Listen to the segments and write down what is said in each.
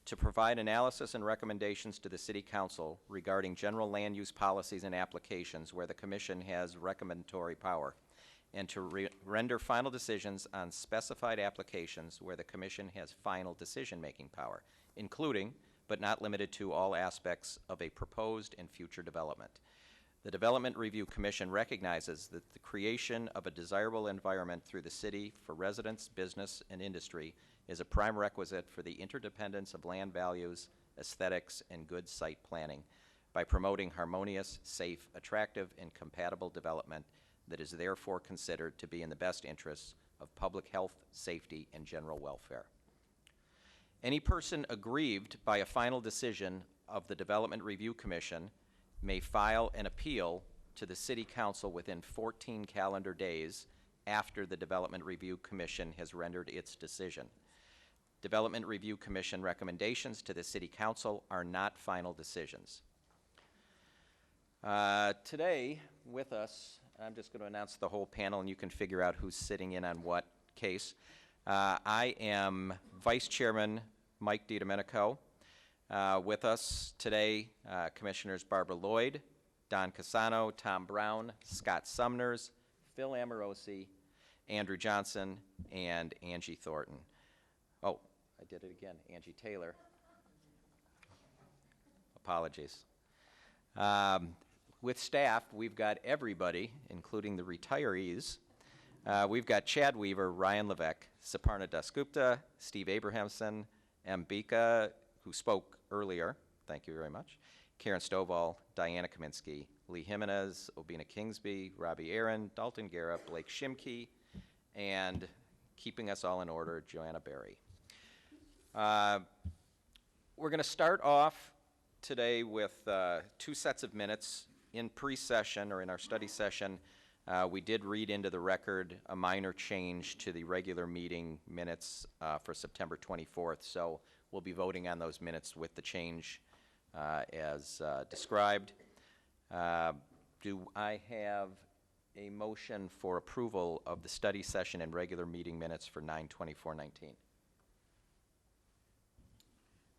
to provide analysis and recommendations to the City Council regarding general land use policies and applications where the Commission has recommendatory power, and to render final decisions on specified applications where the Commission has final decision-making power, including, but not limited to, all aspects of a proposed and future development. The Development Review Commission recognizes that the creation of a desirable environment through the city for residents, business, and industry is a prime requisite for the interdependence of land values, aesthetics, and good site planning by promoting harmonious, safe, attractive, and compatible development that is therefore considered to be in the best interests of public health, safety, and general welfare. Any person aggrieved by a final decision of the Development Review Commission may file an appeal to the City Council within 14 calendar days after the Development Review Commission has rendered its decision. Development Review Commission recommendations to the City Council are not final decisions. Today with us, I'm just going to announce the whole panel and you can figure out who's sitting in on what case. I am Vice Chairman Mike DiDomenico. With us today, Commissioners Barbara Lloyd, Don Cassano, Tom Brown, Scott Sumners, Phil Amorosi, Andrew Johnson, and Angie Thornton. Oh, I did it again, Angie Taylor. Apologies. With staff, we've got everybody, including the retirees. We've got Chad Weaver, Ryan Levesque, Saparna Dasgupta, Steve Abrahamson, M. Bika, who spoke earlier, thank you very much, Karen Stovall, Diana Kaminsky, Lee Jimenez, Obina Kingsby, Robbie Aaron, Dalton Guerra, Blake Shimke, and keeping us all in order, Joanna Berry. We're going to start off today with 2 sets of minutes. In pre-session, or in our study session, we did read into the record a minor change to the regular meeting minutes for September 24th, so we'll be voting on those minutes with the change as described. Do I have a motion for approval of the study session and regular meeting minutes for 9/24/19?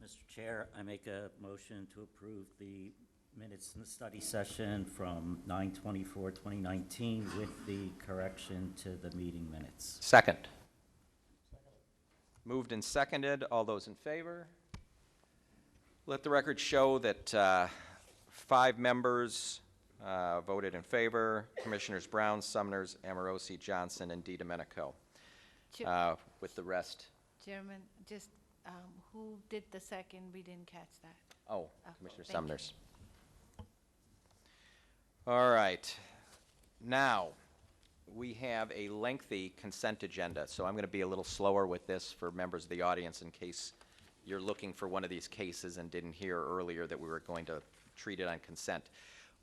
Mr. Chair, I make a motion to approve the minutes in the study session from 9/24/2019 with the correction to the meeting minutes. Second. Moved and seconded. All those in favor? Let the record show that 5 members voted in favor. Commissioners Brown, Sumners, Amorosi, Johnson, and DiDomenico. With the rest. Chairman, just who did the second? We didn't catch that. Oh, Commissioner thank Sumners. All right. Now, we have a lengthy consent agenda, so I'm going to be a little slower with this for members of the audience in case you're looking for one of these cases and didn't hear earlier that we were going to treat it on consent.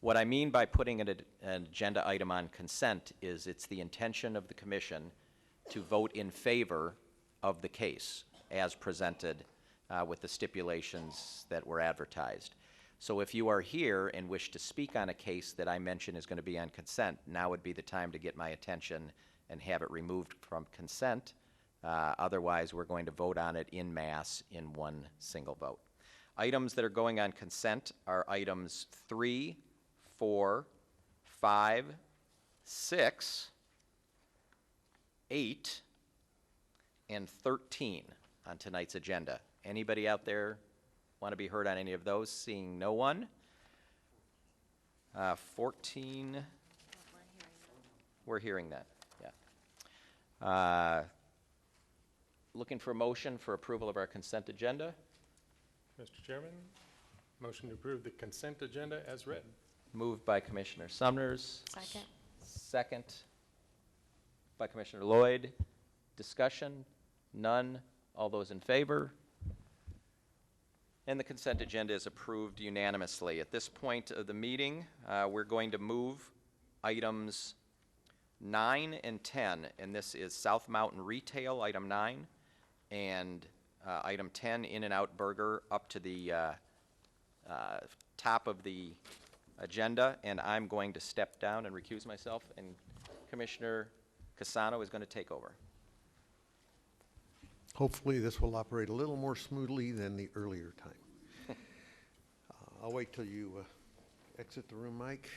What I mean by putting an agenda item on consent is it's the intention of the Commission to vote in favor of the case as presented with the stipulations that were advertised. So if you are here and wish to speak on a case that I mention is going to be on consent, now would be the time to get my attention and have it removed from consent. Otherwise, we're going to vote on it en masse in one single vote. Items that are going on consent are items 3, 4, 5, 6, 8, and 13 on tonight's agenda. Anybody out there want to be heard on any of those? Seeing no one. 14. We're hearing that. Yeah. Looking for a motion for approval of our consent agenda. Mr. Chairman, motion to approve the consent agenda as read. Moved by Commissioner Sumners. Second. Second by Commissioner Lloyd. Discussion? None. All those in favor? And the consent agenda is approved unanimously. At this point of the meeting, we're going to move items 9 and 10, and this is South Mountain Retail, item 9, and item 10, In-N-Out Burger, up to the top of the agenda, and I'm going to step down and recuse myself, and Commissioner Cassano is going to take over. Hopefully, this will operate a little more smoothly than the earlier time. I'll wait till you exit the room, Mike.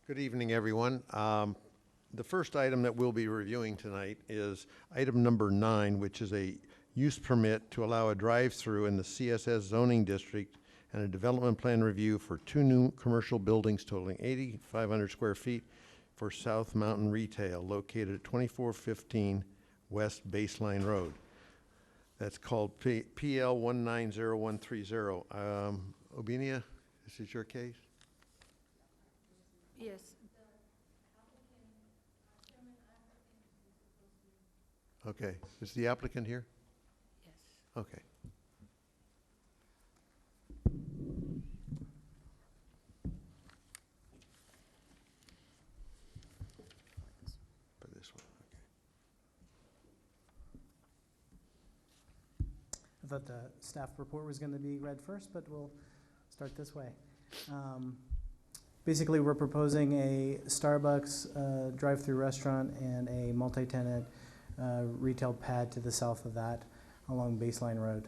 Good evening, everyone. The first item that we'll be reviewing tonight is item number 9, which is a use permit to allow a drive-through in the CSS zoning district and a development plan review for 2 new commercial buildings totaling 8,500 square feet for South Mountain Retail located at 2415 West Baseline Road. That's called PL 190130. Obinia, this is your case? Yes. Okay. Is the applicant here? Yes. Okay. For this one, okay. I thought the staff report was going to be read first, but we'll start this way. Basically, we're proposing a Starbucks drive-through restaurant and a multi-tenant retail pad to the south of that along Baseline Road.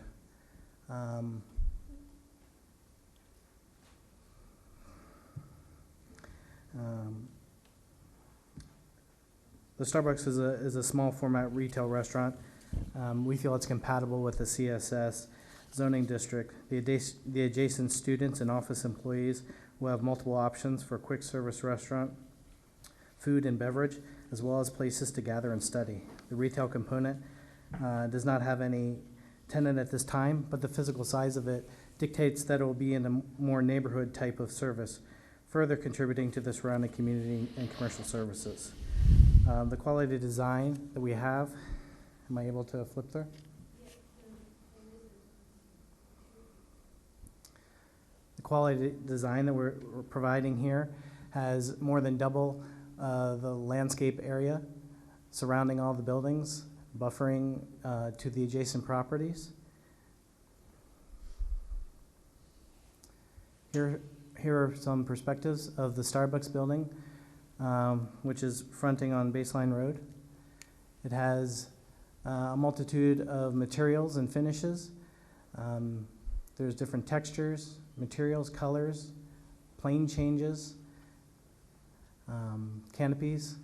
The Starbucks is a small format retail restaurant. We feel it's compatible with the CSS zoning district. The adjacent students and office employees will have multiple options for quick service restaurant, food and beverage, as well as places to gather and study. The retail component does not have any tenant at this time, but the physical size of it dictates that it will be in a more neighborhood type of service, further contributing to the surrounding community and commercial services. The quality design that we have, am I able to flip through? The quality design that we're providing here has more than double the landscape area surrounding all the buildings, buffering to the adjacent properties. Here are some perspectives of the Starbucks building, which is fronting on Baseline Road. It has a multitude of materials and finishes. There's different textures, materials, colors, plane changes, canopies,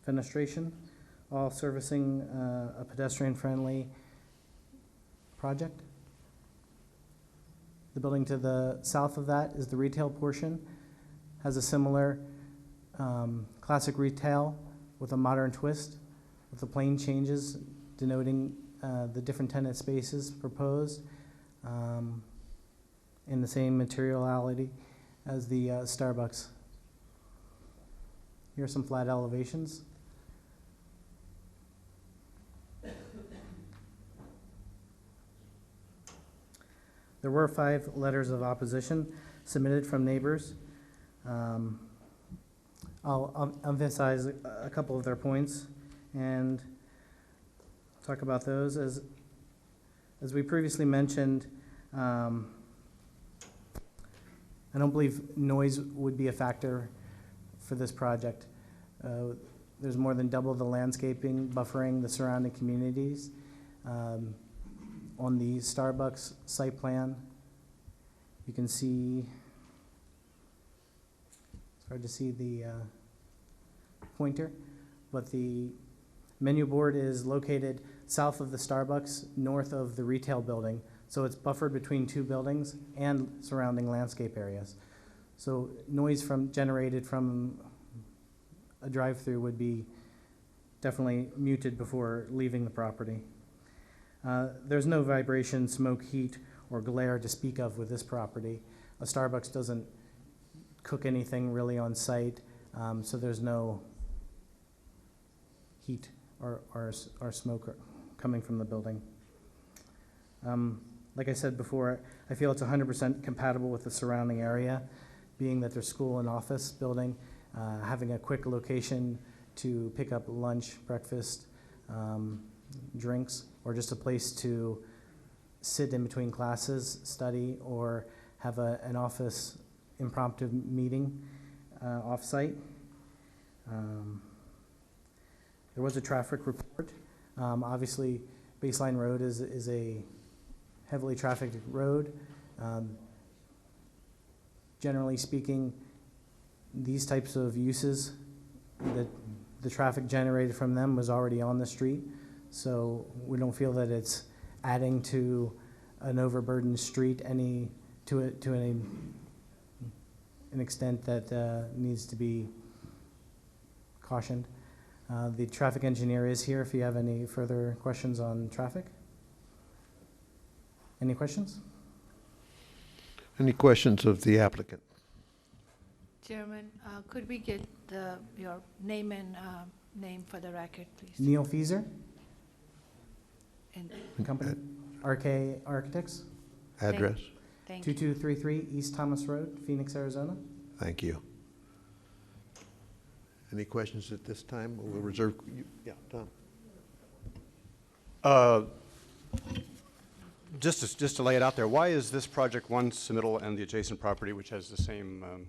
fenestration, all servicing a pedestrian-friendly project. The building to the south of that is the retail portion, has a similar classic retail with a modern twist, with the plane changes denoting the different tenant spaces proposed in the same materiality as the Starbucks. Here are some flat elevations. There were 5 letters of opposition submitted from neighbors. I'll emphasize a couple of their points and talk about those. As we previously mentioned, I don't believe noise would be a factor for this project. There's more than double the landscaping buffering the surrounding communities. On the Starbucks site plan, you can see, it's hard to see the pointer, but the menu board is located south of the Starbucks, north of the retail building. So it's buffered between 2 buildings and surrounding landscape areas. So noise generated from a drive-through would be definitely muted before leaving the property. There's no vibration, smoke, heat, or glare to speak of with this property. A Starbucks doesn't cook anything really on site, so there's no heat or smoke coming from the building. Like I said before, I feel it's 100% compatible with the surrounding area, being that there's school and office building, having a quick location to pick up lunch, breakfast, drinks, or just a place to sit in between classes, study, or have an office impromptu meeting off-site. There was a traffic report. Obviously, Baseline Road is a heavily trafficked road. Generally speaking, these types of uses, that the traffic generated from them was already on the street, so we don't feel that it's adding to an overburdened street to an extent that needs to be cautioned. The traffic engineer is here if you have any further questions on traffic. Any questions? Any questions of the applicant? Chairman, could we get your name and name for the record, please? Neil Feeser, And company, RK Architects, Address? thank you. 2233 East Thomas Road, Phoenix, Arizona. Thank you. Any questions at this time? We'll reserve, yeah, Tom. Just to lay it out there, why is this project one submittal and the adjacent property, which has the same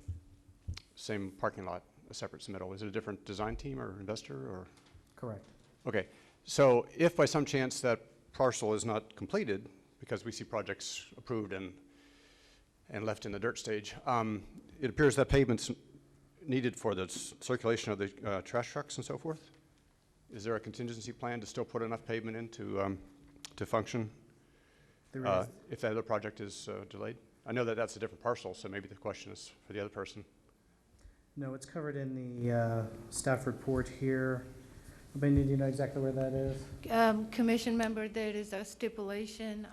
parking lot, a separate submittal? Is it a different design team or investor, or? Correct. Okay, so if by some chance that parcel is not completed, because we see projects approved and left in the dirt stage, it appears that pavement's needed for the circulation of the trash trucks and so forth. Is there a contingency plan to still put enough pavement in to function There is, if the other project is delayed? I know that that's a different parcel, so maybe the question is for the other person. no, it's covered in the staff report here. Benny, do you know exactly where that is? Commission member, there is a stipulation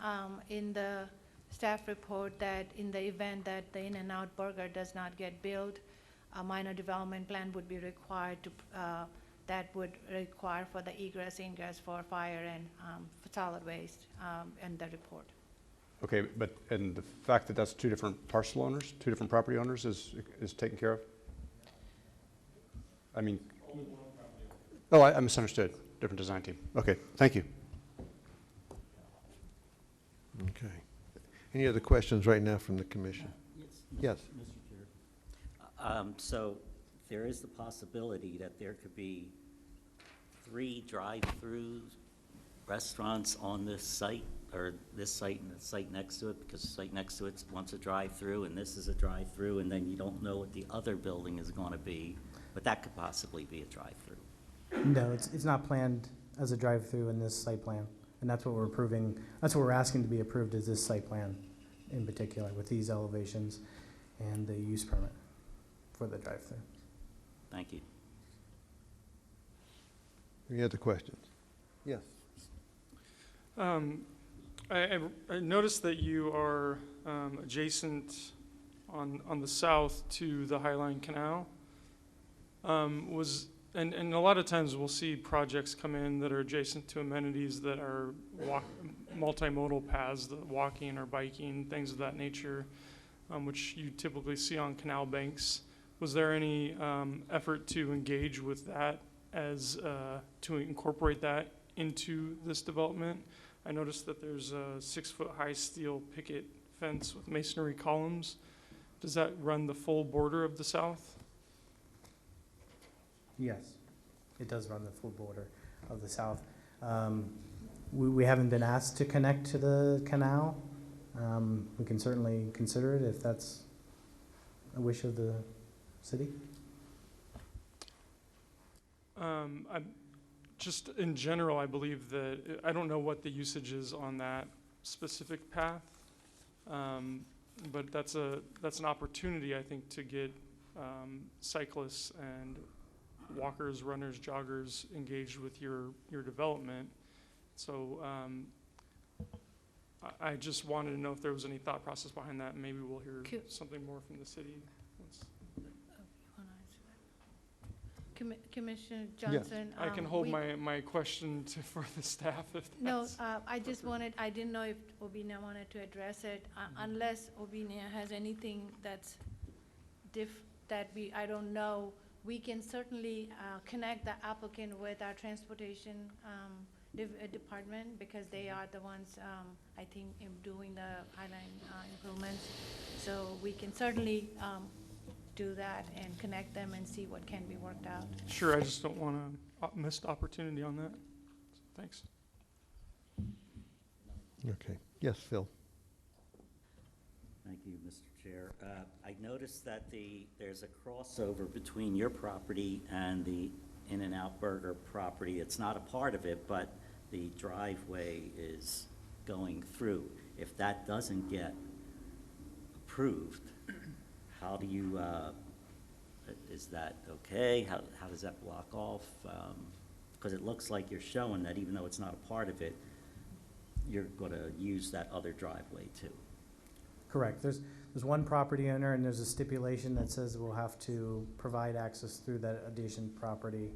in the staff report that in the event that the In-N-Out Burger does not get built, a minor development plan would be required to, that would require for the egress, ingress for fire and solid waste in the report. Okay, and the fact that that's two different parcel owners, two different property owners is taken care of? I mean, oh, I misunderstood. Different design team. Okay, thank you. Okay. Any other questions right now from the commission? Yes. Mr. Chair. So there is the possibility that there could be 3 drive-through restaurants on this site, or this site and the site next to it, because the site next to it wants a drive-through, and this is a drive-through, and then you don't know what the other building is going to be, but that could possibly be a drive-through. No, it's not planned as a drive-through in this site plan, and that's what we're approving, that's what we're asking to be approved, is this site plan in particular, with these elevations and the use permit for the drive-through. Thank you. Any other questions? Yes. I noticed that you are adjacent on the south to the Highline Canal. And a lot of times we'll see projects come in that are adjacent to amenities that are multimodal paths, walking or biking, things of that nature, which you typically see on canal banks. Was there any effort to engage with that as to incorporate that into this development? I noticed that there's a 6-foot-high steel picket fence with masonry columns. Does that run the full border of the south? Yes, it does run the full border of the south. We haven't been asked to connect to the canal. We can certainly consider it if that's a wish of the city. Just in general, I believe that, I don't know what the usage is on that specific path, but that's an opportunity, I think, to get cyclists and walkers, runners, joggers engaged with your development. So I just wanted to know if there was any thought process behind that, and maybe we'll hear something more from the city. Commissioner Johnson. I can hold my question for the staff if No, that's. I just wanted, I didn't know if Obinia wanted to address it, unless Obinia has anything that's I don't know. We can certainly connect the applicant with our transportation department, because they are the ones, I think, doing the Highline improvements. So we can certainly do that and connect them and see what can be worked out. Sure, I just don't want a missed opportunity on that. Thanks. Okay. Yes, Phil? Thank you, Mr. Chair. I noticed that there's a crossover between your property and the In-N-Out Burger property. It's not a part of it, but the driveway is going through. If that doesn't get approved, how do you, is that okay? How does that block off? Because it looks like you're showing that even though it's not a part of it, you're going to use that other driveway too. Correct. There's one property owner, and there's a stipulation that says we'll have to provide access through that adjacent property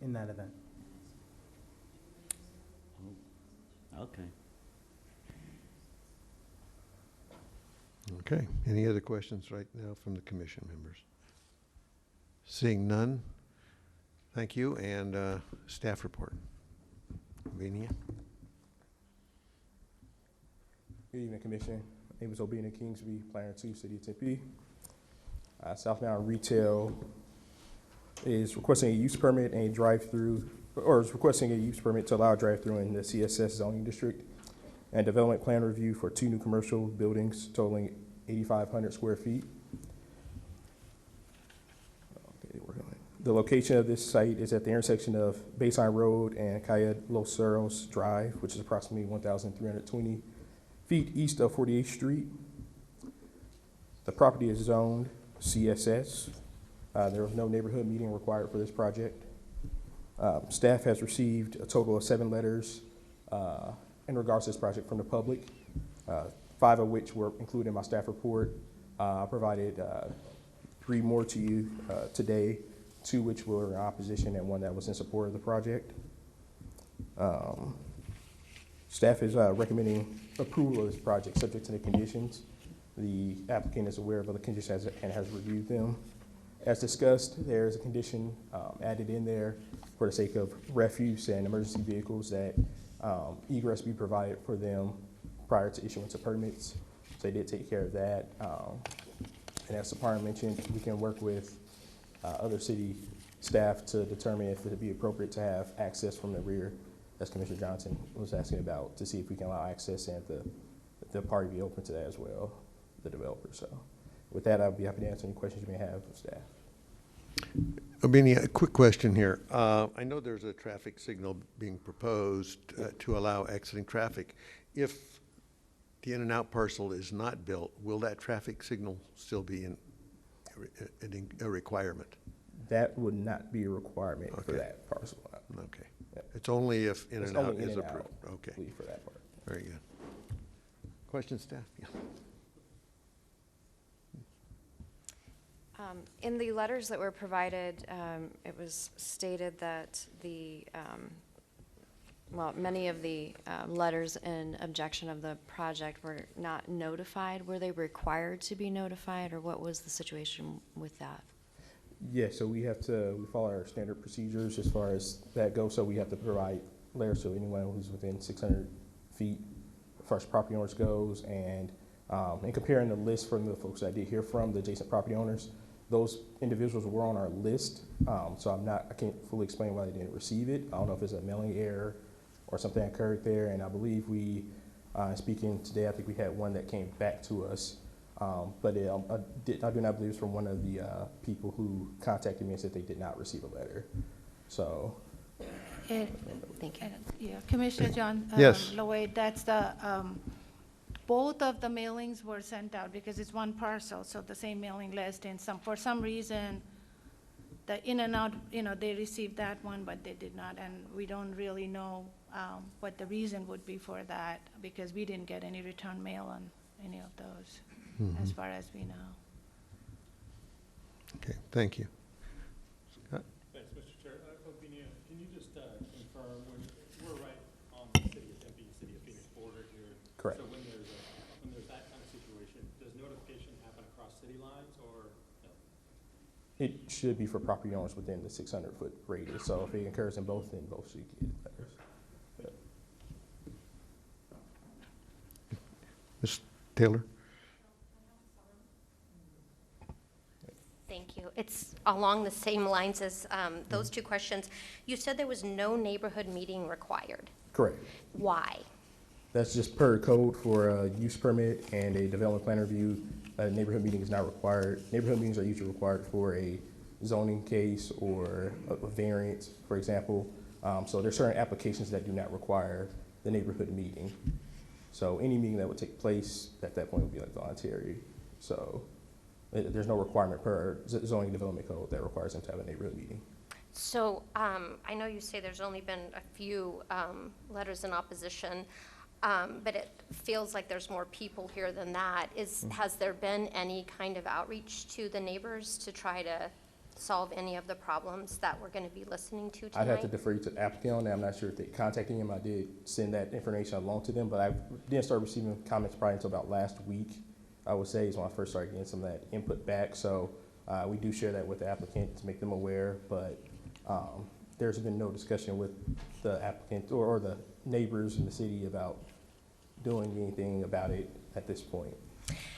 in that event. Okay. Okay. Any other questions right now from the commission members? Seeing none, thank you. And staff report. Albania? Good evening, Commission. My name is Obina Kingsby, Planner 2, City of Tempe. South Mountain Retail is requesting a use permit and a drive-through, or is requesting a use permit to allow a drive-through in the CSS zoning district, and development plan review for 2 new commercial buildings totaling 8,500 square feet. The location of this site is at the intersection of Baseline Road and Calle Los Cerros Drive, which is approximately 1,320 feet east of 48th Street. The property is zoned CSS. There was no neighborhood meeting required for this project. Staff has received a total of 7 letters in regards to this project from the public, 5 of which were included in my staff report. I provided 3 more to you today, 2 which were in opposition and 1 that was in support of the project. Staff is recommending approval of this project subject to the conditions. The applicant is aware of other conditions and has reviewed them. As discussed, there is a condition added in there for the sake of refuse and emergency vehicles that egress be provided for them prior to issuance of permits. So they did take care of that. And as Sapar mentioned, we can work with other city staff to determine if it would be appropriate to have access from the rear, as Commissioner Johnson was asking about, to see if we can allow access and the party be open to that as well, the developer. So with that, I'll be happy to answer any questions you may have of staff. Albania, a quick question here. I know there's a traffic signal being proposed to allow exiting traffic. If the In-N-Out parcel is not built, will that traffic signal still be a requirement? That would not be a requirement for Okay. that parcel. Okay. Yeah. It's only if It's In-N-Out only is In-N-Out, approved. I Okay. believe, for that part. Very good. Questions, staff? Yeah. In the letters that were provided, it was stated that many of the letters in objection of the project were not notified. Were they required to be notified, or what was the situation with that? Yeah, so we follow our standard procedures as far as that goes. So we have to provide letters to anyone who's within 600 feet as far as property owners goes. And in comparing the list from the folks I did hear from, the adjacent property owners, those individuals were on our list. So I can't fully explain why they didn't receive it. I don't know if it's a mailing error or something occurred there. And I believe speaking today, I think we had one that came back to us. But I do not believe it's from one of the people who contacted me and said they did not receive a letter. So. Thank you. Yeah, Commissioner John Yes. Lloyd, that's the, both of the mailings were sent out because it's one parcel, so the same mailing list, and for some reason, the In-N-Out, they received that one, but they did not, and we don't really know what the reason would be for that, because we didn't get any return mail on any of those, as far as we know. Okay, thank you. Scott? Thanks, Mr. Chair. Albania, can you just confirm, we're right on the city of Tempe, city of Phoenix border here. Correct. So when there's that kind of situation, does notification happen across city lines or no? It should be for property owners within the 600-foot radius. So if it occurs in both, then both should get letters. Taylor? Thank you. It's along the same lines as those two questions. You said there was no neighborhood meeting required. Correct. Why? That's just per code for a use permit and a development plan review. A neighborhood meeting is not required. Neighborhood meetings are usually required for a zoning case or a variance, for example. So there's certain applications that do not require the neighborhood meeting. So any meeting that would take place at that point would be like voluntary. So there's no requirement per zoning development code that requires them to have a neighborhood meeting. So I know you say there's only been a few letters in opposition, but it feels like there's more people here than that. Has there been any kind of outreach to the neighbors to try to solve any of the problems that we're going to be listening to tonight? I'd have to defer you to the applicant on that. I'm not sure if they contacted him. I did send that information along to them, but I didn't start receiving comments probably until about last week, I would say, is when I first started getting some of that input back. So we do share that with the applicant to make them aware, but there's been no discussion with the applicant or the neighbors in the city about doing anything about it at this point.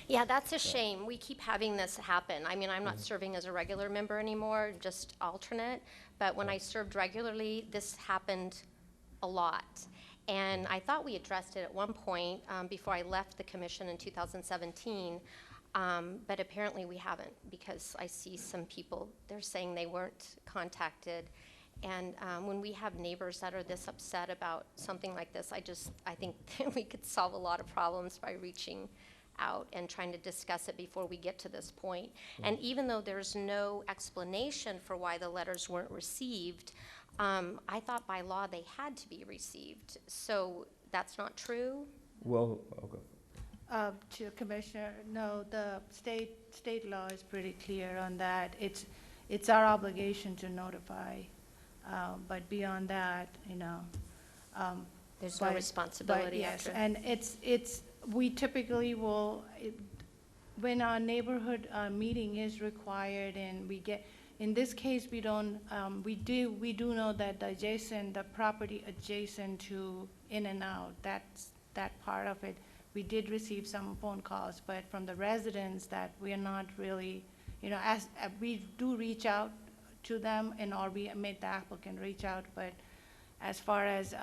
Yeah, that's a shame. We keep having this happen. I mean, I'm not serving as a regular member anymore, just alternate. But when I served regularly, this happened a lot. And I thought we addressed it at one point before I left the commission in 2017. But apparently we haven't, because I see some people, they're saying they weren't contacted. And when we have neighbors that are this upset about something like this, I think we could solve a lot of problems by reaching out and trying to discuss it before we get to this point. And even though there's no explanation for why the letters weren't received, I thought by law they had to be received. So that's not true? Well, okay. To Commissioner, no, the state law is pretty clear on that. It's our obligation to notify, but beyond that, There's no responsibility. But yes, after. and we typically will, when our neighborhood meeting is required and we get, in this case, we don't, we do know that the property adjacent to In-N-Out, that part of it, we did receive some phone calls, but from the residents that we are not really, as we do reach out to them, or we made the applicant reach out, but as far as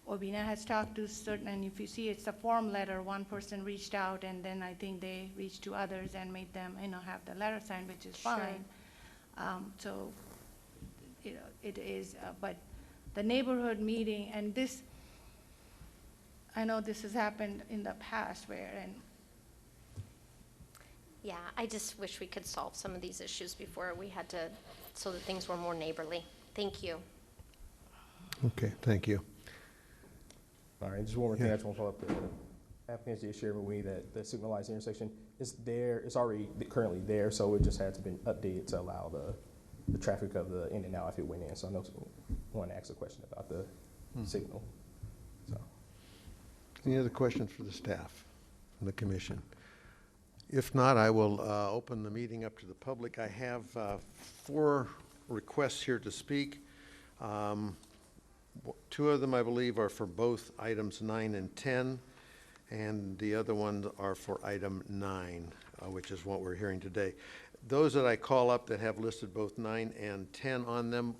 Obina has talked to certain, and if you see it's a form letter, one person reached out, and then I think they reached to others and made them, have the letter signed, which is Sure. fine. So, it is, but the neighborhood meeting, and this, I know this has happened in the past Yeah, I just wish we could solve some of these issues before we had to, so that things were more neighborly. Thank you. Okay, thank you. All right, just one more thing I just want to follow up. The applicants did share with me that the signalized intersection is there, it's already currently there, so it just had to be updated to allow the traffic of the in and out if it went in. So I know someone asked a question about the signal. So. Any other questions for the staff and the commission? If not, I will open the meeting up to the public. I have 4 requests here to speak. 2 of them, I believe, are for both items 9 and 10, and the other ones are for item 9, which is what we're hearing today. Those that I call up that have listed both 9 and 10 on them,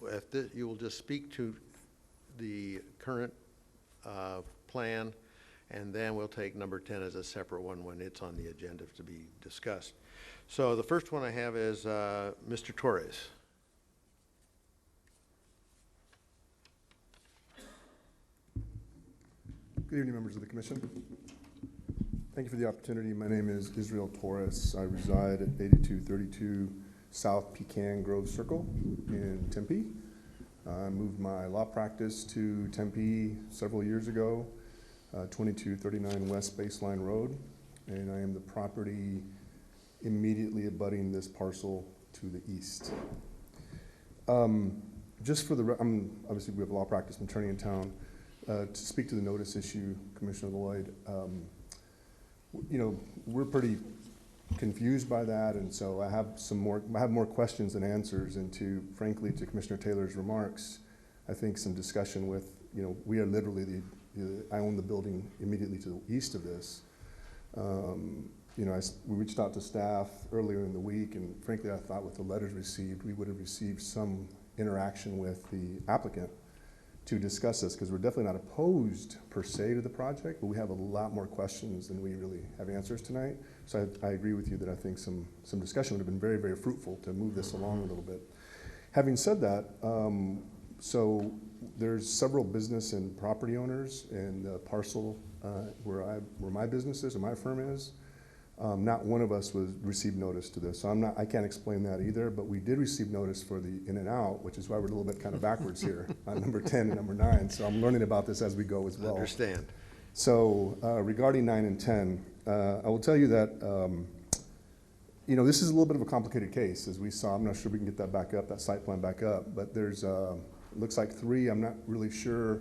you will just speak to the current plan, and then we'll take number 10 as a separate one when it's on the agenda to be discussed. So the first one I have is Mr. Torres. Good evening, members of the commission. Thank you for the opportunity. My name is Israel Torres. I reside at 8232 South Pecan Grove Circle in Tempe. I moved my law practice to Tempe several years ago, 2239 West Baseline Road, and I am the property immediately abutting this parcel to the east. Just for the, obviously we have law practice, I'm attorney in town. To speak to the notice issue, Commissioner Lloyd, we're pretty confused by that, and so I have more questions than answers. And frankly, to Commissioner Taylor's remarks, I think some discussion with, we are literally I own the building immediately to the east of this. You know, we reached out to staff earlier in the week, and frankly, I thought with the letters received, we would have received some interaction with the applicant to discuss this, because we're definitely not opposed per se to the project, but we have a lot more questions than we really have answers tonight. So I agree with you that I think some discussion would have been very, very fruitful to move this along a little bit. Having said that, so there's several business and property owners in the parcel where my business is, or my firm is. Not one of us received notice to this, so I can't explain that either, but we did receive notice for the in and out, which is why we're a little bit kind of backwards here on number 10 and number 9, so I'm learning about this as we go as well. Understand. So regarding 9 and 10, I will tell you that, you know, this is a little bit of a complicated case, as we saw. I'm not sure we can get that back up, that site plan back up, but there's, it looks like 3, I'm not really sure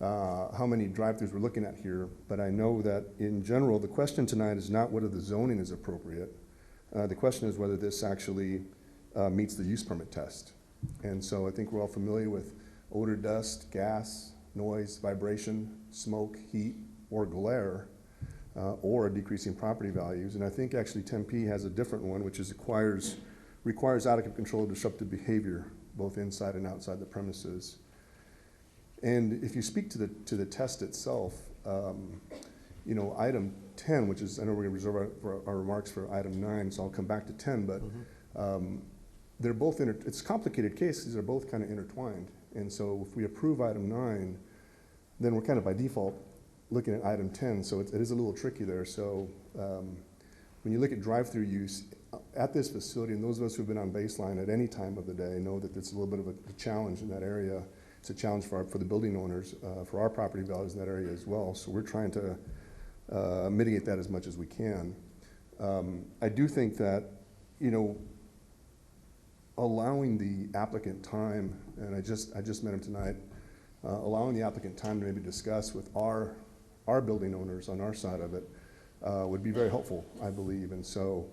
how many drive-throughs we're looking at here, but I know that in general, the question tonight is not whether the zoning is appropriate. The question is whether this actually meets the use permit test. And so I think we're all familiar with odor, dust, gas, noise, vibration, smoke, heat, or glare, or decreasing property values. And I think actually 10P has a different one, which is requires out-of control disruptive behavior, both inside and outside the premises. And if you speak to the test itself, you know, item 10, which is, I know we're gonna reserve our remarks for item 9, so I'll come back to 10, but they're both, it's a complicated case because they're both kind of intertwined. And so if we approve item 9, then we're kind of by default looking at item 10, so it is a little tricky there. So when you look at drive-through use at this facility, and those of us who've been on baseline at any time of the day know that it's a little bit of a challenge in that area. It's a challenge for the building owners, for our property values in that area as well. So we're trying to mitigate that as much as we can. I do think that, you know, allowing the applicant time, and I just met him tonight, allowing the applicant time to maybe discuss with our building owners on our side of it would be very helpful, I believe. And so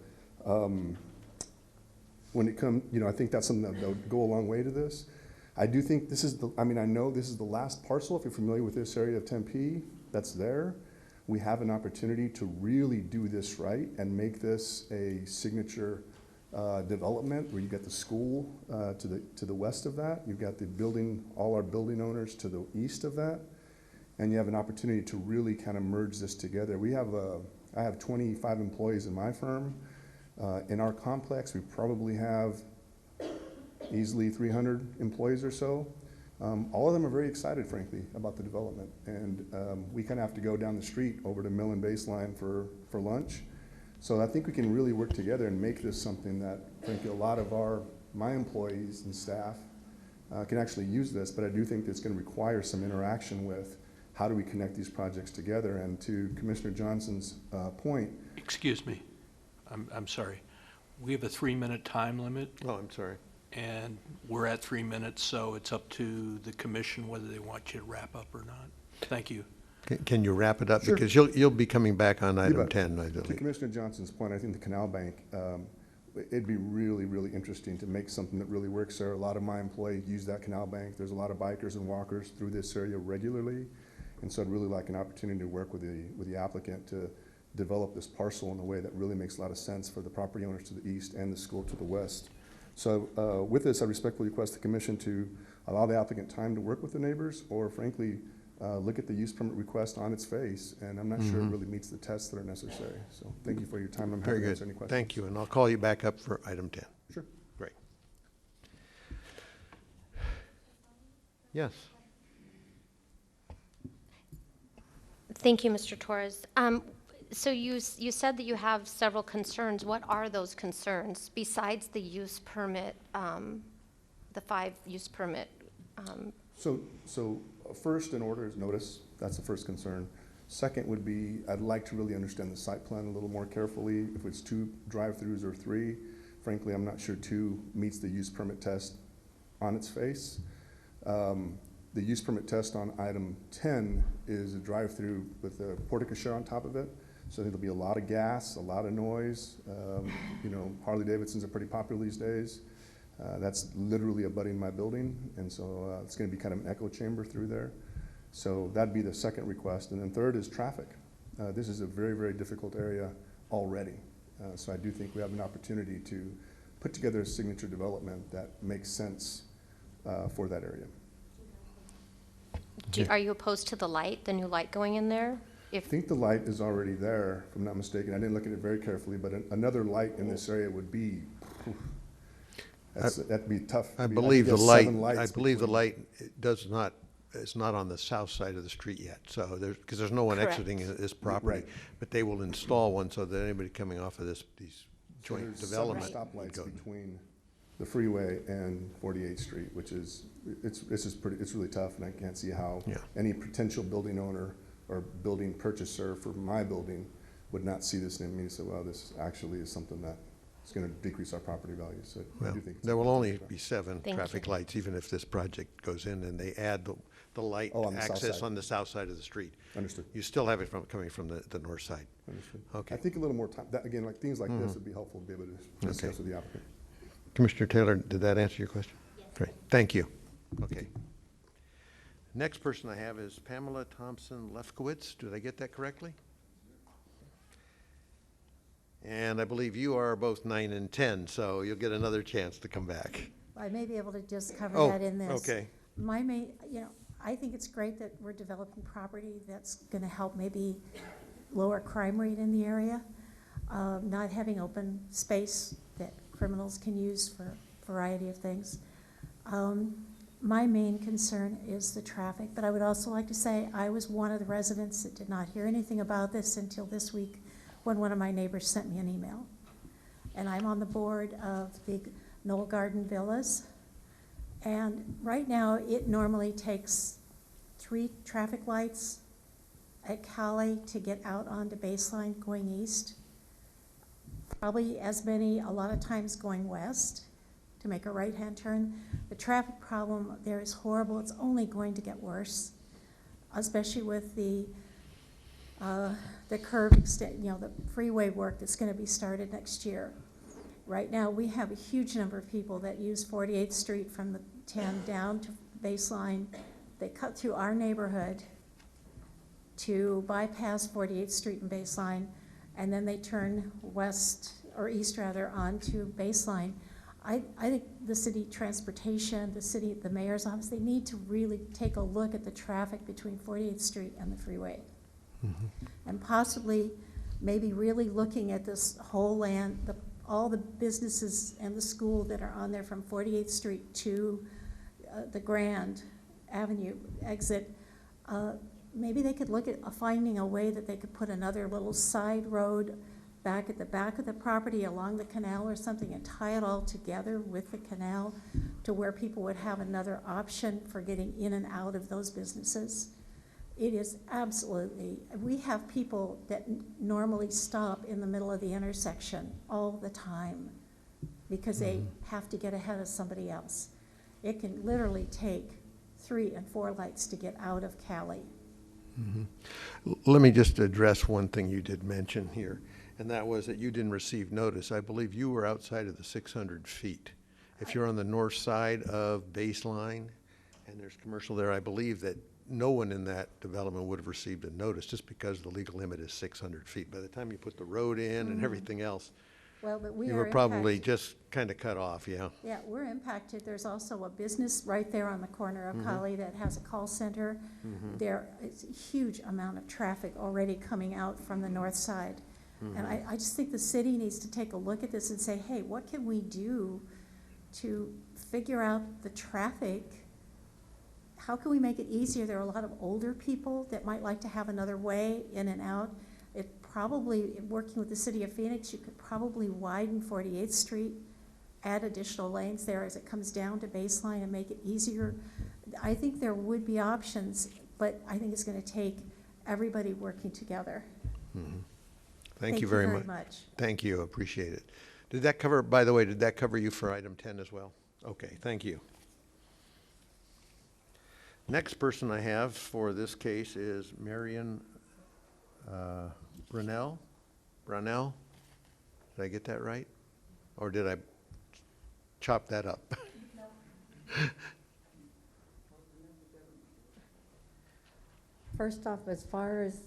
when it comes, you know, I think that's something that will go a long way to this. I do think this is I know this is the last parcel, if you're familiar with this area of Tempe, that's there. We have an opportunity to really do this right and make this a signature development where you get the school to the west of that. You've got the building, all our building owners to the east of that. And you have an opportunity to really kind of merge this together. I have 25 employees in my firm. In our complex, we probably have easily 300 employees or so. All of them are very excited, frankly, about the development. And we kind of have to go down the street over to Mill and Baseline for lunch. So I think we can really work together and make this something that, frankly, a lot of my employees and staff can actually use this, but I do think it's going to require some interaction with how do we connect these projects together. And to Commissioner Johnson's point. Excuse me, I'm sorry. We have a 3-minute time limit. Oh, I'm sorry. And we're at 3 minutes, so it's up to the commission whether they want you to wrap up or not. Thank you. Can you wrap it up? Sure. Because you'll be coming back on You item bet. 10, I To believe. Commissioner Johnson's point, I think the Canal Bank, it'd be really, really interesting to make something that really works there. A lot of my employees use that Canal Bank. There's a lot of bikers and walkers through this area regularly. And so I'd really like an opportunity to work with the applicant to develop this parcel in a way that really makes a lot of sense for the property owners to the east and the school to the west. So with this, I respectfully request the commission to allow the applicant time to work with the neighbors, or frankly, look at the use permit request on its face, and I'm not sure it really meets the tests that are necessary. So thank you for your time. I'm happy Very to good. answer any questions. Thank you, and I'll call you back up for item 10. Sure. Great. Yes. Thank you, Mr. Torres. So you said that you have several concerns. What are those concerns besides the use permit, the 5 use permit? So first in order is notice. That's the first concern. Second would be, I'd like to really understand the site plan a little more carefully. If it's 2 drive-throughs or 3, frankly, I'm not sure 2 meets the use permit test on its face. The use permit test on item 10 is a drive-through with a porte-cochere on top of it. So there'll be a lot of gas, a lot of noise. You know, Harley-Davidsons are pretty popular these days. That's literally abutting my building, and so it's going to be kind of an echo chamber through there. So that'd be the second request. And then third is traffic. This is a very, very difficult area already. So I do think we have an opportunity to put together a signature development that makes sense for that area. Are you opposed to the light, the new light going in there? I think the light is already there, if I'm not mistaken. I didn't look at it very carefully, but another light in this area would be, that'd be tough. I think believe the there's light, 7 lights I believe the between- light does not, is not on the south side of the street yet, so there's, because there's no one Correct. exiting this property. Right. But they will install one so that anybody coming off of these So joint there's development. several stoplights go- between the freeway and 48th Street, which is, it's really tough, and I can't see how Yeah. any potential building owner or building purchaser for my building would not see this and say, well, this actually is something that is gonna decrease our property value, so I Well, do think. it's there a will good only thing. be 7 Thank traffic you. lights, even if this project goes in and they add the light Oh, on the south access side. on the south side of the street. Understood, You still have it coming from the north side. understood. Okay. I think a little more time, that, again, like, things like this would be helpful to be able to discuss with the applicant. Commissioner Taylor, did that answer your question? Yes. Great, thank you. Okay. Next person I have is Pamela Thompson Lefkowitz. Did I get that correctly? And I believe you are both 9 and 10, so you'll get another chance to come back. I may be able to just cover Oh, that in this. okay. My main, I think it's great that we're developing property that's gonna help maybe lower crime rate in the area. Not having open space that criminals can use for a variety of things. My main concern is the traffic, but I would also like to say I was one of the residents that did not hear anything about this until this week when one of my neighbors sent me an email. And I'm on the board of the Knoll Garden Villas. And right now, it normally takes 3 traffic lights at Cali to get out onto Baseline going east. Probably as many, a lot of times going west to make a right-hand turn. The traffic problem there is horrible. It's only going to get worse, especially with the curve extent, the freeway work that's going to be started next year. Right now, we have a huge number of people that use 48th Street from the 10 down to Baseline. They cut through our neighborhood to bypass 48th Street and Baseline, and then they turn west, or east rather, onto Baseline. I think the city transportation, the mayor's office, they need to really take a look at the traffic between 48th Street and the freeway. And possibly, maybe really looking at this whole land, all the businesses and the school that are on there from 48th Street to the Grand Avenue exit. Maybe they could look at finding a way that they could put another little side road back at the back of the property along the canal or something and tie it all together with the canal to where people would have another option for getting in and out of those businesses. It is absolutely, we have people that normally stop in the middle of the intersection all the time because they have to get ahead of somebody else. It can literally take 3 and 4 lights to get out of Cali. Let me just address one thing you did mention here, and that was that you didn't receive notice. I believe you were outside of the 600 feet. If you're on the north side of Baseline and there's commercial there, I believe that no one in that development would have received a notice just because the legal limit is 600 feet. By the time you put the road in and everything else, Well, but we you are were probably impacted. just kind of cut off, yeah. Yeah, we're impacted. There's also a business right there on the corner of Cali that has a call center. There is a huge amount of traffic already coming out from the north side. And I just think the city needs to take a look at this and say, hey, what can we do to figure out the traffic? How can we make it easier? There are a lot of older people that might like to have another way in and out. It probably, working with the city of Phoenix, you could probably widen 48th Street, add additional lanes there as it comes down to Baseline and make it easier. I think there would be options, but I think it's going to take everybody working together. Thank you very much. Thank you, appreciate it. Did that cover, by the way, did that cover you for item 10 as well? Okay, thank you. Next person I have for this case is Marion Brunel. Brunel? Did I get that right? Or did I chop that up? First off, as far as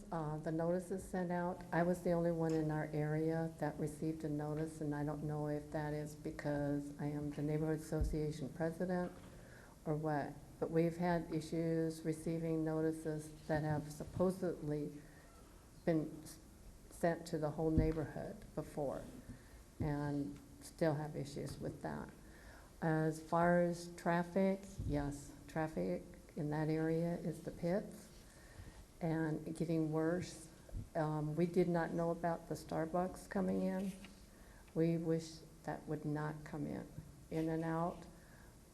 the notices sent out, I was the only one in our area that received a notice, and I don't know if that is because I am the neighborhood association president or what. But we've had issues receiving notices that have supposedly been sent to the whole neighborhood before, and still have issues with that. As far as traffic, yes, traffic in that area is the pits and getting worse. We did not know about the Starbucks coming in. We wish that would not come in and out.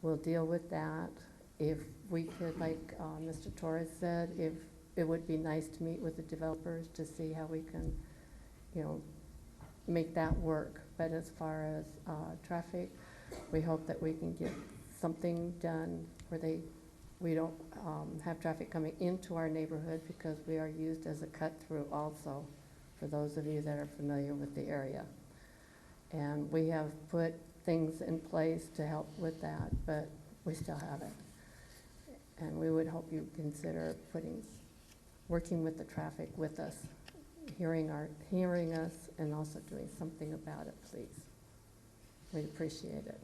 We'll deal with that. If we could, like Mr. Torres said, if it would be nice to meet with the developers to see how we can, you know, make that work. But as far as traffic, we hope that we can get something done where we don't have traffic coming into our neighborhood, because we are used as a cut-through also, for those of you that are familiar with the area. And we have put things in place to help with that, but we still haven't. And we would hope you consider working with the traffic with us, hearing us, and also doing something about it, please. We'd appreciate it.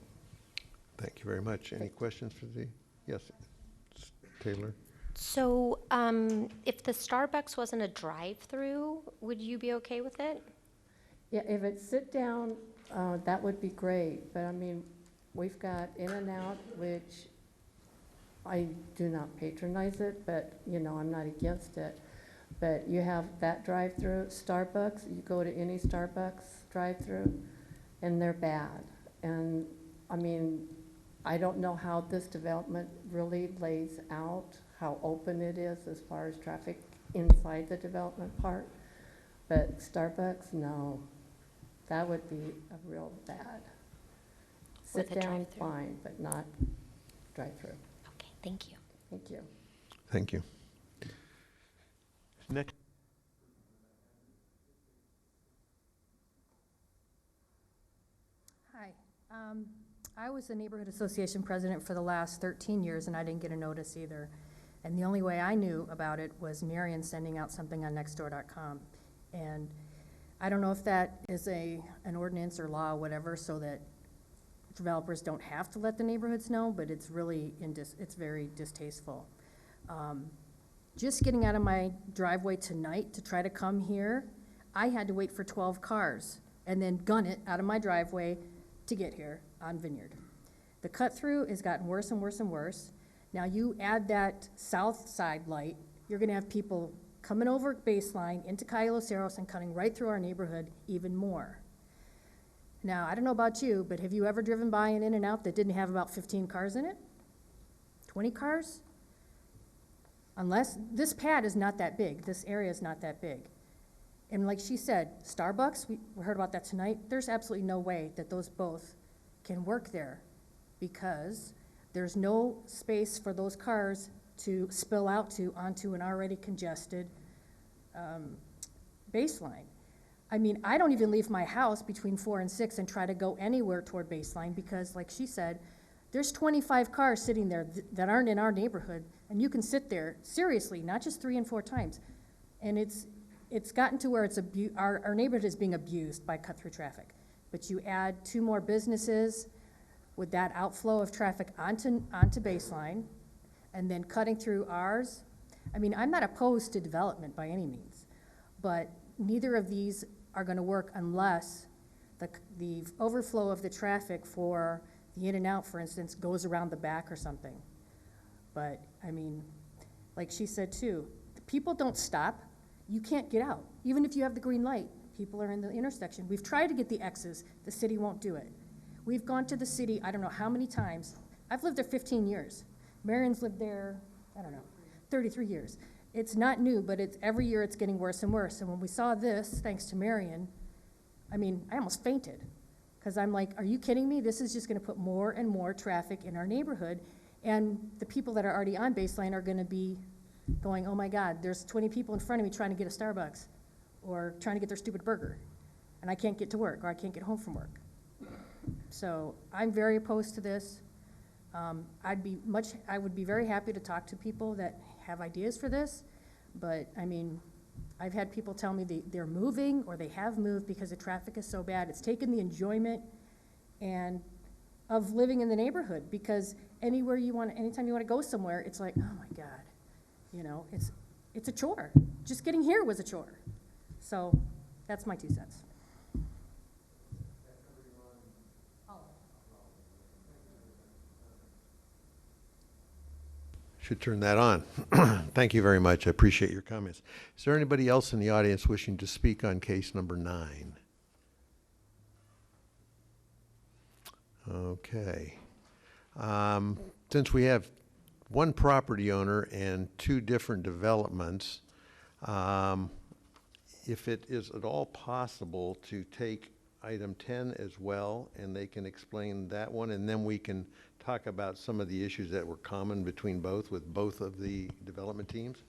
Thank you very much. Any questions for the, yes, Taylor? So, if the Starbucks wasn't a drive-through, would you be okay with it? Yeah, if it's sit down, that would be great, but I mean, we've got In-N-Out, which I do not patronize it, but, you know, I'm not against it. But you have that drive-through, Starbucks, you go to any Starbucks drive-through, and they're bad. And, I mean, I don't know how this development really lays out, how open it is as far as traffic inside the development part. But Starbucks, no, that would be a real bad. With Sit a down, drive-through. fine, but not drive-through. Okay, thank you. Thank you. Thank you. Next. Hi. I was the neighborhood association president for the last 13 years, and I didn't get a notice either. And the only way I knew about it was Marion sending out something on nextdoor.com. And I don't know if that is an ordinance or law or whatever, so that developers don't have to let the neighborhoods know, but it's really, it's very distasteful. Just getting out of my driveway tonight to try to come here, I had to wait for 12 cars and then gun it out of my driveway to get here on Vineyard. The cut-through has gotten worse and worse and worse. Now you add that south side light, you're gonna have people coming over Baseline into Cayo Los Cerros and cutting right through our neighborhood even more. Now, I don't know about you, but have you ever driven by an In-N-Out that didn't have about 15 cars in it? 20 cars? Unless, this pad is not that big, this area is not that big. And like she said, Starbucks, we heard about that tonight, there's absolutely no way that those both can work there, because there's no space for those cars to spill out to onto an already congested Baseline. I mean, I don't even leave my house between 4 and 6 and try to go anywhere toward Baseline, because like she said, there's 25 cars sitting there that aren't in our neighborhood, and you can sit there, seriously, not just 3 and 4 times. And it's gotten to where it's our neighborhood is being abused by cut-through traffic. But you add 2 more businesses with that outflow of traffic onto Baseline, and then cutting through ours. I mean, I'm not opposed to development by any means, but neither of these are gonna work unless the overflow of the traffic for the In-N-Out, for instance, goes around the back or something. But, I mean, like she said too, the people don't stop. You can't get out. Even if you have the green light, people are in the intersection. We've tried to get the X's, the city won't do it. We've gone to the city, I don't know how many times. I've lived there 15 years. Marion's lived there, I don't know, 33 years. It's not new, but every year it's getting worse and worse. And when we saw this, thanks to Marion, I mean, I almost fainted. Because I'm like, are you kidding me? This is just gonna put more and more traffic in our neighborhood. And the people that are already on Baseline are gonna be going, oh my God, there's 20 people in front of me trying to get a Starbucks or trying to get their stupid burger. And I can't get to work, or I can't get home from work. So I'm very opposed to this. I would be very happy to talk to people that have ideas for this, But, I mean, I've had people tell me they're moving or they have moved because the traffic is so bad. It's taken the enjoyment and of living in the neighborhood, because anytime you want to go somewhere, it's like, oh my God, you know, it's a chore. Just getting here was a chore. So that's my 2 cents. Should turn that on. Thank you very much. I appreciate your comments. Is there anybody else in the audience wishing to speak on case number 9? Okay. Since we have one property owner and 2 different developments, if it is at all possible to take item 10 as well, and they can explain that one, and then we can talk about some of the issues that were common between both of the development teams?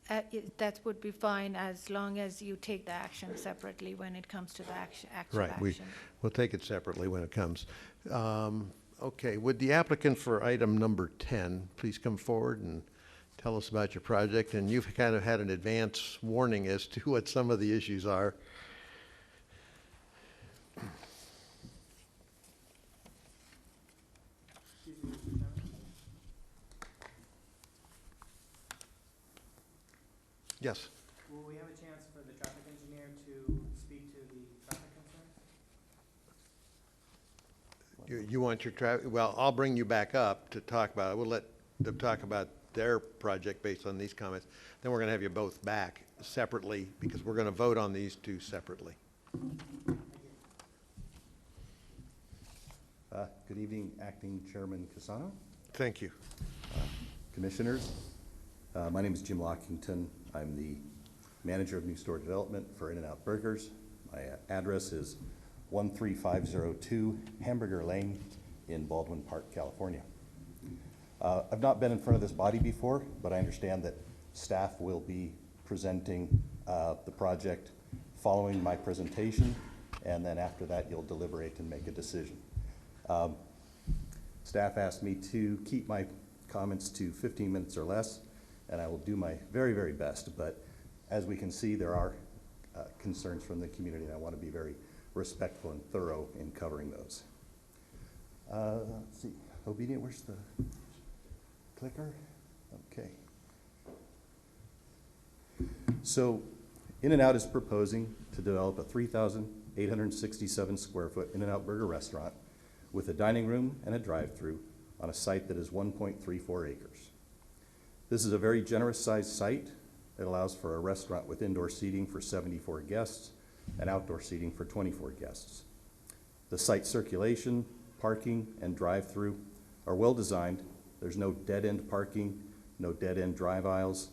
That would be fine, as long as you take the action separately when it comes to the actual Right, action. we'll take it separately when it comes. Okay, would the applicant for item number 10 please come forward and tell us about your project? And you've kind of had an advance warning as to what some of the issues are. Yes. Will we have a chance for the traffic engineer to speak to the traffic concerns? You want your traffic, well, I'll bring you back up to talk about it. We'll let them talk about their project based on these comments. Then we're going to have you both back separately, because we're going to vote on these 2 separately. Good evening, Acting Chairman Casano, Thank you. Commissioners. My name is Jim Lockington. I'm the manager of new store development for In-N-Out Burgers. My address is 13502 Hamburger Lane in Baldwin Park, California. I've not been in front of this body before, but I understand that staff will be presenting the project following my presentation, and then after that you'll deliberate and make a decision. Staff asked me to keep my comments to 15 minutes or less, and I will do my very, very best. But as we can see, there are concerns from the community, and I want to be very respectful and thorough in covering those. Let's see, Obedient, where's the clicker? Okay. So In-N-Out is proposing to develop a 3,867 square foot In-N-Out Burger restaurant with a dining room and a drive-through on a site that is 1.34 acres. This is a very generous sized site. It allows for a restaurant with indoor seating for 74 guests and outdoor seating for 24 guests. The site circulation, parking, and drive-through are well designed. There's no dead-end parking, no dead-end drive aisles.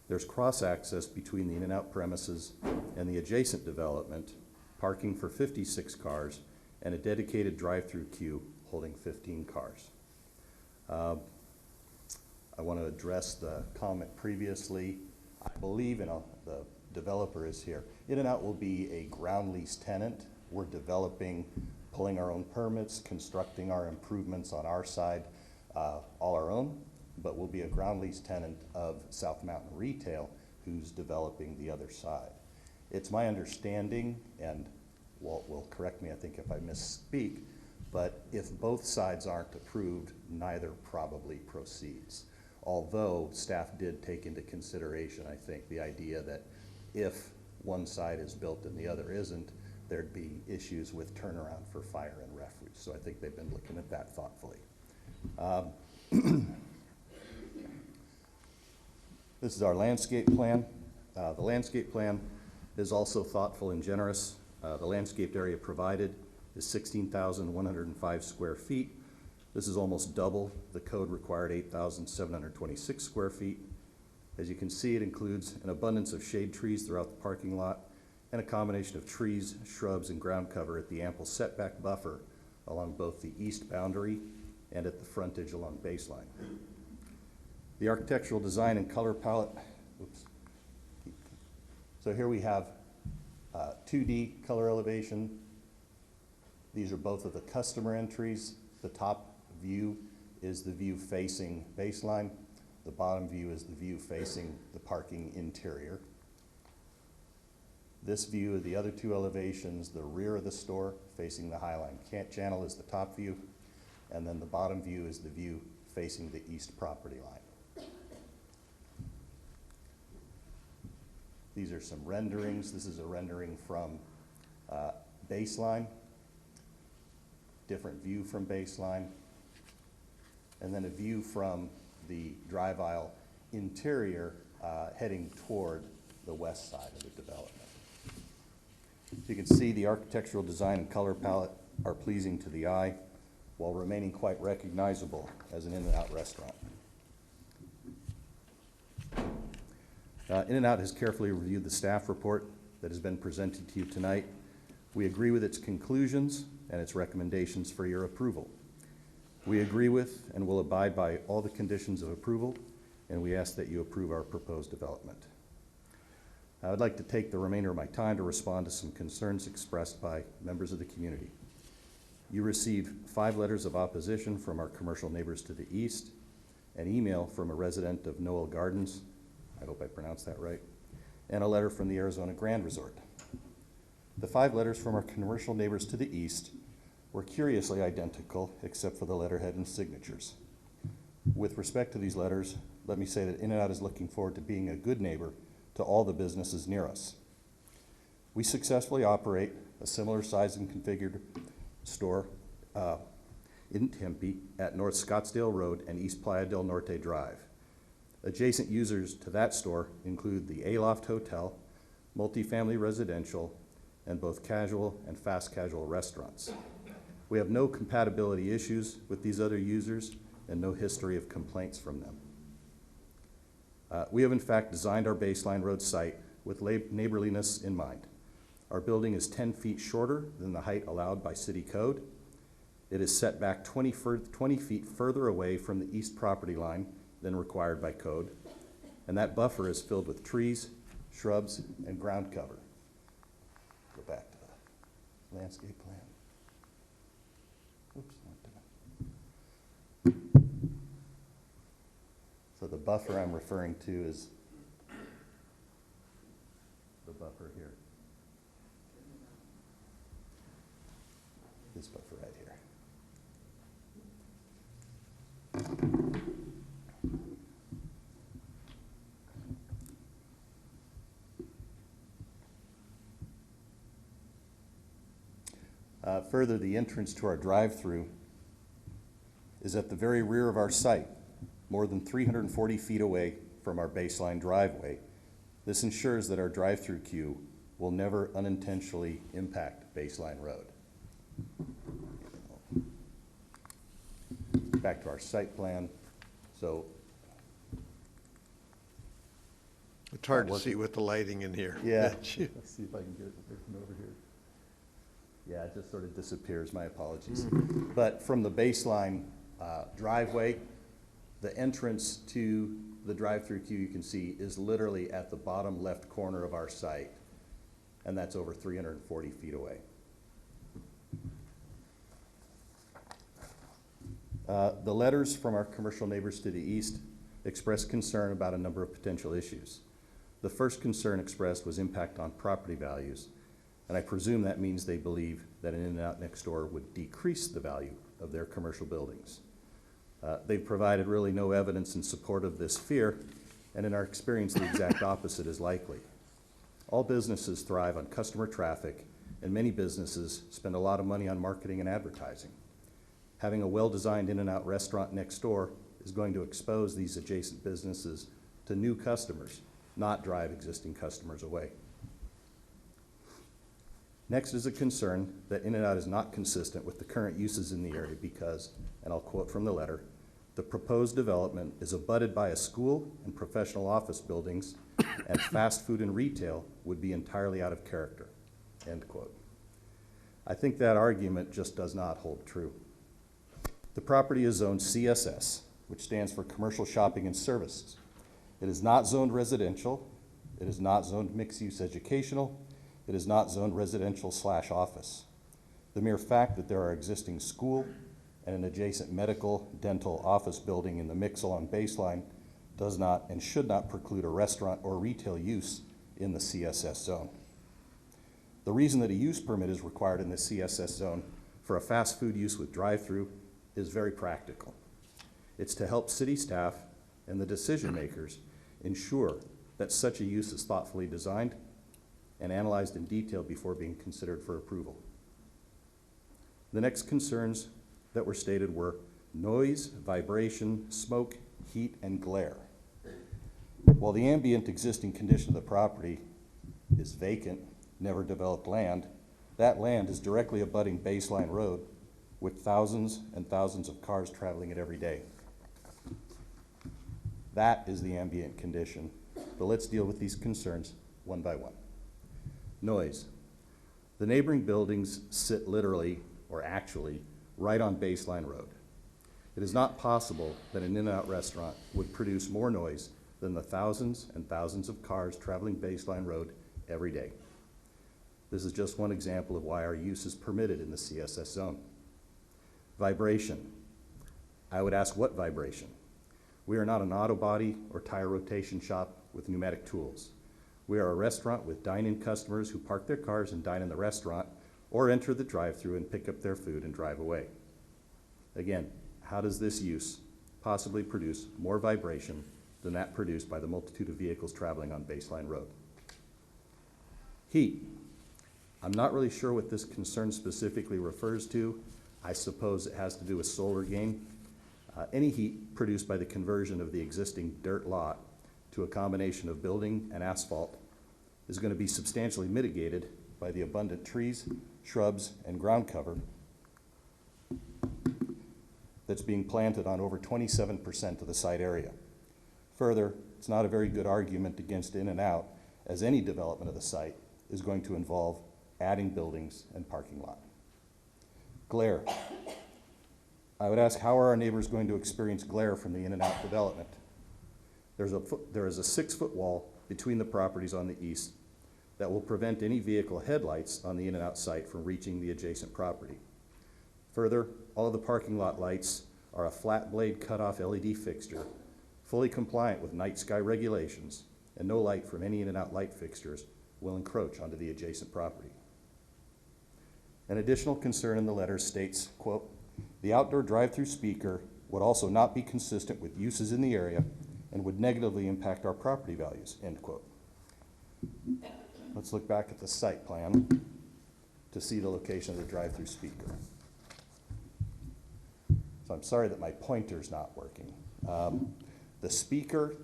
There's cross-access between the In-N-Out premises and the adjacent development, parking for 56 cars, and a dedicated drive-through queue holding 15 cars. I want to address the comment previously. I believe the developer is here. In-N-Out will be a ground lease tenant. We're developing, pulling our own permits, constructing our improvements on our side, all our own, but we'll be a ground lease tenant of South Mountain Retail, who's developing the other side. It's my understanding, and Walt will correct me, I think, if I misspeak, but if both sides aren't approved, neither probably proceeds. Although staff did take into consideration, I think, the idea that if one side is built and the other isn't, there'd be issues with turnaround for fire and refuse. So I think they've been looking at that thoughtfully. This is our landscape plan. The landscape plan is also thoughtful and generous. The landscaped area provided is 16,105 square feet. This is almost double the code required 8,726 square feet. As you can see, it includes an abundance of shade trees throughout the parking lot and a combination of trees, shrubs, and ground cover at the ample setback buffer along both the east boundary and at the frontage along baseline. The architectural design and color palette, oops. So here we have 2D color elevation. These are both of the customer entries. The top view is the view facing baseline. The bottom view is the view facing the parking interior. This view of the other two elevations, the rear of the store facing the Highline Channel is the top view, and then the bottom view is the view facing the east property line. These are some renderings. This is a rendering from baseline, different view from baseline, and then a view from the drive aisle interior heading toward the west side of the development. You can see the architectural design and color palette are pleasing to the eye while remaining quite recognizable as an In-N-Out restaurant. In-N-Out has carefully reviewed the staff report that has been presented to you tonight. We agree with its conclusions and its recommendations for your approval. We agree with and will abide by all the conditions of approval, and we ask that you approve our proposed development. I would like to take the remainder of my time to respond to some concerns expressed by members of the community. You received 5 letters of opposition from our commercial neighbors to the east, an email from a resident of Noel Gardens, I hope I pronounced that right, and a letter from the Arizona Grand Resort. The 5 letters from our commercial neighbors to the east were curiously identical except for the letterhead and signatures. With respect to these letters, let me say that In-N-Out is looking forward to being a good neighbor to all the businesses near us. We successfully operate a similar size and configured store in Tempe at North Scottsdale Road and East Playa del Norte Drive. Adjacent users to that store include the Aloft Hotel, multifamily residential, and both casual and fast casual restaurants. We have no compatibility issues with these other users and no history of complaints from them. We have in fact designed our Baseline Road site with neighborliness in mind. Our building is 10 feet shorter than the height allowed by city code. It is set back 20 feet further away from the east property line than required by code, and that buffer is filled with trees, shrubs, and ground cover. Go back to the landscape plan. Oops, not doing. So the buffer I'm referring to is the buffer here. This buffer right here. Further, the entrance to our drive-through is at the very rear of our site, more than 340 feet away from our baseline driveway. This ensures that our drive-through queue will never unintentionally impact Baseline Road. Back to our site plan. So It's hard to see with the lighting in here. yeah, let's see if I can get it from over here. Yeah, it just sort of disappears, my apologies. But from the baseline driveway, the entrance to the drive-through queue you can see is literally at the bottom left corner of our site, and that's over 340 feet away. The letters from our commercial neighbors to the east expressed concern about a number of potential issues. The first concern expressed was impact on property values, and I presume that means they believe that an In-N-Out next door would decrease the value of their commercial buildings. They've provided really no evidence in support of this fear, and in our experience, the exact opposite is likely. All businesses thrive on customer traffic, and many businesses spend a lot of money on marketing and advertising. Having a well-designed In-N-Out restaurant next door is going to expose these adjacent businesses to new customers, not drive existing customers away. Next is a concern that In-N-Out is not consistent with the current uses in the area because, and I'll quote from the letter, the proposed development is abutted by a school and professional office buildings, and fast food and retail would be entirely out of character, end quote. I think that argument just does not hold true. The property is zoned CSS, which stands for Commercial Shopping and Services. It is not zoned residential. It is not zoned mixed-use educational. It is not zoned residential/office. The mere fact that there are existing school and an adjacent medical, dental, office building in the mix along Baseline does not and should not preclude a restaurant or retail use in the CSS zone. The reason that a use permit is required in the CSS zone for a fast food use with drive-through is very practical. It's to help city staff and the decision makers ensure that such a use is thoughtfully designed and analyzed in detail before being considered for approval. The next concerns that were stated were noise, vibration, smoke, heat, and glare. While the ambient existing condition of the property is vacant, never developed land, that land is directly abutting Baseline Road with thousands and thousands of cars traveling it every day. That is the ambient condition, but let's deal with these concerns one by one. Noise. The neighboring buildings sit literally, or actually, right on Baseline Road. It is not possible that an In-N-Out restaurant would produce more noise than the thousands and thousands of cars traveling Baseline Road every day. This is just one example of why our use is permitted in the CSS zone. Vibration. I would ask, what vibration? We are not an auto body or tire rotation shop with pneumatic tools. We are a restaurant with dine-in customers who park their cars and dine in the restaurant or enter the drive-thru and pick up their food and drive away. Again, how does this use possibly produce more vibration than that produced by the multitude of vehicles traveling on Baseline Road? Heat. I'm not really sure what this concern specifically refers to. I suppose it has to do with solar gain. Any heat produced by the conversion of the existing dirt lot to a combination of building and asphalt is going to be substantially mitigated by the abundant trees, shrubs, and ground cover that's being planted on over 27% of the site area. Further, it's not a very good argument against In-N-Out, as any development of the site is going to involve adding buildings and parking lot. Glare. I would ask, how are our neighbors going to experience glare from the In-N-Out development? There is a 6-foot wall between the properties on the east that will prevent any vehicle headlights on the In-N-Out site from reaching the adjacent property. Further, all of the parking lot lights are a flat blade cutoff LED fixture, fully compliant with night sky regulations, and no light from any In-N-Out light fixtures will encroach onto the adjacent property. An additional concern in the letter states, quote, the outdoor drive-through speaker would also not be consistent with uses in the area and would negatively impact our property values, end quote. Let's look back at the site plan to see the location of the drive-through speaker. So I'm sorry that my pointer's not working. The speaker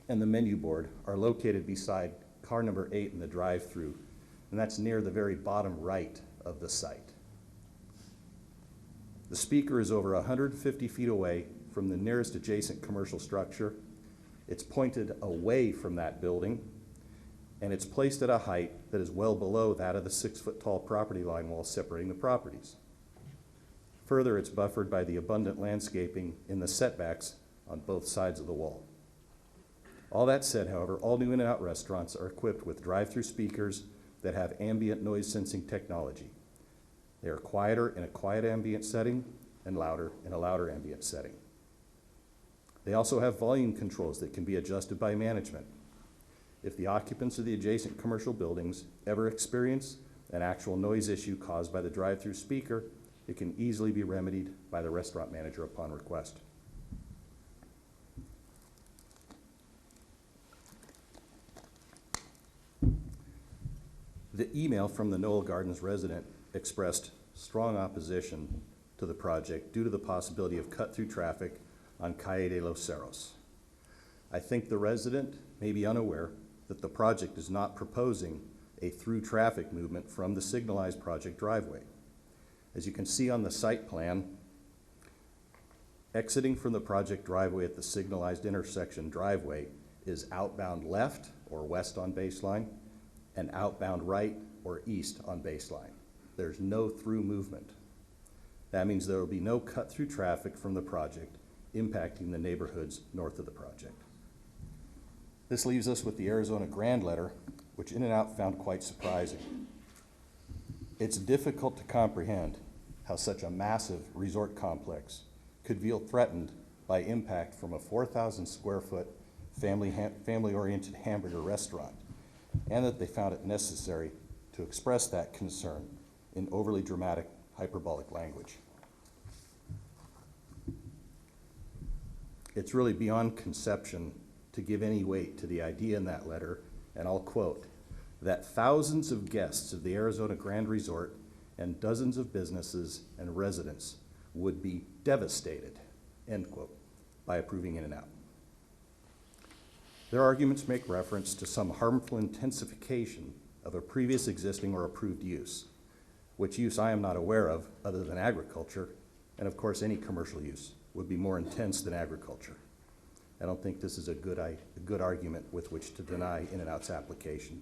and the menu board are located beside car number 8 in the drive-through, and that's near the very bottom right of the site. The speaker is over 150 feet away from the nearest adjacent commercial structure. It's pointed away from that building, and it's placed at a height that is well below that of the 6-foot-tall property line wall separating the properties. Further, it's buffered by the abundant landscaping in the setbacks on both sides of the wall. All that said, however, all new In-N-Out restaurants are equipped with drive-through speakers that have ambient noise sensing technology. They are quieter in a quiet ambient setting and louder in a louder ambient setting. They also have volume controls that can be adjusted by management. If the occupants of the adjacent commercial buildings ever experience an actual noise issue caused by the drive-through speaker, it can easily be remedied by the restaurant manager upon request. The email from the Noel Gardens resident expressed strong opposition to the project due to the possibility of cut-through traffic on Calle de los Cerros. I think the resident may be unaware that the project is not proposing a through traffic movement from the signalized project driveway. As you can see on the site plan, exiting from the project driveway at the signalized intersection driveway is outbound left or west on Baseline and outbound right or east on Baseline. There's no through movement. That means there will be no cut-through traffic from the project impacting the neighborhoods north of the project. This leaves us with the Arizona Grand letter, which In-N-Out found quite surprising. It's difficult to comprehend how such a massive resort complex could feel threatened by impact from a 4,000 square foot family-oriented hamburger restaurant, and that they found it necessary to express that concern in overly dramatic, hyperbolic language. It's really beyond conception to give any weight to the idea in that letter, and I'll quote, that thousands of guests of the Arizona Grand Resort and dozens of businesses and residents would be devastated, end quote, by approving In-N-Out. Their arguments make reference to some harmful intensification of a previous existing or approved use, which use I am not aware of other than agriculture, and of course any commercial use would be more intense than agriculture. I don't think this is a good argument with which to deny In-N-Out's application.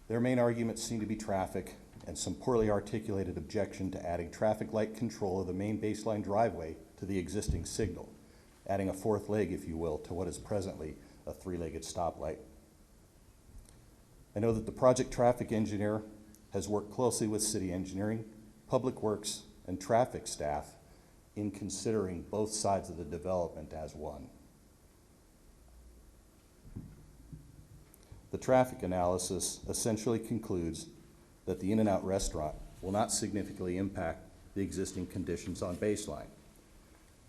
Their main arguments seem to be traffic and some poorly articulated objection to adding traffic light control of the main baseline driveway to the existing signal, adding a fourth leg, if you will, to what is presently a three-legged stoplight. I know that the project traffic engineer has worked closely with city engineering, public works, and traffic staff in considering both sides of the development as one. The traffic analysis essentially concludes that the In-N-Out restaurant will not significantly impact the existing conditions on Baseline.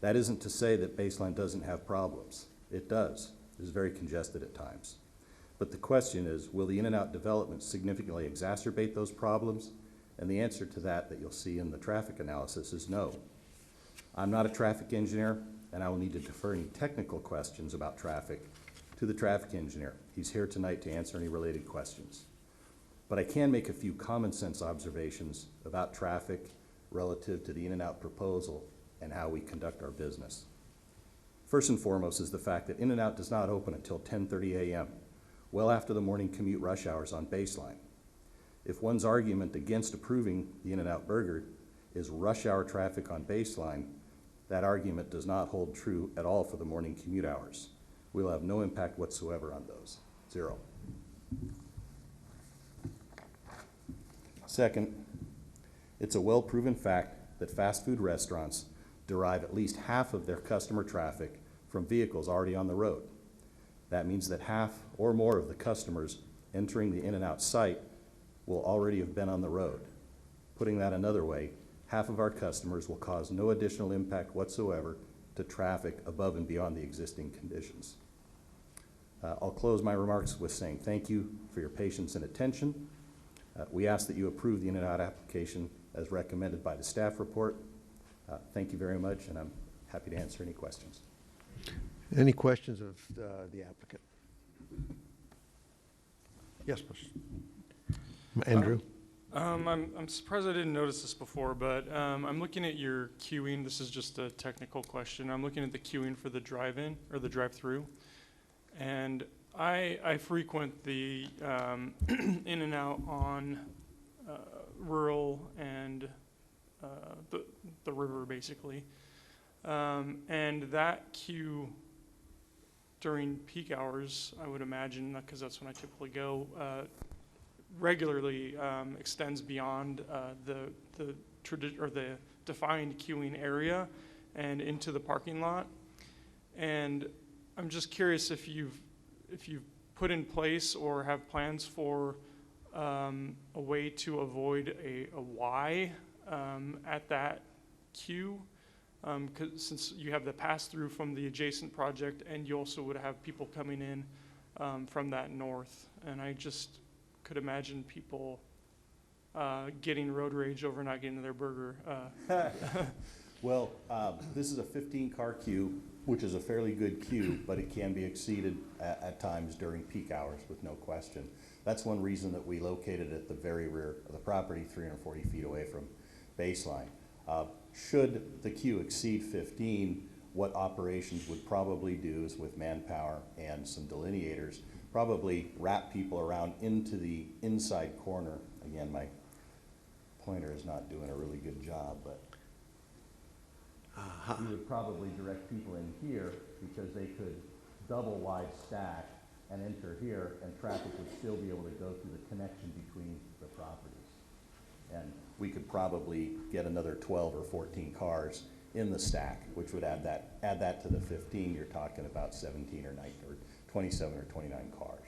That isn't to say that Baseline doesn't have problems. It does. It is very congested at times. But the question is, will the In-N-Out development significantly exacerbate those problems? And the answer to that you'll see in the traffic analysis is no. I'm not a traffic engineer, and I will need to defer any technical questions about traffic to the traffic engineer. He's here tonight to answer any related questions. But I can make a few common sense observations about traffic relative to the In-N-Out proposal and how we conduct our business. First and foremost is the fact that In-N-Out does not open until 10:30 a.m., well after the morning commute rush hours on Baseline. If one's argument against approving the In-N-Out burger is rush hour traffic on Baseline, that argument does not hold true at all for the morning commute hours. We'll have no impact whatsoever on those, zero. Second, it's a well-proven fact that fast food restaurants derive at least half of their customer traffic from vehicles already on the road. That means that half or more of the customers entering the In-N-Out site will already have been on the road. Putting that another way, half of our customers will cause no additional impact whatsoever to traffic above and beyond the existing conditions. I'll close my remarks with saying thank you for your patience and attention. We ask that you approve the In-N-Out application as recommended by the staff report. Thank you very much, and I'm happy to answer any questions. Any questions of the applicant? Yes, please. Andrew? I'm surprised I didn't notice this before, but I'm looking at your queuing. This is just a technical question. I'm looking at the queuing for the drive-in or the drive-through, and I frequent the In-N-Out on Rural and the river, basically, and that queue during peak hours, I would imagine, because that's when I typically go, regularly extends beyond the defined queuing area and into the parking lot. And I'm just curious if you've put in place or have plans for a way to avoid a Y at that queue, since you have the pass-through from the adjacent project, and you also would have people coming in from that north. And I just could imagine people getting road rage over not getting their burger. Well, this is a 15-car queue, which is a fairly good queue, but it can be exceeded at times during peak hours with no question. That's one reason that we located at the very rear of the property, 340 feet away from Baseline. Should the queue exceed 15, what operations would probably do is, with manpower and some delineators, probably wrap people around into the inside corner. Again, my pointer is not doing a really good job, but we would probably direct people in here because they could double wide stack and enter here, and traffic would still be able to go through the connection between the properties. And we could probably get another 12 or 14 cars in the stack, which would add that to the 15, you're talking about 17 or 19, or 27 or 29 cars.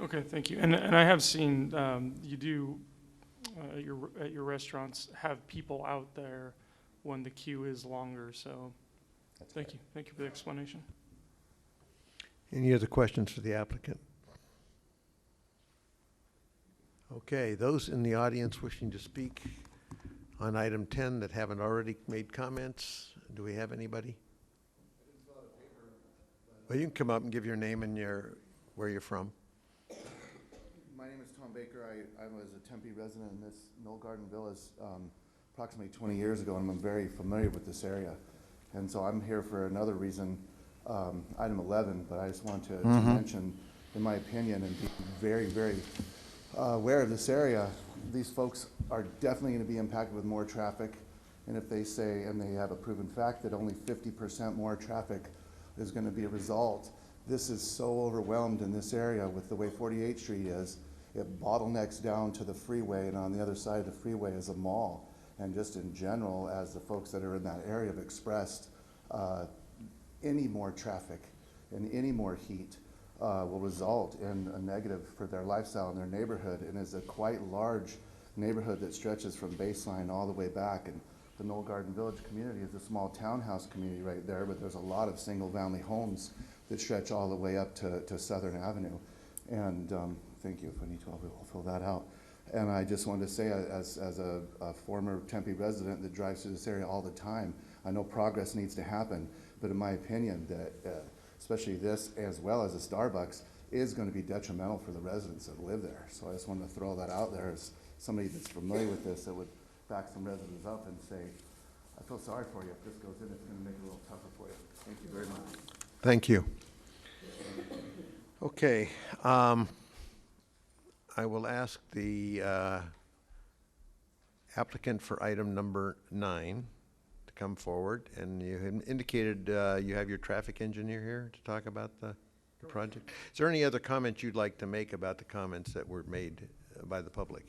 Okay, thank you. And I have seen, you do, at your restaurants, have people out there when the queue is longer, so thank you. Thank you for the explanation. Any other questions for the applicant? Okay, those in the audience wishing to speak on item 10 that haven't already made comments, do we have anybody? Well, you can come up and give your name and where you're from. My name is Tom Baker. I was a Tempe resident in this Knoll Garden Villas approximately 20 years ago, and I'm very familiar with this area. And so I'm here for another reason, item 11, but I just want to mention, in my opinion, and be very, very aware of this area, these folks are definitely going to be impacted with more traffic. And if they say, and they have a proven fact, that only 50% more traffic is going to be a result, this is so overwhelmed in this area with the way 48th Street is. It bottlenecks down to the freeway, and on the other side of the freeway is a mall. And just in general, as the folks that are in that area have expressed, any more traffic and any more heat will result in a negative for their lifestyle in their neighborhood, and is a quite large neighborhood that stretches from Baseline all the way back. And the Knoll Garden Village community is a small townhouse community right there, but there's a lot of single-family homes that stretch all the way up to Southern Avenue. And thank you, if I need to, I'll fill that out. And I just wanted to say, as a former Tempe resident that drives through this area all the time, I know progress needs to happen, but in my opinion, that especially this, as well as a Starbucks, is going to be detrimental for the residents that live there. So I just wanted to throw that out there as somebody that's familiar with this, that would back some residents up and say, I feel sorry for you. If this goes in, it's going to make it a little tougher for you. Thank you very much. Thank you. Okay. I will ask the applicant for item number 9 to come forward. And you had indicated you have your traffic engineer here to talk about the project. Is there any other comment you'd like to make about the comments that were made by the public?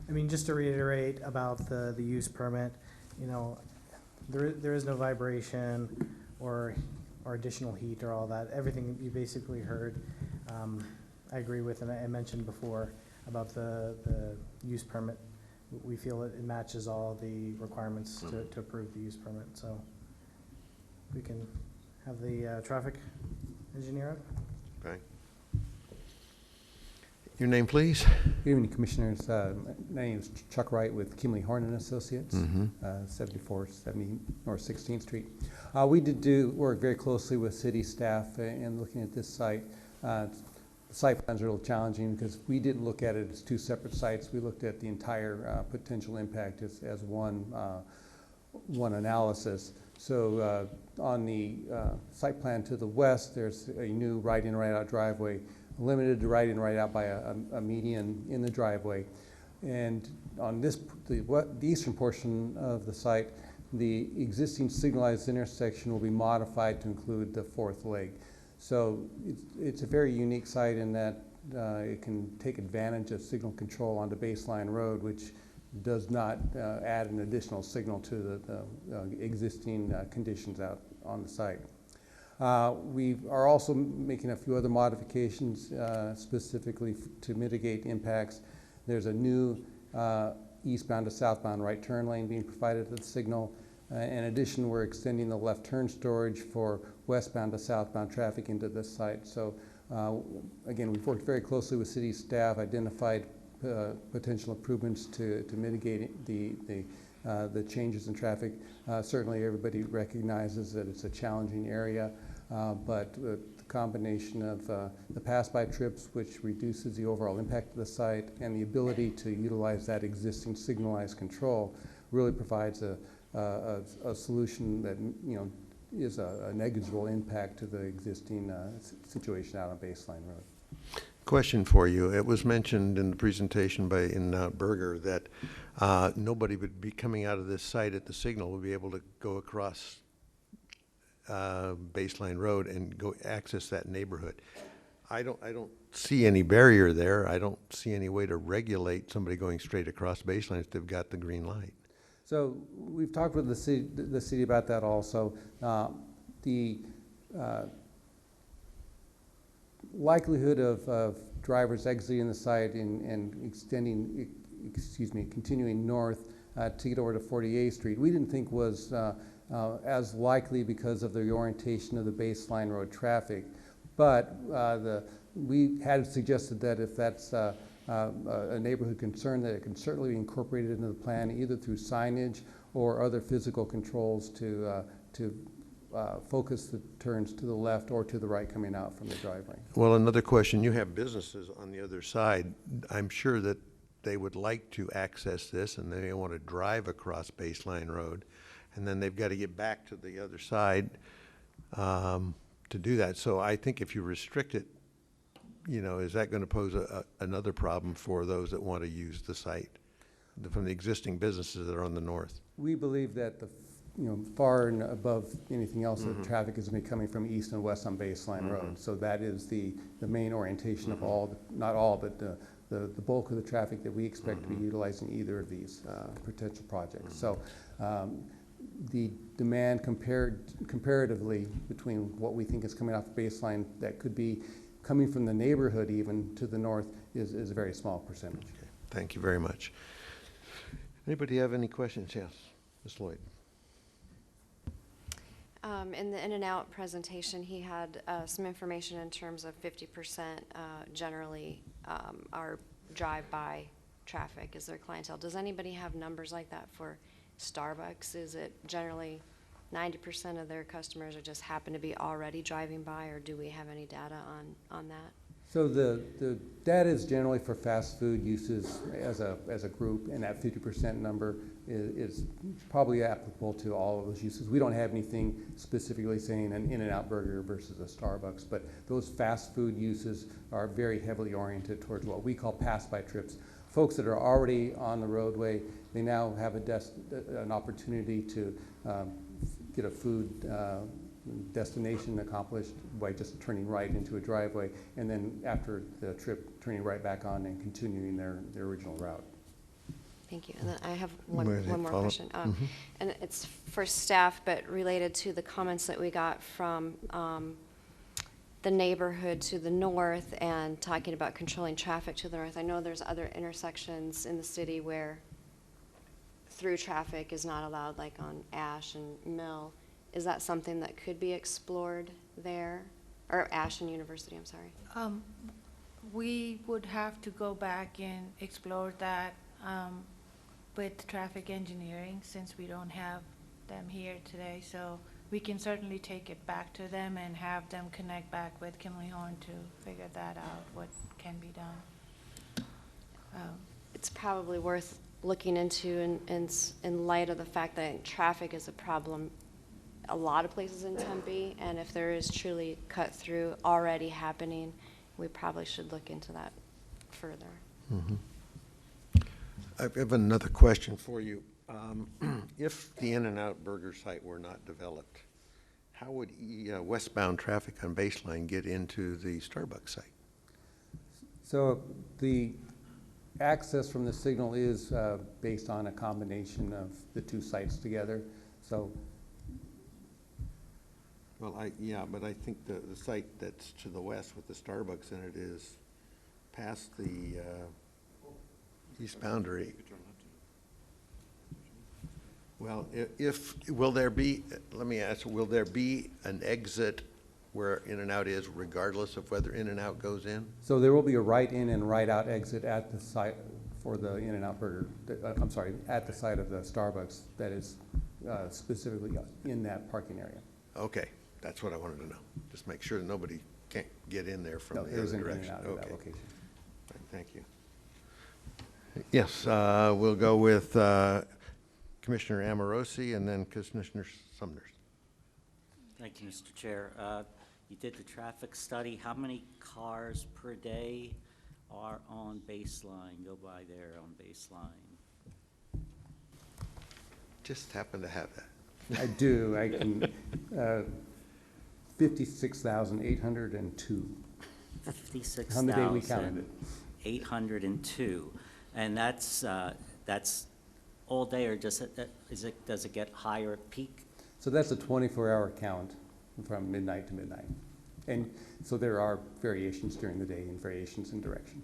I mean, just to reiterate about the use permit, you know, there is no vibration or additional heat or all that. Everything you basically heard, I agree with, and I mentioned before about the use permit. We feel it matches all the requirements to approve the use permit. So we can have the traffic engineer up. Okay. Your name, please. Good evening, Commissioners. My name is Chuck Wright with Kimley Horn and Associates, 7470 North 16th Street. We did work very closely with city staff in looking at this site. The site plans are a little challenging because we didn't look at it as two separate sites. We looked at the entire potential impact as one analysis. So on the site plan to the west, there's a new right-in, right-out driveway, limited to right in, right out by a median in the driveway. And on the eastern portion of the site, the existing signalized intersection will be modified to include the fourth leg. So it's a very unique site in that it can take advantage of signal control onto Baseline Road, which does not add an additional signal to the existing conditions out on the site. We are also making a few other modifications specifically to mitigate impacts. There's a new eastbound to southbound right turn lane being provided to the signal. In addition, we're extending the left turn storage for westbound to southbound traffic into this site. So again, we've worked very closely with city staff, identified potential improvements to mitigate the changes in traffic. Certainly everybody recognizes that it's a challenging area, but the combination of the pass-by trips, which reduces the overall impact of the site, and the ability to utilize that existing signalized control really provides a solution that is a negligible impact to the existing situation out on Baseline Road. Question for you. It was mentioned in the presentation by In-N-Out Burger that nobody would be coming out of this site at the signal would be able to go across Baseline Road and go access that neighborhood. I don't see any barrier there. I don't see any way to regulate somebody going straight across baseline if they've got the green light. So we've talked with the city about that also. The likelihood of drivers exiting the site and continuing north to get over to 48th Street, we didn't think was as likely because of the orientation of the baseline road traffic. But we had suggested that if that's a neighborhood concern, that it can certainly be incorporated into the plan either through signage or other physical controls to focus the turns to the left or to the right coming out from the driveway. Well, another question, you have businesses on the other side. I'm sure that they would like to access this and they want to drive across Baseline Road, and then they've got to get back to the other side to do that. So I think if you restrict it, you know, is that going to pose another problem for those that want to use the site from the existing businesses that are on the north? We believe that far and above anything else, the traffic is going to be coming from east and west on Baseline Road. So that is the main orientation of all, not all, but the bulk of the traffic that we expect to be utilizing either of these potential projects. So the demand comparatively between what we think is coming off the baseline that could be coming from the neighborhood even to the north is a very small percentage. Okay. Thank you very much. Anybody have any questions? Yes, Ms. Lloyd. In the In-N-Out presentation, he had some information in terms of 50% generally are drive-by traffic is their clientele. Does anybody have numbers like that for Starbucks? Is it generally 90% of their customers are just happen to be already driving by, or do we have any data on that? So the data is generally for fast food uses as a group, and that 50% number is probably applicable to all of those uses. We don't have anything specifically saying an In-N-Out burger versus a Starbucks, but those fast food uses are very heavily oriented towards what we call pass-by trips. Folks that are already on the roadway, they now have an opportunity to get a food destination accomplished by just turning right into a driveway, and then after the trip, turning right back on and continuing their original route. Thank you. And then I have one more follow-up? question. And it's for staff, but related to the comments that we got from the neighborhood to the north and talking about controlling traffic to the north. I know there's other intersections in the city where through traffic is not allowed, like on Ash and Mill. Is that something that could be explored there? Or Ash and University, I'm sorry. We would have to go back and explore that with traffic engineering, since we don't have them here today. So we can certainly take it back to them and have them connect back with Kimley Horn to figure that out, what can be done. It's probably worth looking into in light of the fact that traffic is a problem a lot of places in Tempe, and if there is truly cut through already happening, we probably should look into that further. I have another question for you. If the In-N-Out burger site were not developed, how would westbound traffic on Baseline get into the Starbucks site? So the access from the signal is based on a combination of the two sites together. So Well, but I think the site that's to the west with the Starbucks in it is past the east boundary. Well, will there be, let me ask, will there be an exit where In-N-Out is regardless of whether In-N-Out goes in? So there will be a right in and right out exit at the site for the In-N-Out burger, I'm sorry, at the site of the Starbucks that is specifically in that parking area. Okay, that's what I wanted to know. Just make sure that nobody can't get in there from No, the there other isn't direction. In-N-Out at that location. Right, thank you. Yes, we'll go with Commissioner Amorosi and then Commissioner Sumner. Thank you, Mr. Chair. You did the traffic study. How many cars per day are on Baseline, go by there on Baseline? Just happen to have that. I do. I can, 56,802. On the day we counted it. 56,802. And that's all day, or does it get higher at peak? So that's a 24-hour count from midnight to midnight. And so there are variations during the day and variations in direction.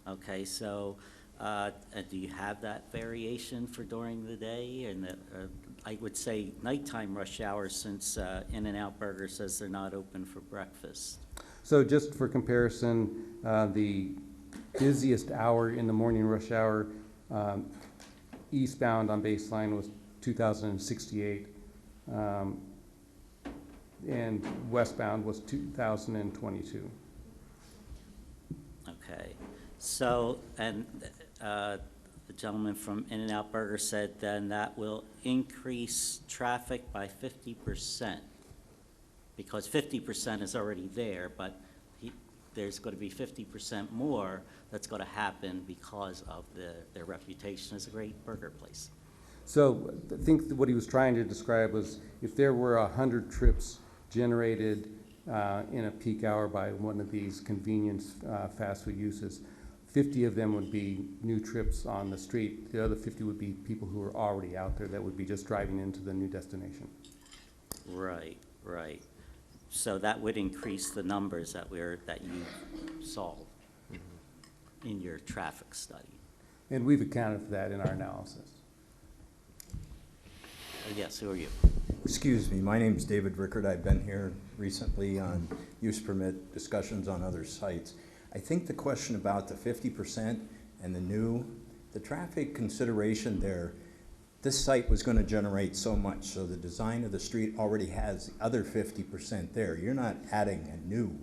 Okay, so do you have that variation for during the day? And I would say nighttime rush hour, since In-N-Out Burger says they're not open for breakfast. So just for comparison, the busiest hour in the morning rush hour, eastbound on Baseline was 2,068, and westbound was 2,022. Okay, so, and the gentleman from In-N-Out Burger said then that will increase traffic by 50%, because 50% is already there, but there's going to be 50% more that's going to happen because of their reputation as a great burger place. So I think that what he was trying to describe was if there were 100 trips generated in a peak hour by one of these convenience fast food uses, 50 of them would be new trips on the street. The other 50 would be people who are already out there that would be just driving into the new destination. Right, right. So that would increase the numbers that you saw in your traffic study. And we've accounted for that in our analysis. Yes, who are you? Excuse me, my name's David Rickard. I've been here recently on use permit discussions on other sites. I think the question about the 50% and the traffic consideration there, this site was going to generate so much, so the design of the street already has the other 50% there. You're not adding a new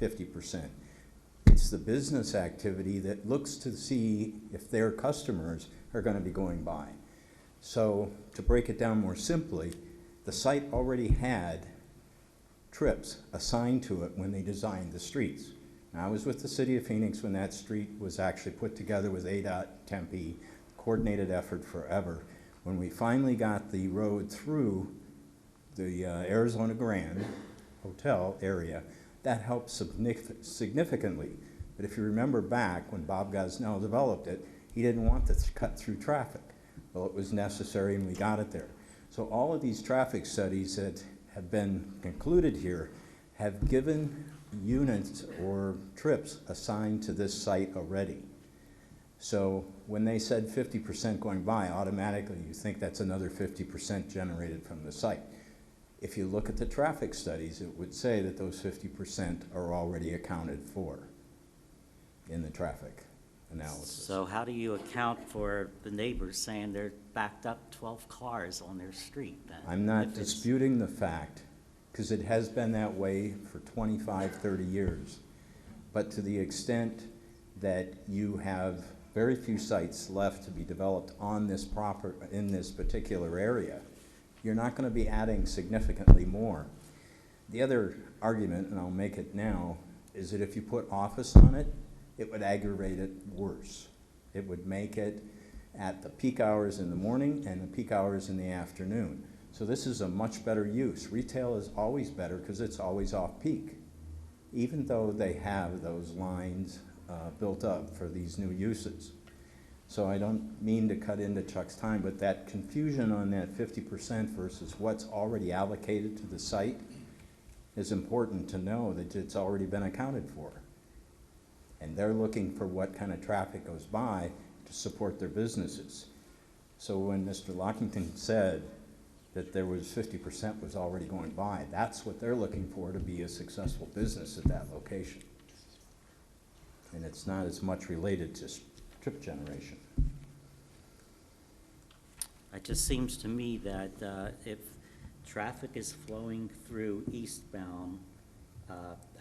50%. It's the business activity that looks to see if their customers are going to be going by. So to break it down more simply, the site already had trips assigned to it when they designed the streets. Now, I was with the City of Phoenix when that street was actually put together with ADOT Tempe, coordinated effort forever. When we finally got the road through the Arizona Grand Hotel area, that helped significantly. But if you remember back when Bob Gosnell developed it, he didn't want to cut through traffic. Well, it was necessary and we got it there. So all of these traffic studies that have been concluded here have given units or trips assigned to this site already. So when they said 50% going by, automatically you think that's another 50% generated from the site. If you look at the traffic studies, it would say that those 50% are already accounted for in the traffic analysis. So how do you account for the neighbors saying they're backed up 12 cars on their street then? I'm not disputing the fact, because it has been that way for 25, 30 years. But to the extent that you have very few sites left to be developed on this in this particular area, you're not going to be adding significantly more. The other argument, and I'll make it now, is that if you put office on it, it would aggravate it worse. It would make it at the peak hours in the morning and the peak hours in the afternoon. So this is a much better use. Retail is always better because it's always off-peak, even though they have those lines built up for these new uses. So I don't mean to cut into Chuck's time, but that confusion on that 50% versus what's already allocated to the site is important to know that it's already been accounted for. And they're looking for what kind of traffic goes by to support their businesses. So when Mr. Lockington said that there was 50% was already going by, that's what they're looking for to be a successful business at that location. And it's not as much related to trip generation. It just seems to me that if traffic is flowing through eastbound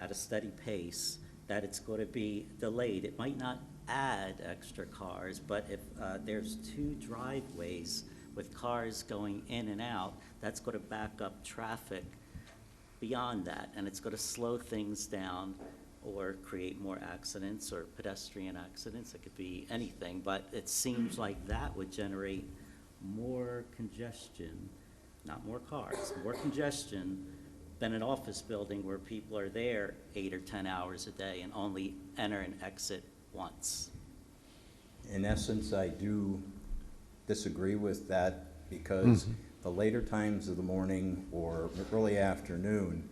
at a steady pace, that it's going to be delayed. It might not add extra cars, but if there's two driveways with cars going in and out, that's going to back up traffic beyond that, and it's going to slow things down or create more accidents or pedestrian accidents. It could be anything, but it seems like that would generate more congestion, not more cars, more congestion than an office building where people are there 8 or 10 hours a day and only enter and exit once. In essence, I do disagree with that because the later times of the morning or early afternoon,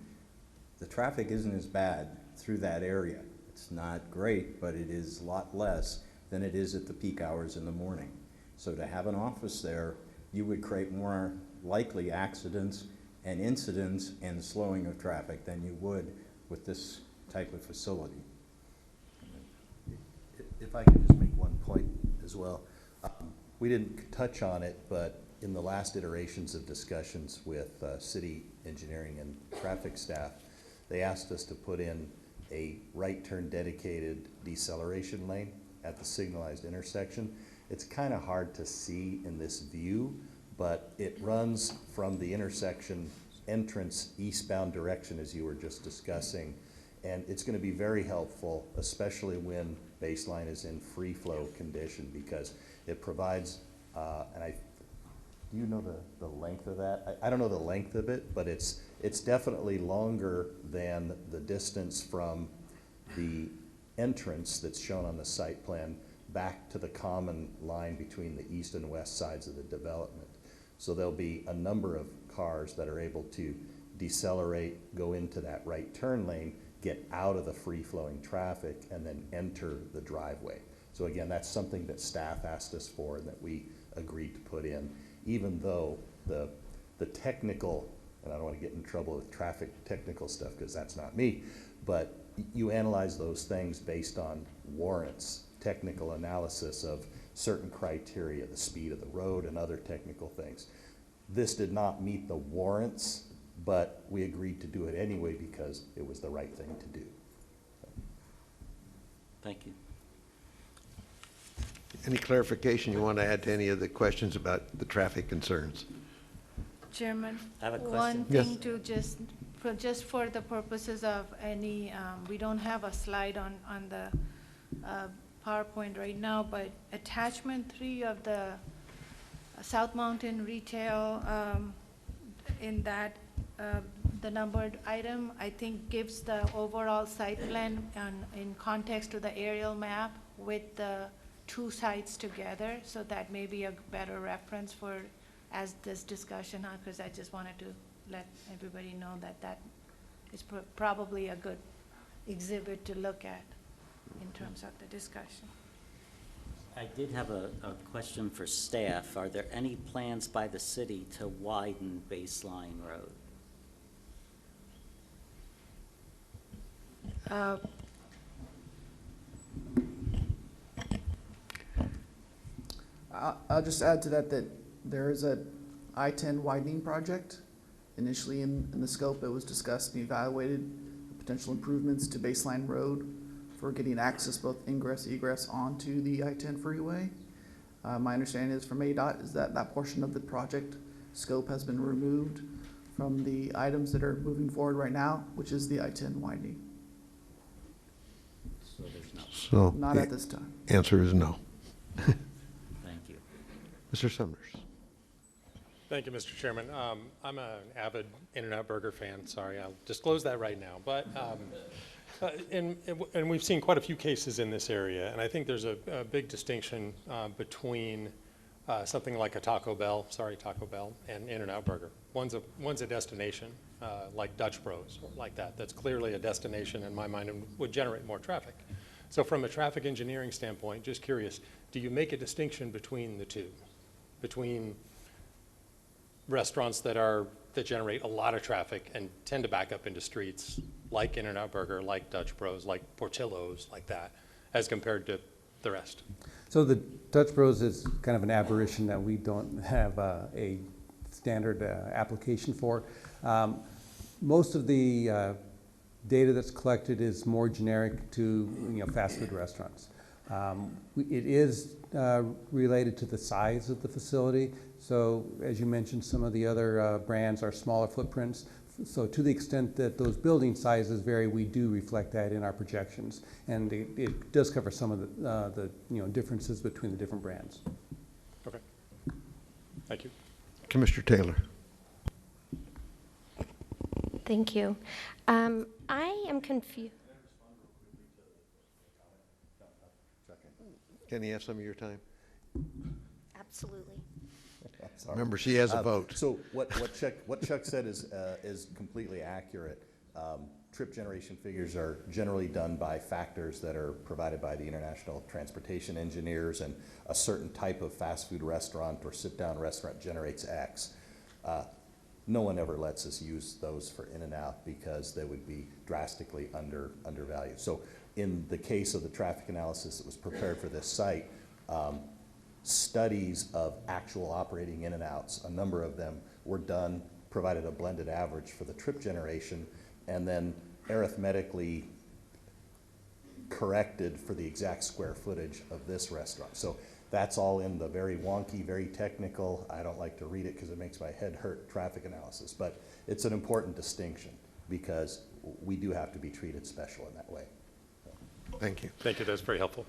the traffic isn't as bad through that area. It's not great, but it is a lot less than it is at the peak hours in the morning. So to have an office there, you would create more likely accidents and incidents and slowing of traffic than you would with this type of facility. If I could just make one point as well. We didn't touch on it, but in the last iterations of discussions with city engineering and traffic staff, they asked us to put in a right turn dedicated deceleration lane at the signalized intersection. It's kind of hard to see in this view, but it runs from the intersection entrance eastbound direction as you were just discussing. And it's going to be very helpful, especially when baseline is in free flow condition, because it provides, do you know the length of that? I don't know the length of it, but it's definitely longer than the distance from the entrance that's shown on the site plan back to the common line between the east and west sides of the development. So there'll be a number of cars that are able to decelerate, go into that right turn lane, get out of the free-flowing traffic, and then enter the driveway. So again, that's something that staff asked us for and that we agreed to put in, even though the technical, and I don't want to get in trouble with traffic technical stuff because that's not me, but you analyze those things based on warrants, technical analysis of certain criteria, the speed of the road and other technical things. This did not meet the warrants, but we agreed to do it anyway because it was the right thing to do. Thank you. Any clarification you want to add to any of the questions about the traffic concerns? Chairman, I have a one question. thing to just for the purposes of any, we don't have a slide on the PowerPoint right now, but attachment 3 of the South Mountain Retail, in that the numbered item, I think gives the overall site plan in context to the aerial map with the 2 sites together, so that may be a better reference for as this discussion, because I just wanted to let everybody know that that is probably a good exhibit to look at in terms of the discussion. I did have a question for staff. Are there any plans by the city to widen Baseline Road? I'll just add to that there is a I-10 widening project. Initially in the scope, it was discussed and evaluated potential improvements to Baseline Road for getting access, both ingress, egress onto the I-10 freeway. My understanding is from ADOT is that that portion of the project scope has been removed from the items that are moving forward right now, which is the I-10 widening. So there's no. So Not at this time. Answer is no. Thank you. Mr. Sumners. Thank you, Mr. Chairman. I'm an avid In-N-Out Burger fan. Sorry, I'll disclose that right now. But and we've seen quite a few cases in this area, and I think there's a big distinction between something like a Taco Bell, and In-N-Out Burger. One's a destination, like Dutch Bros, like that. That's clearly a destination in my mind and would generate more traffic. So from a traffic engineering standpoint, just curious, do you make a distinction between the two? Between restaurants that generate a lot of traffic and tend to back up into streets, like In-N-Out Burger, like Dutch Bros, like Portillo's, like that, as compared to the rest? So the Dutch Bros is kind of an aberration that we don't have a standard application for. Most of the data that's collected is more generic to fast food restaurants. It is related to the size of the facility. So as you mentioned, some of the other brands are smaller footprints. So to the extent that those building sizes vary, we do reflect that in our projections. And it does cover some of the differences between the different brands. Okay. Thank you. Commissioner Taylor. Thank you. I am confused. Can he have some of your time? Absolutely. Sorry. Remember, she has a vote. So what Chuck said is completely accurate. Trip generation figures are generally done by factors that are provided by the International Transportation Engineers, and a certain type of fast food restaurant or sit-down restaurant generates X. No one ever lets us use those for In-N-Out because they would be drastically undervalued. So in the case of the traffic analysis that was prepared for this site, studies of actual operating In-N-Outs, a number of them were done, provided a blended average for the trip generation, and then arithmetically corrected for the exact square footage of this restaurant. So that's all in the very wonky, very technical, I don't like to read it because it makes my head hurt, traffic analysis. But it's an important distinction because we do have to be treated special in that way. Thank you. Thank you, that's very helpful.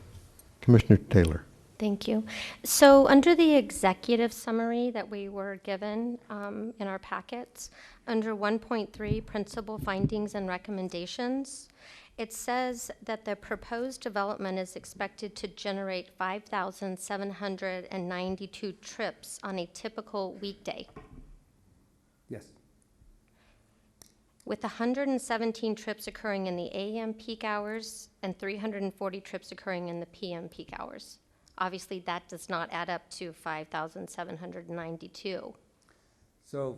Commissioner Taylor. Thank you. So under the executive summary that we were given in our packets, under 1.3, principal findings and recommendations, it says that the proposed development is expected to generate 5,792 trips on a typical weekday, Yes. with 117 trips occurring in the AM peak hours and 340 trips occurring in the PM peak hours. Obviously, that does not add up to 5,792. So,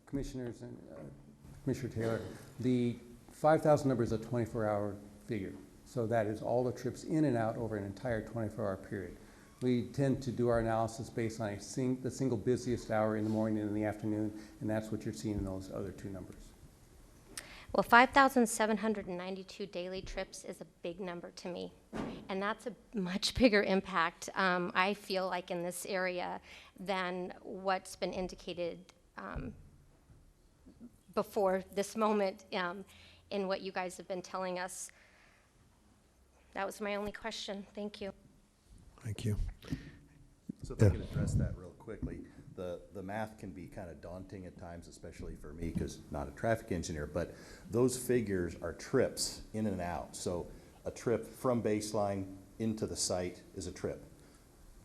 Commissioners and Commissioner Taylor, the 5,000 number is a 24-hour figure. So that is all the trips in and out over an entire 24-hour period. We tend to do our analysis based on the single busiest hour in the morning and in the afternoon, and that's what you're seeing in those other two numbers. Well, 5,792 daily trips is a big number to me, and that's a much bigger impact, I feel like, in this area than what's been indicated before this moment in what you guys have been telling us. That was my only question. Thank you. Thank you. So if I could address that real quickly. The math can be kind of daunting at times, especially for me, because not a traffic engineer, but those figures are trips in and out. So a trip from baseline into the site is a trip.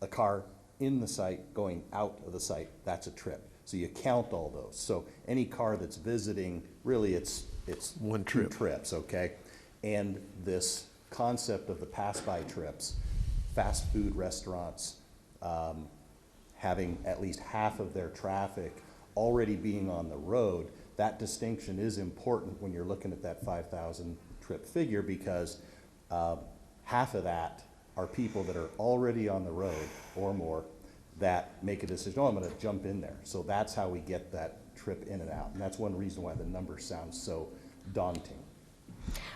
A car in the site going out of the site, that's a trip. So you count all those. So any car that's visiting, really it's one trip. 2 trips, okay? And this concept of the pass-by trips, fast food restaurants, having at least half of their traffic already being on the road, that distinction is important when you're looking at that 5,000 trip figure, because half of that are people that are already on the road or more that make a decision, oh, I'm gonna jump in there. So that's how we get that trip in and out. And that's one reason why the number sounds so daunting.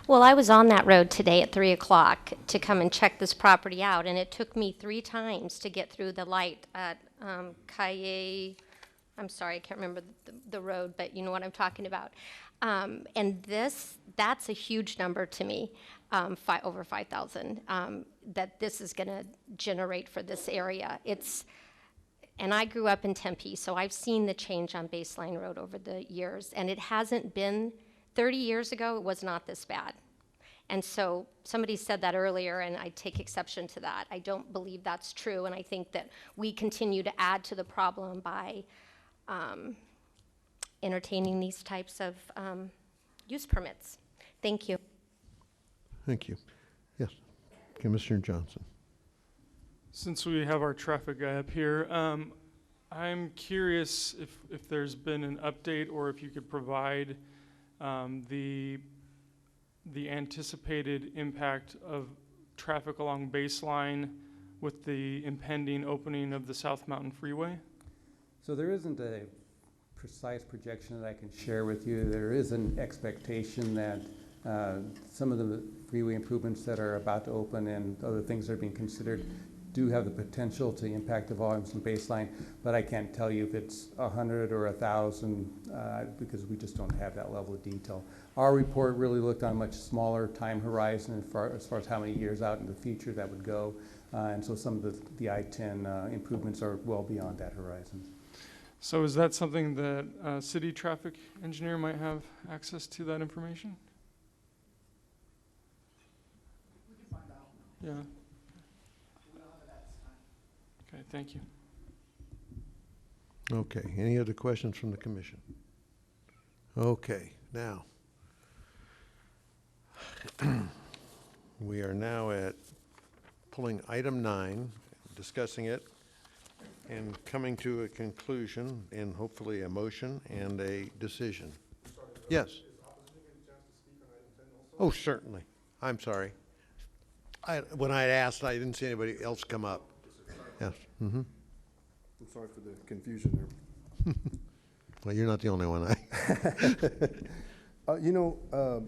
Well, I was on that road today at 3 o'clock to come and check this property out, and it took me 3 times to get through the light at Calle, I'm sorry, I can't remember the road, but you know what I'm talking about. And that's a huge number to me, over 5,000, that this is gonna generate for this area. And I grew up in Tempe, so I've seen the change on Baseline Road over the years, and it hasn't been, 30 years ago, it was not this bad. And so somebody said that earlier, and I take exception to that. I don't believe that's true, and I think that we continue to add to the problem by entertaining these types of use permits. Thank you. Thank you. Yes, Commissioner Johnson. Since we have our traffic guy up here, I'm curious if there's been an update, or if you could provide the anticipated impact of traffic along Baseline with the impending opening of the South Mountain Freeway? So there isn't a precise projection that I can share with you. There is an expectation that some of the freeway improvements that are about to open and other things that are being considered do have the potential to impact the volumes in Baseline, but I can't tell you if it's 100 or 1,000 because we just don't have that level of detail. Our report really looked on a much smaller time horizon as far as how many years out in the future that would go, and so some of the I-10 improvements are well beyond that horizon. So is that something that city traffic engineer might have access to that information? We can find out. Yeah. We don't have it at this time. Okay, thank you. Okay, any other questions from the commission? Okay, now, we are now at pulling item 9, discussing it, and coming to a conclusion, and hopefully a motion and a decision. Yes? Oh, certainly. I'm sorry. When I asked, I didn't see anybody else come up. Yes. Mm-hmm. I'm sorry for the confusion there. Well, you're not the only one.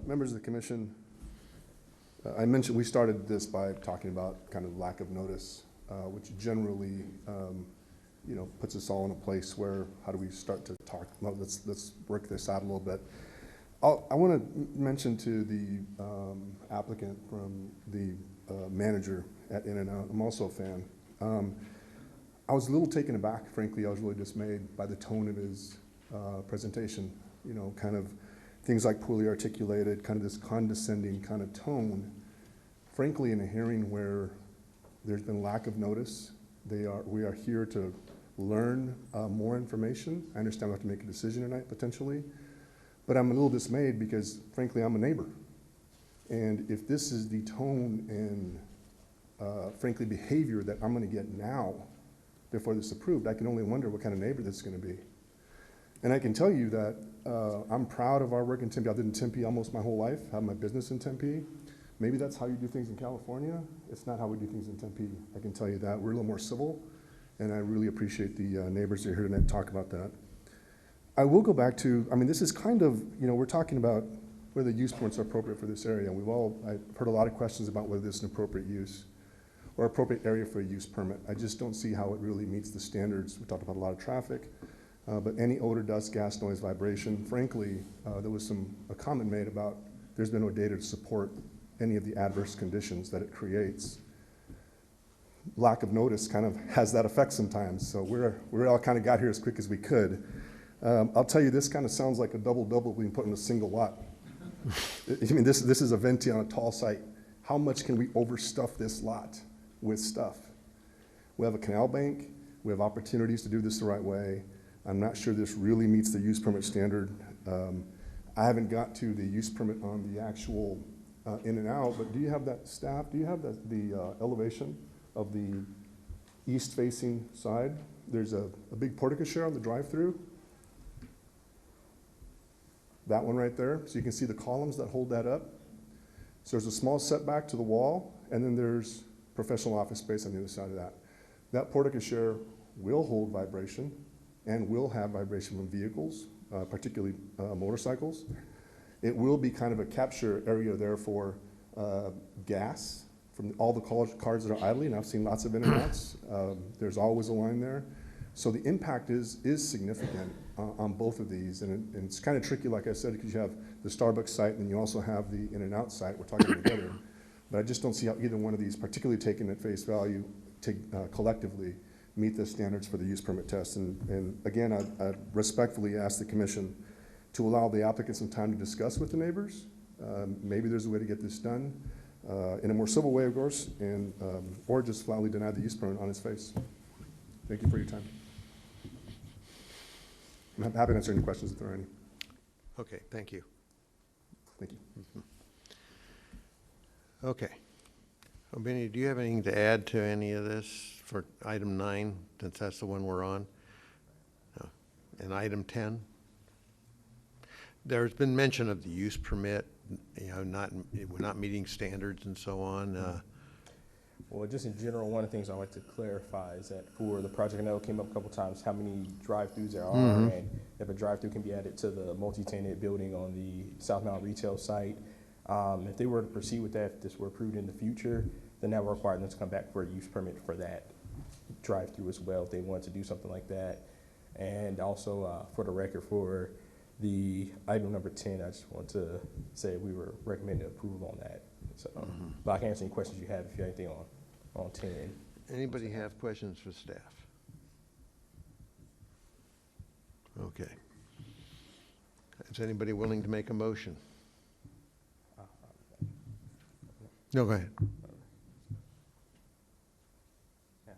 Members of the commission, I mentioned we started this by talking about kind of lack of notice, which generally, puts us all in a place where how do we start to talk? Well, let's work this out a little bit. I want to mention to the applicant from the manager at In-N-Out. I'm also a fan. I was a little taken aback, frankly. I was really dismayed by the tone of his presentation. Kind of things like poorly articulated, kind of this condescending kind of tone. Frankly, in a hearing where there's been lack of notice, we are here to learn more information. I understand we have to make a decision tonight, potentially. But I'm a little dismayed because, frankly, I'm a neighbor. And if this is the tone and, frankly, behavior that I'm going to get now before this is approved, I can only wonder what kind of neighbor this is going to be. And I can tell you that I'm proud of our work in Tempe. I lived in Tempe almost my whole life, have my business in Tempe. Maybe that's how you do things in California. It's not how we do things in Tempe. I can tell you that. We're a little more civil, and I really appreciate the neighbors that are here tonight to talk about that. I will go back to, this is kind of, we're talking about whether use permits are appropriate for this area. I've heard a lot of questions about whether this is an appropriate use or appropriate area for a use permit. I just don't see how it really meets the standards. We talked about a lot of traffic, but any odor, dust, gas, noise, vibration. Frankly, there was a comment made about there's been no data to support any of the adverse conditions that it creates. Lack of notice kind of has that effect sometimes. So we're all kind of got here as quick as we could. I'll tell you, this kind of sounds like a double-double being put in a single lot. This is a venti on a tall site. How much can we overstuff this lot with stuff? We have a canal bank. We have opportunities to do this the right way. I'm not sure this really meets the use permit standard. I haven't got to the use permit on the actual In-N-Out, but do you have that, staff? Do you have the elevation of the east-facing side? There's a big portico share on the drive-through. That one right there. So you can see the columns that hold that up. So there's a small setback to the wall, and then there's professional office space on the other side of that. That portico share will hold vibration and will have vibration from vehicles, particularly motorcycles. It will be kind of a capture area there for gas from all the cars that are idling. I've seen lots of In-N-Outs. There's always a line there. So the impact is significant on both of these, and it's kind of tricky, like I said, because you have the Starbucks site and you also have the In-N-Out site. We're talking together, but I just don't see how either one of these, particularly taken at face value, collectively meet the standards for the use permit test. And again, I respectfully ask the commission to allow the applicant some time to discuss with the neighbors. Maybe there's a way to get this done in a more civil way, of course, and or just flatly deny the use permit on its face. Thank you for your time. I'm happy to answer any questions if there are any. Okay, thank you. Thank you. Mm-hmm. Okay. Benny, do you have anything to add to any of this for item 9, since that's the one we're on? No. And item 10? There's been mention of the use permit, we're not meeting standards and so on. Well, just in general, one of the things I like to clarify is that for the project, I know it came up a couple times, how many drive-throughs there are, and if a drive-through can be added to the multi-tenant building on the South Mountain retail site. If they were to proceed with that, if this were approved in the future, then that would require them to come back for a use permit for that drive-through as well, if they wanted to do something like that. And also, for the record, for the item number 10, I just want to say we were recommending approval on that. So, but I can answer any questions you have if you have anything on 10. Anybody have questions for staff? Okay. Is anybody willing to make a motion? No, go ahead. I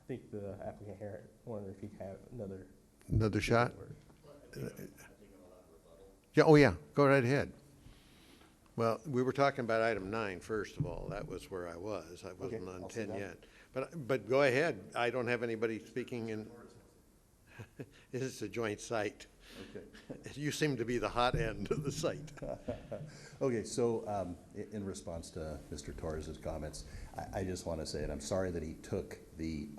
think the applicant here wondered if he could have another. Another shot? Yeah, oh yeah, go right ahead. Well, we were talking about item 9 first of all. That was where I was. I wasn't on I'll sit 10 down. yet. But go ahead. I don't have anybody speaking in. This is a joint site. Okay. You seem to be the hot end of the site. Okay, so in response to Mr. Torres's comments, I just want to say, and I'm sorry that he took the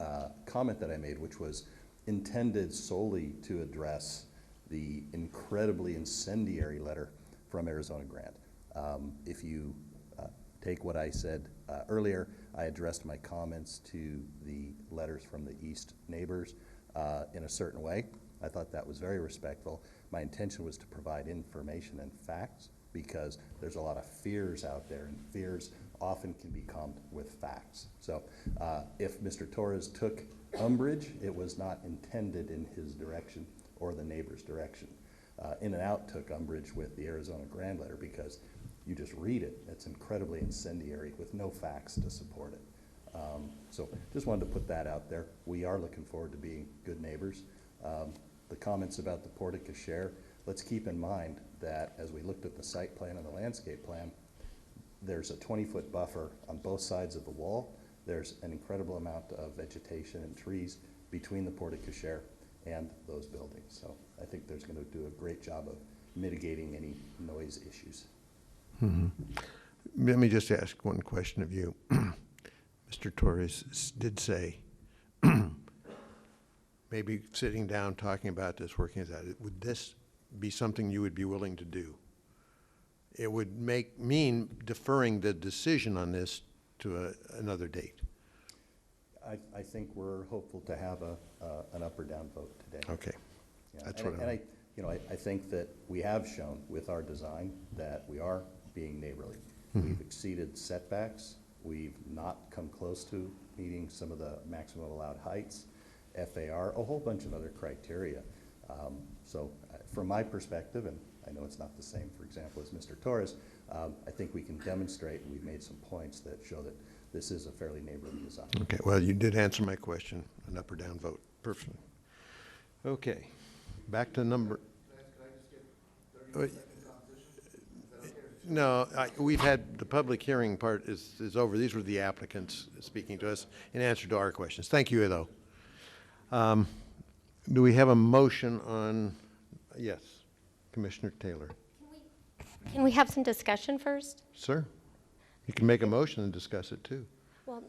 comment that I made, which was intended solely to address the incredibly incendiary letter from Arizona Grant. If you take what I said earlier, I addressed my comments to the letters from the east neighbors in a certain way. I thought that was very respectful. My intention was to provide information and facts because there's a lot of fears out there, and fears often can be calmed with facts. So if Mr. Torres took umbrage, it was not intended in his direction or the neighbor's direction. In-N-Out took umbrage with the Arizona Grant letter because you just read it. It's incredibly incendiary with no facts to support it. So just wanted to put that out there. We are looking forward to being good neighbors. The comments about the porte cochere, let's keep in mind that as we looked at the site plan and the landscape plan, there's a 20-foot buffer on both sides of the wall. There's an incredible amount of vegetation and trees between the porte cochere and those buildings. So I think there's going to do a great job of mitigating any noise issues. Mm-hmm. Let me just ask one question of you. Mr. Torres did say, maybe sitting down, talking about this, working it out, would this be something you would be willing to do? It would mean deferring the decision on this to another date. I think we're hopeful to have an up or down vote today. Okay. Yeah, That's and what I think that we have shown with our design that we are being neighborly. Mhm. We've exceeded setbacks. We've not come close to meeting some of the maximum allowed heights, FAR, a whole bunch of other criteria. So from my perspective, and I know it's not the same, for example, as Mr. Torres, I think we can demonstrate, and we've made some points that show that this is a fairly neighborly design. Okay, well, you did answer my question, an up or down vote, perfect. Okay, back to number. No, we've had, the public hearing part is over. These were the applicants speaking to us in answer to our questions. Thank you, though. Do we have a motion on, yes, Commissioner Taylor? Can we have some discussion first? Sir, you can make a motion and discuss it too. Well,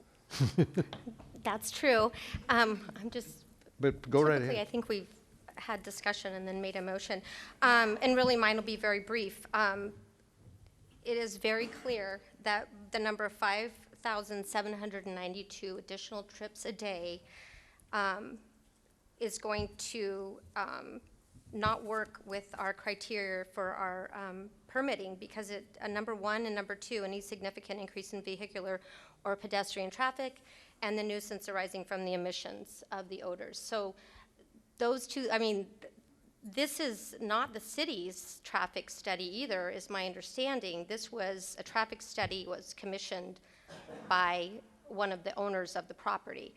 that's true. I'm just. But go right typically, ahead. I think we've had discussion and then made a motion. And really, mine will be very brief. It is very clear that the number of 5,792 additional trips a day is going to not work with our criteria for our permitting because number 1 and number 2, any significant increase in vehicular or pedestrian traffic, and the nuisance arising from the emissions of the odors. So those two, I mean, this is not the city's traffic study either, is my understanding. This was, a traffic study was commissioned by one of the owners of the property.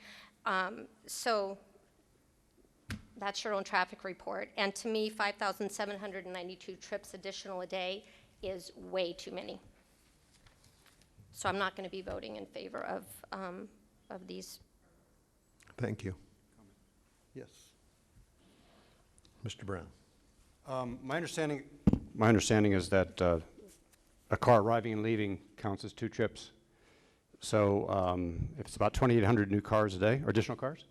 So that's your own traffic report. And to me, 5,792 trips additional a day is way too many. So I'm not going to be voting in favor of these. Thank you. Yes. Mr. Brown. My understanding is that a car arriving and leaving counts as 2 trips. So if it's about 2,800 new cars a day, or additional cars,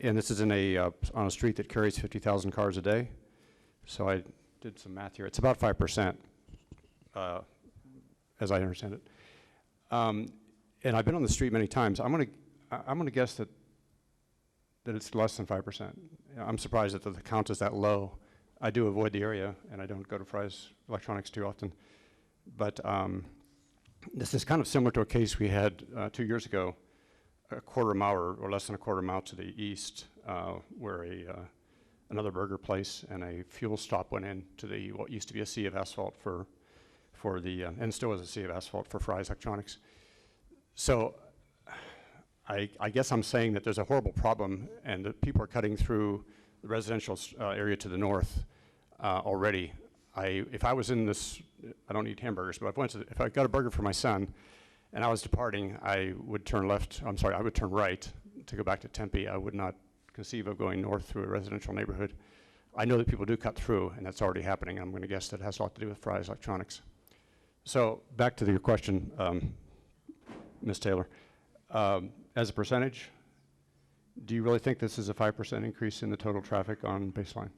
and this is in on a street that carries 50,000 cars a day, so I did some math here. It's about 5%, as I understand it. And I've been on the street many times. I'm gonna guess that it's less than 5%. I'm surprised that the count is that low. I do avoid the area, and I don't go to Fry's Electronics too often. But this is kind of similar to a case we had 2 years ago, a quarter mile or less than a quarter mile to the east, where another burger place, and a fuel stop went into the, what used to be a sea of asphalt for the, and still is a sea of asphalt for Fry's Electronics. So I guess I'm saying that there's a horrible problem and that people are cutting through the residential area to the north already. If I was in this, I don't eat hamburgers, but if I got a burger for my son and I was departing, I would turn I would turn right to go back to Tempe. I would not conceive of going north through a residential neighborhood. I know that people do cut through, and that's already happening. I'm going to guess that has a lot to do with Fry's Electronics. So back to your question, Ms. Taylor. As a percentage, do you really think this is a 5% increase in the total traffic on Baseline?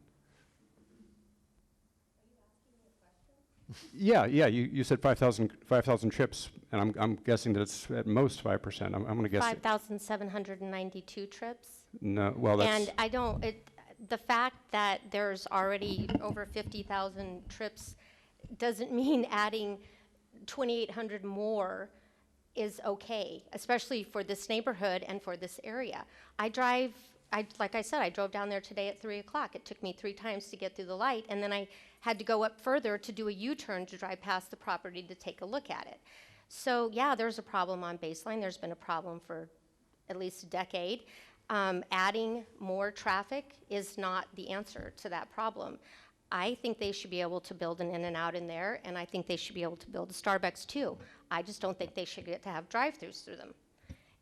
Yeah, you said 5,000 trips, and I'm guessing that it's at most 5%. I'm going to guess. 5,792 trips. No, well, that's. And I don't, the fact that there's already over 50,000 trips doesn't mean adding 2,800 more is okay, especially for this neighborhood and for this area. Like I said, I drove down there today at 3 o'clock. It took me 3 times to get through the light, and then I had to go up further to do a U-turn to drive past the property to take a look at it. So yeah, there's a problem on Baseline. There's been a problem for at least a decade. Adding more traffic is not the answer to that problem. I think they should be able to build an In-N-Out in there, and I think they should be able to build a Starbucks too. I just don't think they should get to have drive-throughs through them.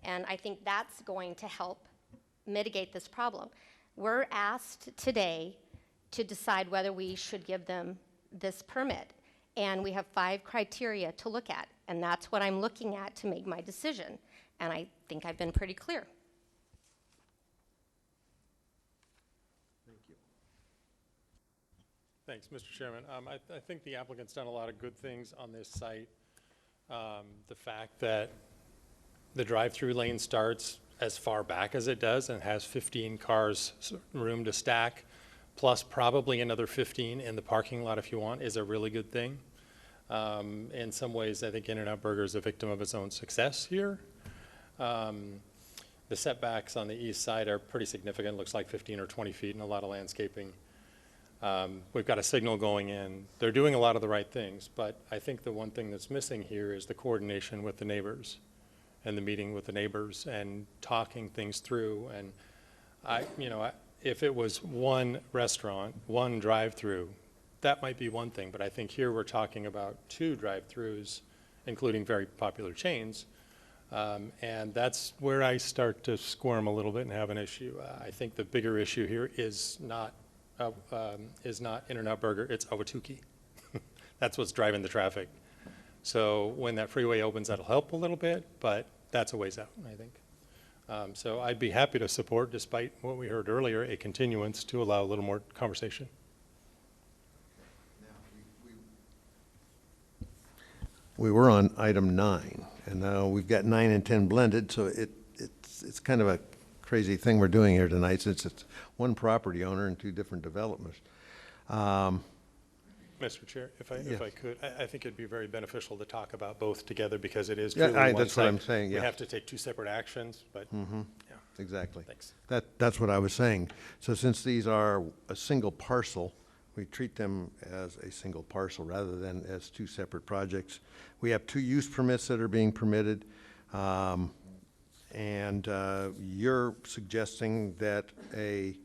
And I think that's going to help mitigate this problem. We're asked today to decide whether we should give them this permit. And we have 5 criteria to look at, and that's what I'm looking at to make my decision. And I think I've been pretty clear. Thanks, Mr. Chairman. I think the applicant's done a lot of good things on this site. The fact that the drive-through lane starts as far back as it does and has 15 cars room to stack, plus probably another 15 in the parking lot if you want, is a really good thing. In some ways, I think In-N-Out Burger is a victim of its own success here. The setbacks on the east side are pretty significant. Looks like 15 or 20 feet and a lot of landscaping. We've got a signal going in. They're doing a lot of the right things, but I think the one thing that's missing here is the coordination with the neighbors and the meeting with the neighbors and talking things through. And if it was one restaurant, one drive-through, that might be one thing, but I think here we're talking about 2 drive-throughs, including very popular chains, and that's where I start to squirm a little bit and have an issue. I think the bigger issue here is not In-N-Out Burger, it's Ahwatukee. That's what's driving the traffic. So when that freeway opens, that'll help a little bit, but that's a ways out, I think. So I'd be happy to support, despite what we heard earlier, a continuance to allow a little more conversation. We were on item 9, and now we've got 9 and 10 blended, so it's kind of a crazy thing we're doing here tonight, since it's one property owner and 2 different developments. Mr. Chair, if I could, I think it'd be very beneficial to talk about both together, because it is Yeah, truly one that's what site. I'm saying, yeah. We have to take 2 separate actions, but, yeah. Exactly. Thanks. That's what I was saying. So since these are a single parcel, we treat them as a single parcel rather than as 2 separate projects. We have 2 use permits that are being permitted. And you're suggesting that a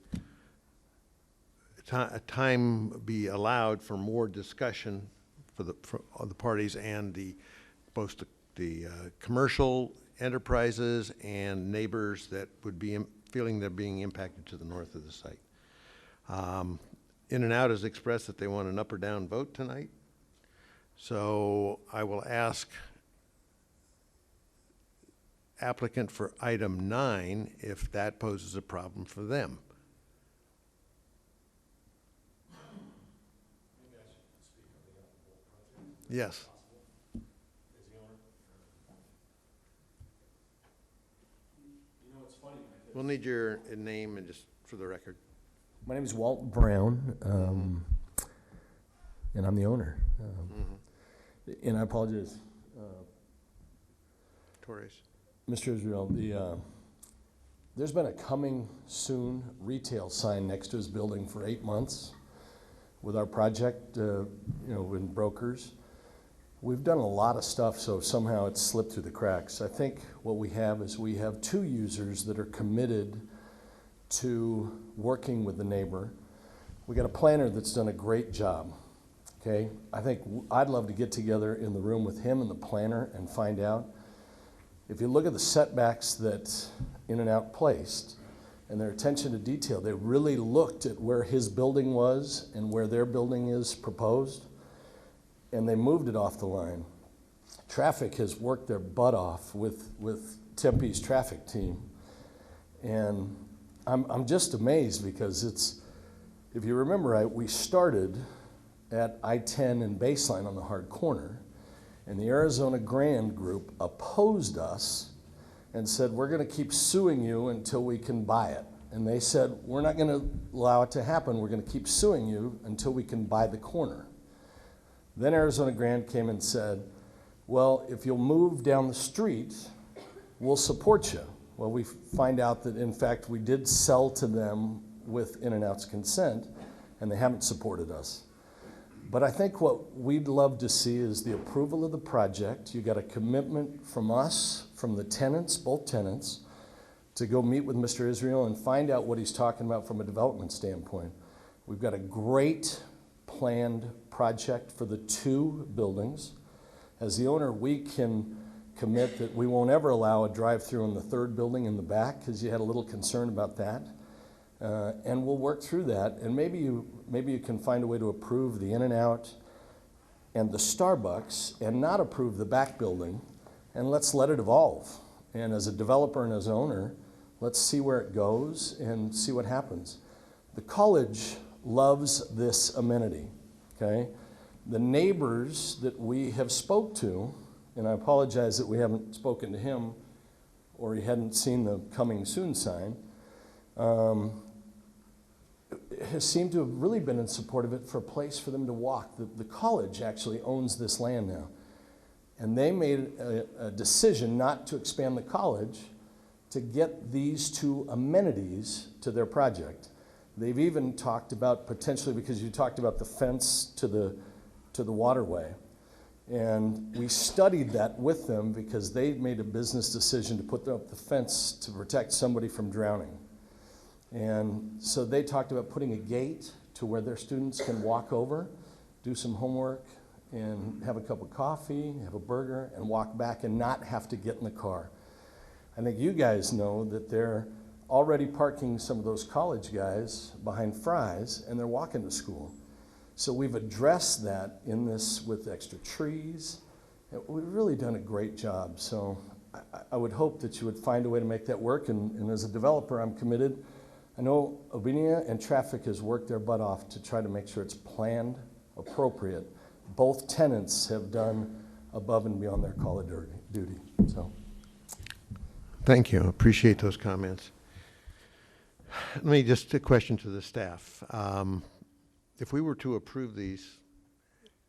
time be allowed for more discussion for the parties and both the commercial enterprises and neighbors that would be feeling they're being impacted to the north of the site. In-N-Out has expressed that they want an up or down vote tonight. So I will ask applicant for item 9 if that poses a problem for them. Yes. We'll need your name and just for the record. My name is Walt Brown, and I'm the owner. And I apologize. Torres. Mr. Israel, there's been a coming soon retail sign next to his building for 8 months with our project, in brokers. We've done a lot of stuff, so somehow it's slipped through the cracks. I think what we have is we have 2 users that are committed to working with the neighbor. We got a planner that's done a great job, okay? I think I'd love to get together in the room with him and the planner and find out. If you look at the setbacks that In-N-Out placed and their attention to detail, they really looked at where his building was and where their building is proposed, and they moved it off the line. Traffic has worked their butt off with Tempe's traffic team. And I'm just amazed because it's, if you remember right, we started at I-10 and Baseline on the hard corner, and the Arizona Grand Group opposed us and said, we're gonna keep suing you until we can buy it. And they said, we're not gonna allow it to happen, we're gonna keep suing you until we can buy the corner. Then Arizona Grand came and said, well, if you'll move down the street, we'll support you. Well, we find out that in fact we did sell to them with In-N-Out's consent, and they haven't supported us. But I think what we'd love to see is the approval of the project. You got a commitment from us, from the tenants, both tenants, to go meet with Mr. Israel and find out what he's talking about from a development standpoint. We've got a great planned project for the 2 buildings. As the owner, we can commit that we won't ever allow a drive-through in the 3rd building in the back because you had a little concern about that. And we'll work through that, and maybe you can find a way to approve the In-N-Out and the Starbucks and not approve the back building, and let's let it evolve. And as a developer and as an owner, let's see where it goes and see what happens. The college loves this amenity, okay? The neighbors that we have spoke to, and I apologize that we haven't spoken to him or he hadn't seen the coming soon sign, has seemed to have really been in support of it for a place for them to walk. The college actually owns this land now. And they made a decision not to expand the college to get these 2 amenities to their project. They've even talked about potentially, because you talked about the fence to the waterway. And we studied that with them because they made a business decision to put up the fence to protect somebody from drowning. And so they talked about putting a gate to where their students can walk over, do some homework, and have a cup of coffee, have a burger, and walk back and not have to get in the car. I think you guys know that they're already parking some of those college guys behind Fry's, and they're walking to school. So we've addressed that in this with extra trees. We've really done a great job. So I would hope that you would find a way to make that work, and as a developer, I'm committed. I know Obinia and Traffic has worked their butt off to try to make sure it's planned appropriate. Both tenants have done above and beyond their call of duty. So, Thank you. Appreciate those comments. Let me just a question to the staff. If we were to approve these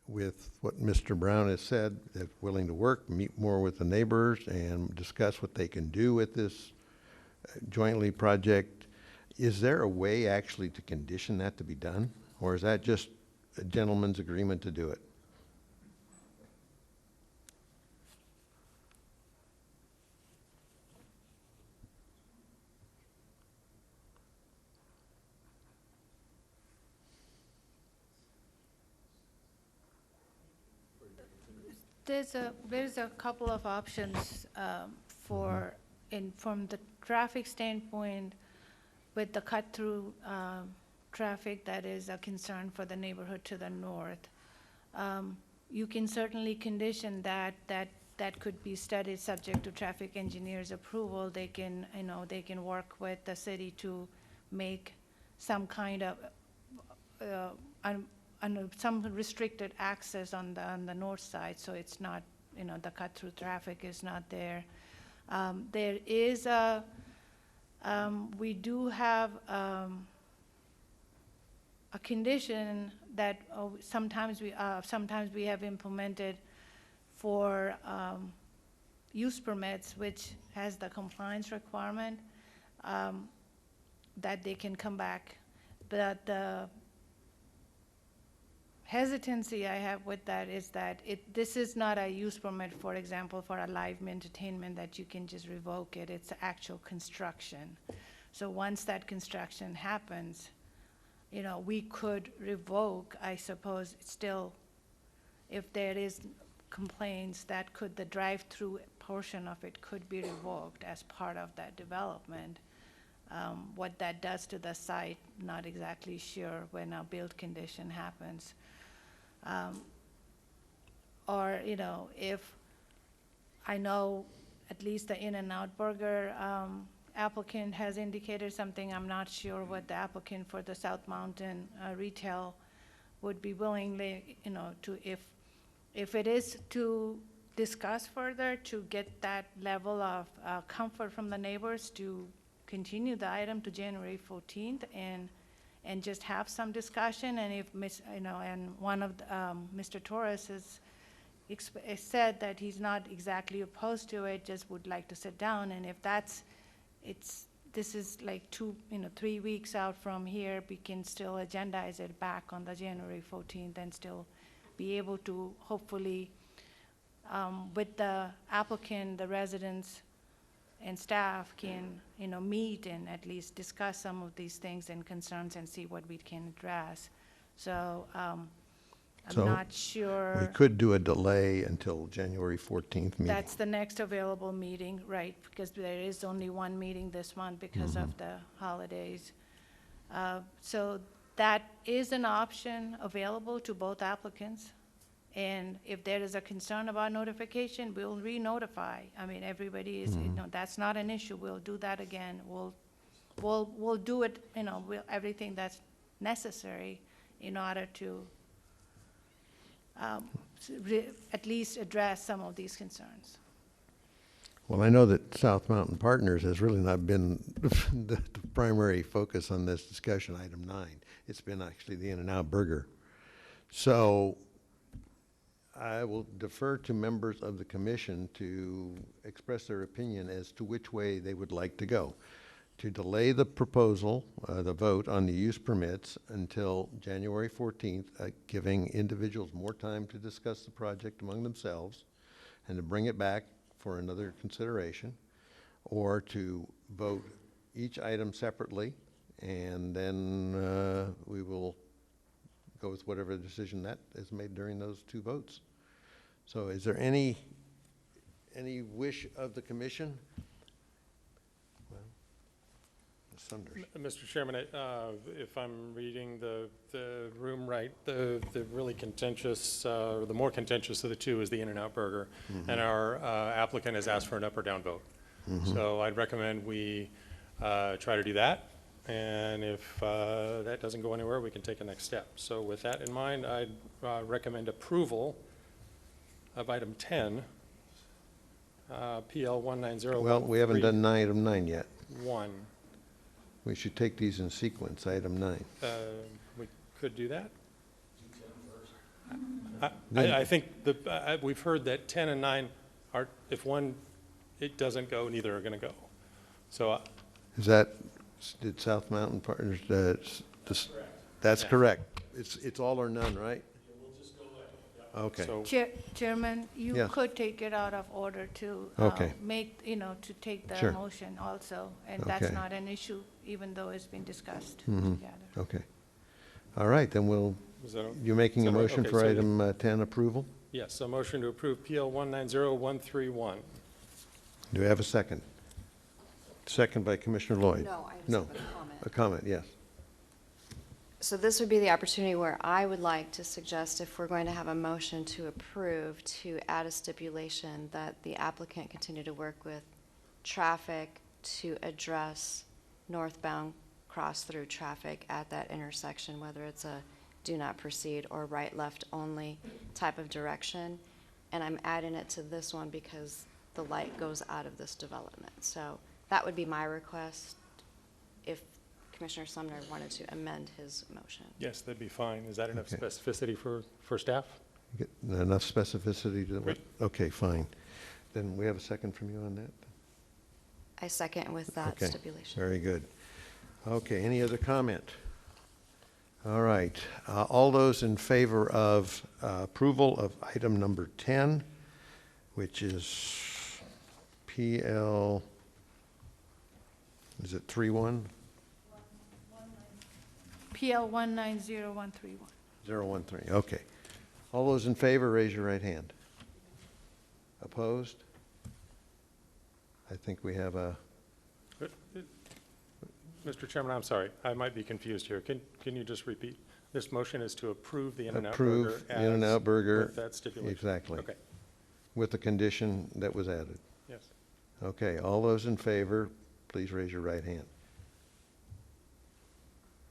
with what Mr. Brown has said, that willing to work, meet more with the neighbors and discuss what they can do with this jointly project, is there a way actually to condition that to be done? Or is that just a gentleman's agreement to do it? There's a couple of options from the traffic standpoint. With the cut-through traffic, that is a concern for the neighborhood to the north. You can certainly condition that could be studied subject to traffic engineers' approval. They can, they can work with the city to make some kind of some restricted access on the north side, so it's not, the cut-through traffic is not there. There is a we do have a condition that sometimes we have implemented for use permits, which has the compliance requirement. that they can come back. But the hesitancy I have with that is that this is not a use permit, for example, for a live entertainment that you can just revoke it. It's actual construction. So once that construction happens, you know, we could revoke, I suppose, still, if there is complaints, that could, the drive-through portion of it could be revoked as part of that development. What that does to the site, not exactly sure when a build condition happens. Or, you know, if, I know at least the In-N-Out Burger applicant has indicated something, I'm not sure what the applicant for the South Mountain retail would be willingly, you know, to, if it is to discuss further, to get that level of comfort from the neighbors to continue the item to January 14th and just have some discussion. And if, you know, and one of the, Mr. Torres has said that he's not exactly opposed to it, just would like to sit down. And if that's, this is like 3 weeks out from here, we can still agendize it back on the January 14th and still be able to hopefully, with the applicant, the residents, and staff can, you know, meet and at least discuss some of these things and concerns and see what we can address. So I'm not sure. We could do a delay until January 14th meeting. That's the next available meeting, right, because there is only one meeting this month because of the holidays. So that is an option available to both applicants. And if there is a concern about notification, we'll re-notify. I mean, everybody is, you know, that's not an issue. We'll do that again. We'll do it, you know, everything that's necessary in order to at least address some of these concerns. Well, I know that South Mountain Partners has really not been the primary focus on this discussion, item 9. It's been actually the In-N-Out Burger. So I will defer to members of the commission to express their opinion as to which way they would like to go. To delay the proposal, the vote on the use permits until January 14th, giving individuals more time to discuss the project among themselves and to bring it back for another consideration, or to vote each item separately, and then we will go with whatever decision that is made during those two votes. So is there any wish of the commission? Well, Ms. Sunders. Mr. Chairman, if I'm reading the room right, the really contentious, or the more contentious of the two is the In-N-Out Burger. And our applicant has asked for an up or down vote. So I'd recommend we try to do that. And if that doesn't go anywhere, we can take a next step. So with that in mind, I'd recommend approval of item 10, PL 190. Well, we haven't done item 9 yet. 1. We should take these in sequence, item 9. We could do that. I think we've heard that 10 and 9 are, if one, it doesn't go, neither are going to go. So Is that, did South Mountain Partners, that's correct. It's all or none, right? Okay. So Chairman, you Yes. could take it out of order to Okay. make, you know, to take the Sure. motion also, and that's Okay. not an issue, even though it's been discussed Mhm. together. Okay. All right, then you're making a motion okay, for so item 10 approval? yes, a motion to approve PL 190-131. Do we have a second? Second by Commissioner Lloyd. No, I just have a comment. A comment, yes. So this would be the opportunity where I would like to suggest, if we're going to have a motion to approve, to add a stipulation that the applicant continue to work with traffic to address northbound cross-through traffic at that intersection, whether it's a do not proceed or right, left only type of direction. And I'm adding it to this one because the light goes out of this development. So that would be my request if Commissioner Sumner wanted to amend his motion. Yes, that'd be fine. Is that enough Okay. specificity for staff? Get enough specificity to, Great. okay, fine. Then we have a second from you on that? I second with that Okay, stipulation. very good. Okay, any other comment? All right, all those in favor of approval of item number 10, which is PL, is it 31? PL 190131. 013, okay. All those in favor, raise your right hand. Opposed? I think we have a, Mr. Chairman, I'm sorry, I might be confused here. Can you just repeat? This motion is to approve the In-N-Out Burger approve In-N-Out Burger. with that stipulation? Exactly. Okay, With the condition that was added. yes. Okay, all those in favor, please raise your right hand.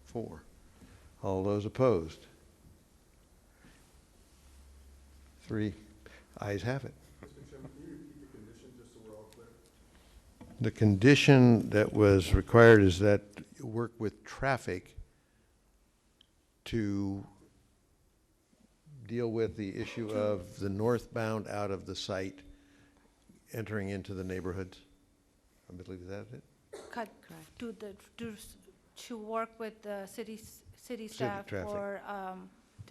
4. All those opposed? 3. Ayes have it. The condition that was required is that you work with traffic to deal with the issue of the northbound out of the site entering into the neighborhoods. I believe that's it. Cut to work with the city staff traffic.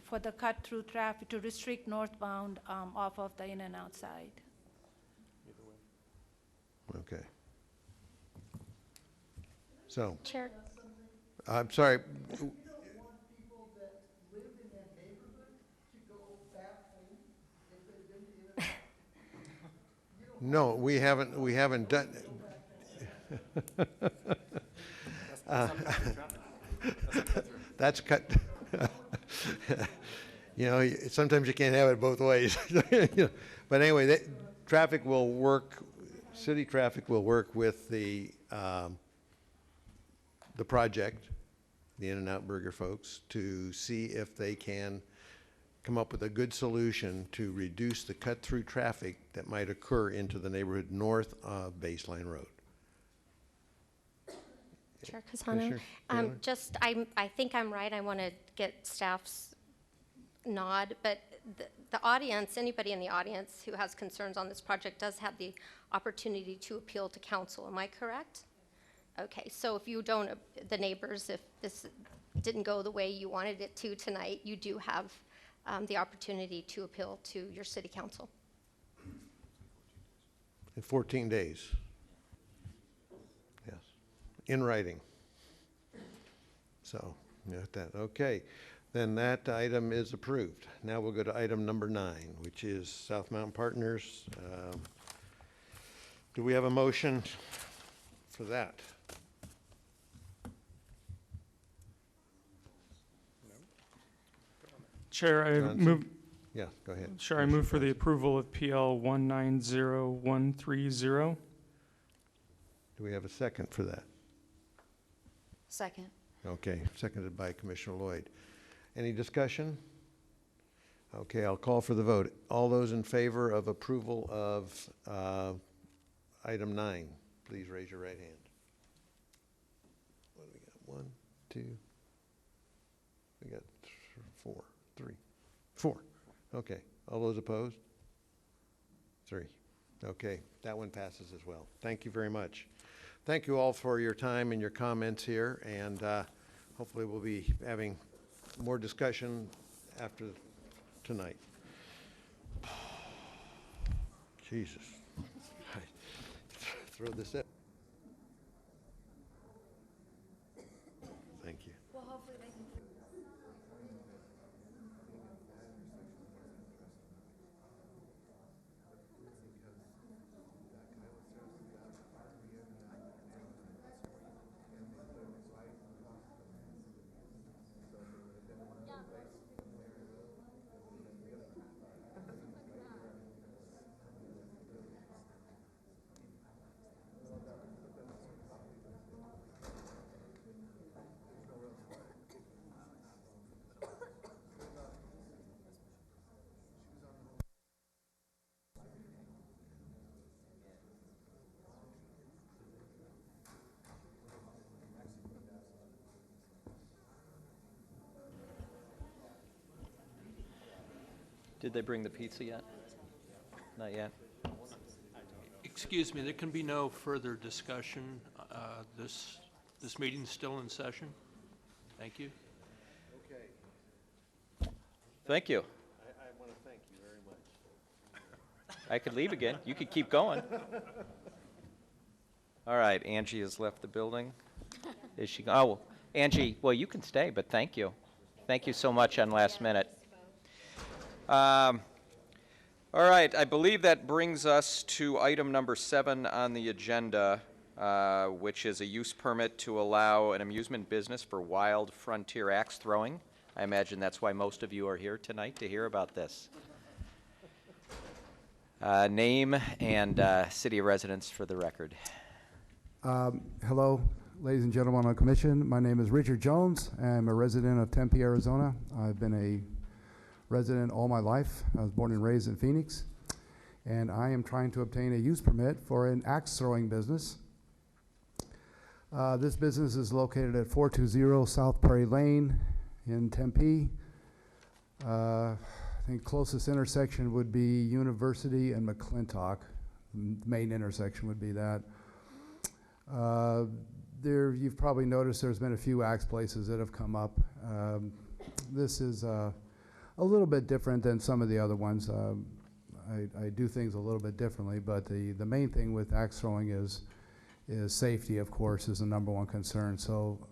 for the cut-through traffic, to restrict northbound off of the In-N-Out side. Okay. So, Chair, I'm sorry. No, we haven't done. That's cut. You know, sometimes you can't have it both ways. But anyway, traffic will work, city traffic will work with the project, the In-N-Out Burger folks, to see if they can come up with a good solution to reduce the cut-through traffic that might occur into the neighborhood north of Baseline Road. Chair Casano, Commissioner Taylor? I think I'm right. I want to get staff's nod, but the audience, anybody in the audience who has concerns on this project does have the opportunity to appeal to council. Am I correct? Okay, so if you don't, the neighbors, if this didn't go the way you wanted it to tonight, you do have the opportunity to appeal to your city council. In 14 days. Yes, in writing. So, you got that, okay. Then that item is approved. Now we'll go to item number 9, which is South Mountain Partners. Do we have a motion for that? Chair, I Johnson? move, Yeah, go ahead. Chair, I move for the approval of PL 190130. Do we have a second for that? Second. Okay, seconded by Commissioner Lloyd. Any discussion? Okay, I'll call for the vote. All those in favor of approval of item 9, please raise your right hand. What do we got? 1, 2, we got 4, 3, 4. Okay, all those opposed? 3. Okay, that one passes as well. Thank you very much. Thank you all for your time and your comments here, and hopefully we'll be having more discussion after tonight. Jesus. Throw this up. Thank you. Well, hopefully they can. Did they bring the pizza yet? Not yet? Excuse me, there can be no further discussion. This meeting's still in session. Thank you. Thank you. I want to thank you very much. I could leave again. You could keep going. All right, Angie has left the building. Is she? Oh, Angie, well, you can stay, but thank you. Thank you so much on last minute. All right, I believe that brings us to item number 7 on the agenda, which is a use permit to allow an amusement business for Wild Frontier axe throwing. I imagine that's why most of you are here tonight, to hear about this. Name and city of residence for the record. Hello, ladies and gentlemen on the commission. My name is Richard Jones. I'm a resident of Tempe, Arizona. I've been a resident all my life. I was born and raised in Phoenix. And I am trying to obtain a use permit for an axe throwing business. This business is located at 420 South Prairie Lane in Tempe. I think closest intersection would be University and McClintock. The main intersection would be that. You've probably noticed there's been a few axe places that have come up. This is a little bit different than some of the other ones. I do things a little bit differently, but the main thing with axe throwing is safety, of course, is the #1 concern. So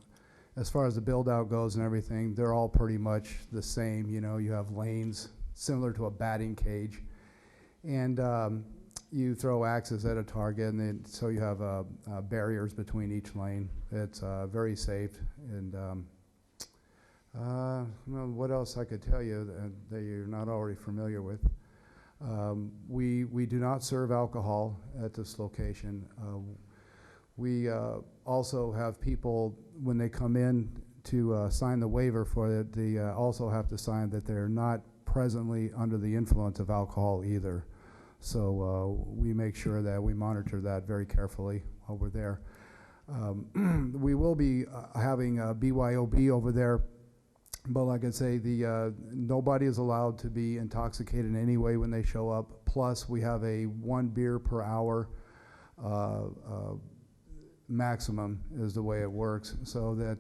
as far as the build out goes and everything, they're all pretty much the same. You know, you have lanes similar to a batting cage, and you throw axes at a target, and then, so you have barriers between each lane. It's very safe, and well, what else I could tell you that you're not already familiar with? We do not serve alcohol at this location. We also have people, when they come in to sign the waiver for it, they also have to sign that they're not presently under the influence of alcohol either. So we make sure that we monitor that very carefully while we're there. We will be having a BYOB over there, but like I say, nobody is allowed to be intoxicated in any way when they show up. Plus, we have a 1 beer per hour maximum is the way it works, so that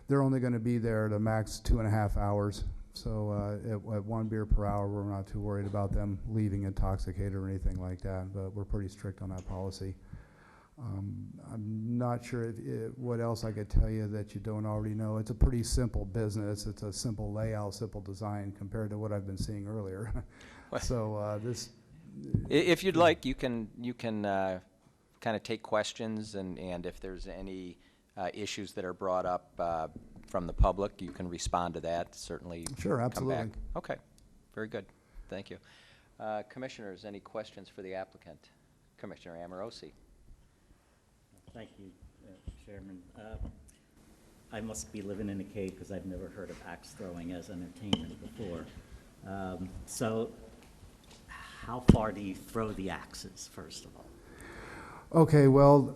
they're only going to be there to max 2.5 hours. So at 1 beer per hour, we're not too worried about them leaving intoxicated or anything like that, but we're pretty strict on that policy. I'm not sure what else I could tell you that you don't already know. It's a pretty simple business. It's a simple layout, simple design compared to what I've been seeing earlier. So this... If you'd like, you can kind of take questions, and if there's any issues that are brought up from the public, you can respond to that, certainly. Sure, come absolutely. back. Okay, very good. Thank you. Commissioners, any questions for the applicant? Commissioner Amorosi. Thank you, Chairman. I must be living in a cave because I've never heard of axe throwing as entertainment before. So how far do you throw the axes, first of all? Okay, well,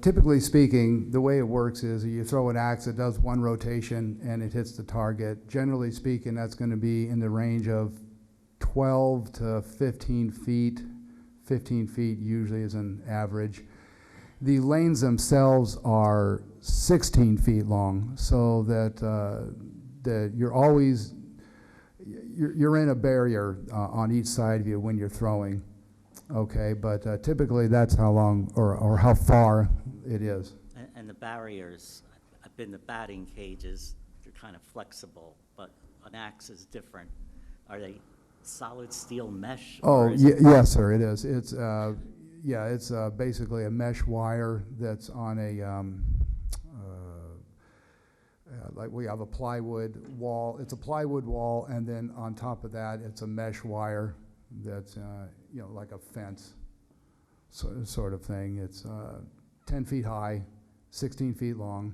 typically speaking, the way it works is you throw an axe, it does 1 rotation, and it hits the target. Generally speaking, that's going to be in the range of 12 to 15 feet. 15 feet usually is an average. The lanes themselves are 16 feet long, so that you're always, you're in a barrier on each side of you when you're throwing. Okay, but typically that's how long or how far it is. And the barriers, I've been to batting cages, they're kind of flexible, but an axe is different. Are they solid steel mesh? Oh, or is it yes, sir, it is. It's yeah, it's basically a mesh wire that's on a like we have a plywood wall. It's a plywood wall, and then on top of that, it's a mesh wire that's you know, like a fence sort of thing. It's 10 feet high, 16 feet long,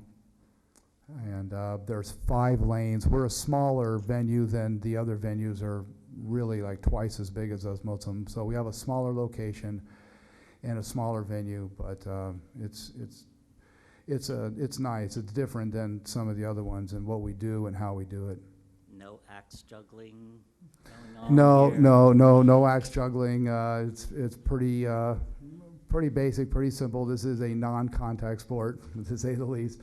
and there's 5 lanes. We're a smaller venue than the other venues are really like twice as big as those, most of them. So we have a smaller location and a smaller venue, but it's nice. It's different than some of the other ones and what we do and how we do it. No axe juggling going on No, here? no axe juggling. It's pretty pretty basic, pretty simple. This is a non-contact sport, to say the least.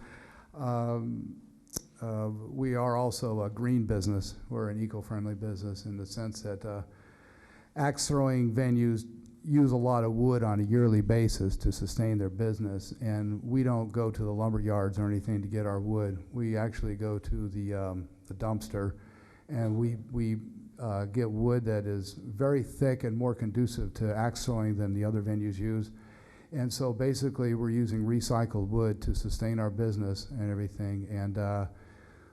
We are also a green business. We're an eco-friendly business in the sense that axe throwing venues use a lot of wood on a yearly basis to sustain their business, and we don't go to the lumber yards or anything to get our wood. We actually go to the dumpster, and we get wood that is very thick and more conducive to axe throwing than the other venues use. And so basically we're using recycled wood to sustain our business and everything. And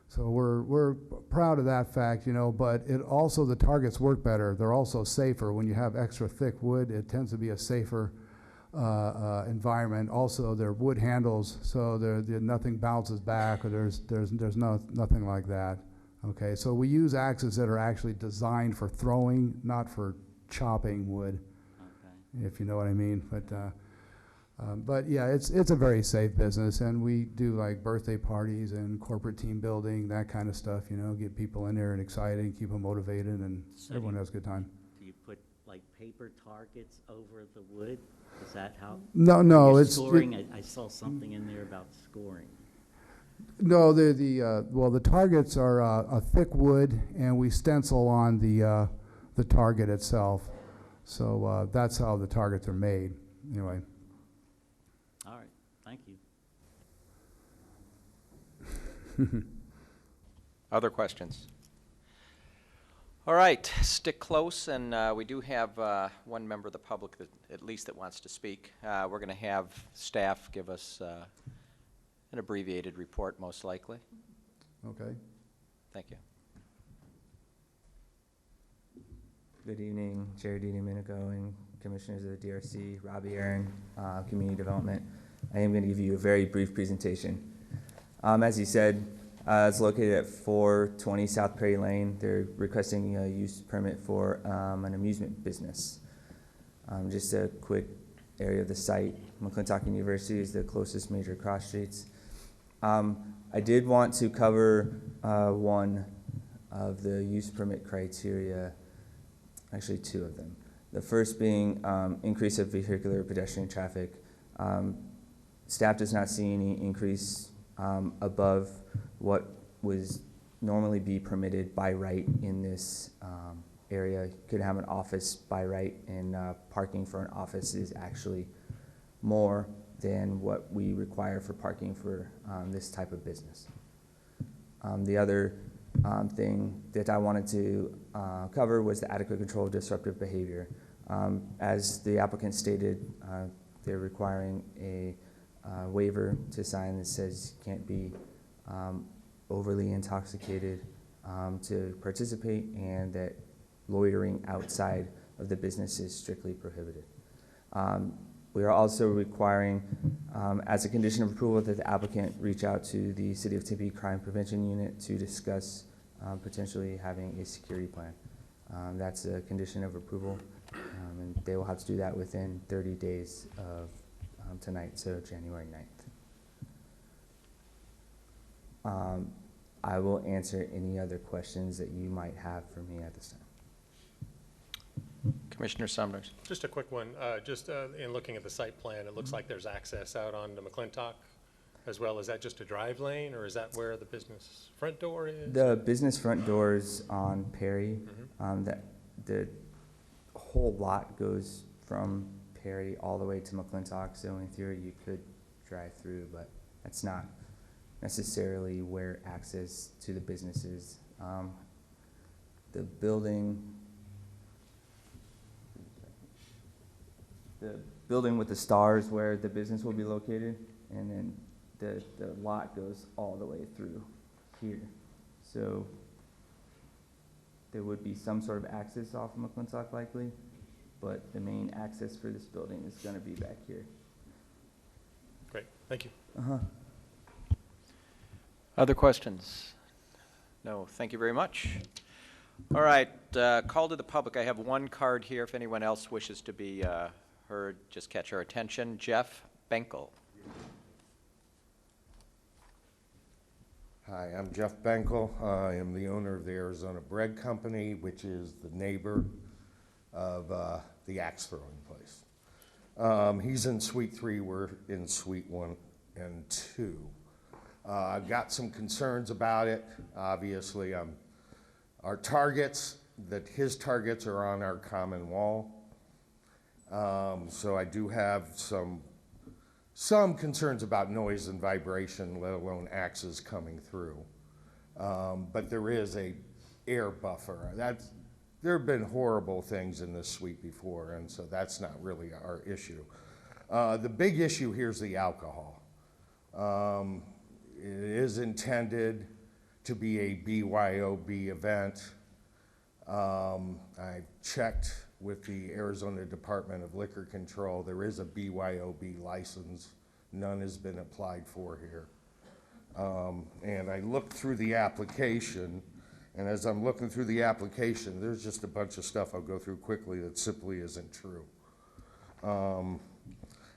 so we're proud of that fact, you know, but it also, the targets work better. They're also safer. When you have extra thick wood, it tends to be a safer environment. Also, they're wood handles, so nothing bounces back, or there's nothing like that. Okay, so we use axes that are actually designed for throwing, not for chopping wood, if you know what I mean. But yeah, it's a very safe business, and we do like birthday parties and corporate team building, that kind of stuff, you know, get people in there and excited and keep them motivated, and So everyone has a good time. Do you put like paper targets over the wood? Is that how? No, You're it's scoring. I saw something in there about scoring. No, well, the targets are a thick wood, and we stencil on the target itself. So that's how the targets are made. Anyway. All right, thank you. Other questions? All right, stick close, and we do have one member of the public that, at least, that wants to speak. We're going to have staff give us an abbreviated report, most likely. Okay. Thank you. Good evening, Chair Dini Minico and Commissioners of the DRC, Robbie Aaron, Community Development. I am going to give you a very brief presentation. As you said, it's located at 420 South Perry Lane. They're requesting a use permit for an amusement business. Just a quick area of the site. McClintock University is the closest major cross streets. I did want to cover one of the use permit criteria, actually two of them. The first being increase of vehicular pedestrian traffic. Staff does not see any increase above what was normally be permitted by right in this area. You could have an office by right, and parking for an office is actually more than what we require for parking for this type of business. The other thing that I wanted to cover was the adequate control of disruptive behavior. As the applicant stated, they're requiring a waiver to sign that says you can't be overly intoxicated to participate, and that loitering outside of the business is strictly prohibited. We are also requiring, as a condition of approval, that the applicant reach out to the City of Tempe Crime Prevention Unit to discuss potentially having a security plan. That's a condition of approval, and they will have to do that within 30 days of tonight, so January 9th. I will answer any other questions that you might have for me at this time. Commissioner Sumners. Just a quick one. Just in looking at the site plan, it looks like there's access out onto McClintock as well. Is that just a drive lane, or is that where the business front door is? The business front doors on Perry, that the whole lot goes from Perry all the way to McClintock, so in theory you could drive through, but that's not necessarily where access to the business is. The building with the stars where the business will be located, and then the lot goes all the way through here. So there would be some sort of access off of McClintock likely, but the main access for this building is going to be back here. Great, thank you. Other questions? No, thank you very much. All right, call to the public. I have one card here. If anyone else wishes to be heard, just catch our attention. Jeff Benkel. Hi, I'm Jeff Benkel. I am the owner of the Arizona Bread Company, which is the neighbor of the axe throwing place. He's in Suite 3, we're in Suite 1 and 2. I've got some concerns about it. Obviously, our targets, that his targets are on our common wall. So I do have some concerns about noise and vibration, let alone axes coming through. But there is a air buffer. There have been horrible things in this suite before, and so that's not really our issue. The big issue here is the alcohol. It is intended to be a BYOB event. I've checked with the Arizona Department of Liquor Control. There is a BYOB license. None has been applied for here. And I looked through the application, and as I'm looking through the application, there's just a bunch of stuff I'll go through quickly that simply isn't true.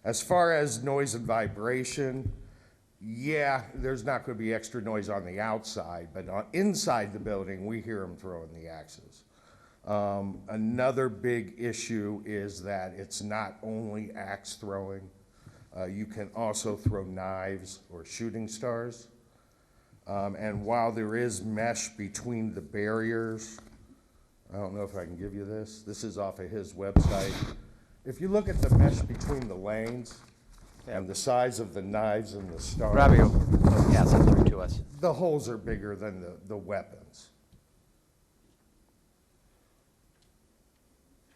As far as noise and vibration, yeah, there's not going to be extra noise on the outside, but inside the building, we hear them throwing the axes. Another big issue is that it's not only axe throwing. You can also throw knives or shooting stars. And while there is mesh between the barriers, I don't know if I can give you this. This is off of his website. If you look at the mesh between the lanes and the size of the knives and the stars. Robbie, will pass it through to us. The holes are bigger than the weapons.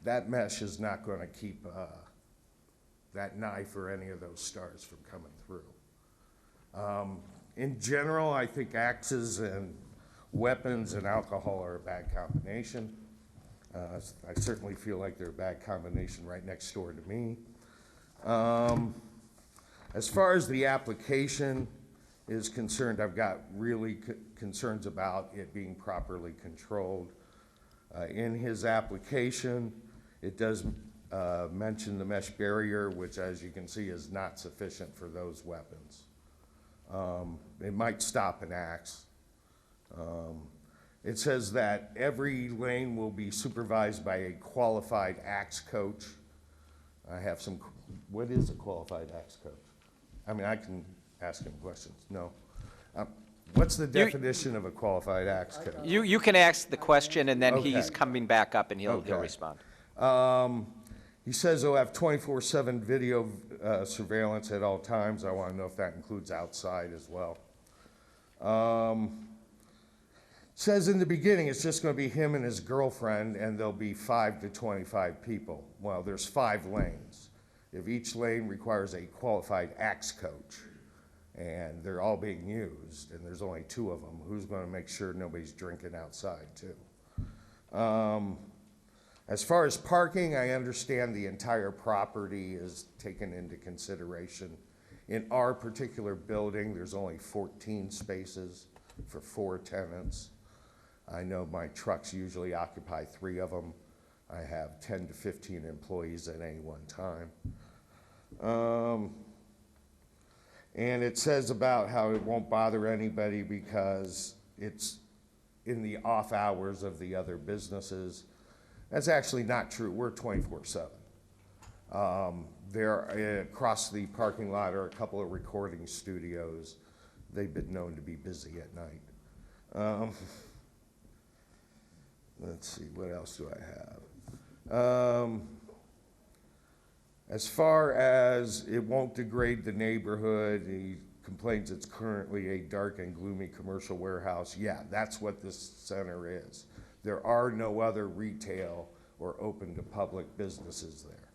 That mesh is not going to keep that knife or any of those stars from coming through. In general, I think axes and weapons and alcohol are a bad combination. I certainly feel like they're a bad combination right next door to me. As far as the application is concerned, I've got really concerns about it being properly controlled. In his application, it does mention the mesh barrier, which as you can see is not sufficient for those weapons. It might stop an axe. It says that every lane will be supervised by a qualified axe coach. I have some, what is a qualified axe coach? I mean, I can ask him questions. No. What's the definition of a qualified axe coach? You can ask the question, and then Okay. he's coming back up, and he'll Okay. respond. He says they'll have 24/7 video surveillance at all times. I want to know if that includes outside as well. Says in the beginning it's just going to be him and his girlfriend, and there'll be 5 to 25 people. Well, there's 5 lanes. If each lane requires a qualified axe coach, and they're all being used, and there's only 2 of them, who's going to make sure nobody's drinking outside too? As far as parking, I understand the entire property is taken into consideration. In our particular building, there's only 14 spaces for 4 tenants. I know my trucks usually occupy 3 of them. I have 10 to 15 employees at any one time. And it says about how it won't bother anybody because it's in the off hours of the other businesses. That's actually not true. We're 24/7. There, across the parking lot are a couple of recording studios. They've been known to be busy at night. Let's see, what else do I have? As far as it won't degrade the neighborhood, he complains it's currently a dark and gloomy commercial warehouse. Yeah, that's what this center is. There are no other retail or open to public businesses there.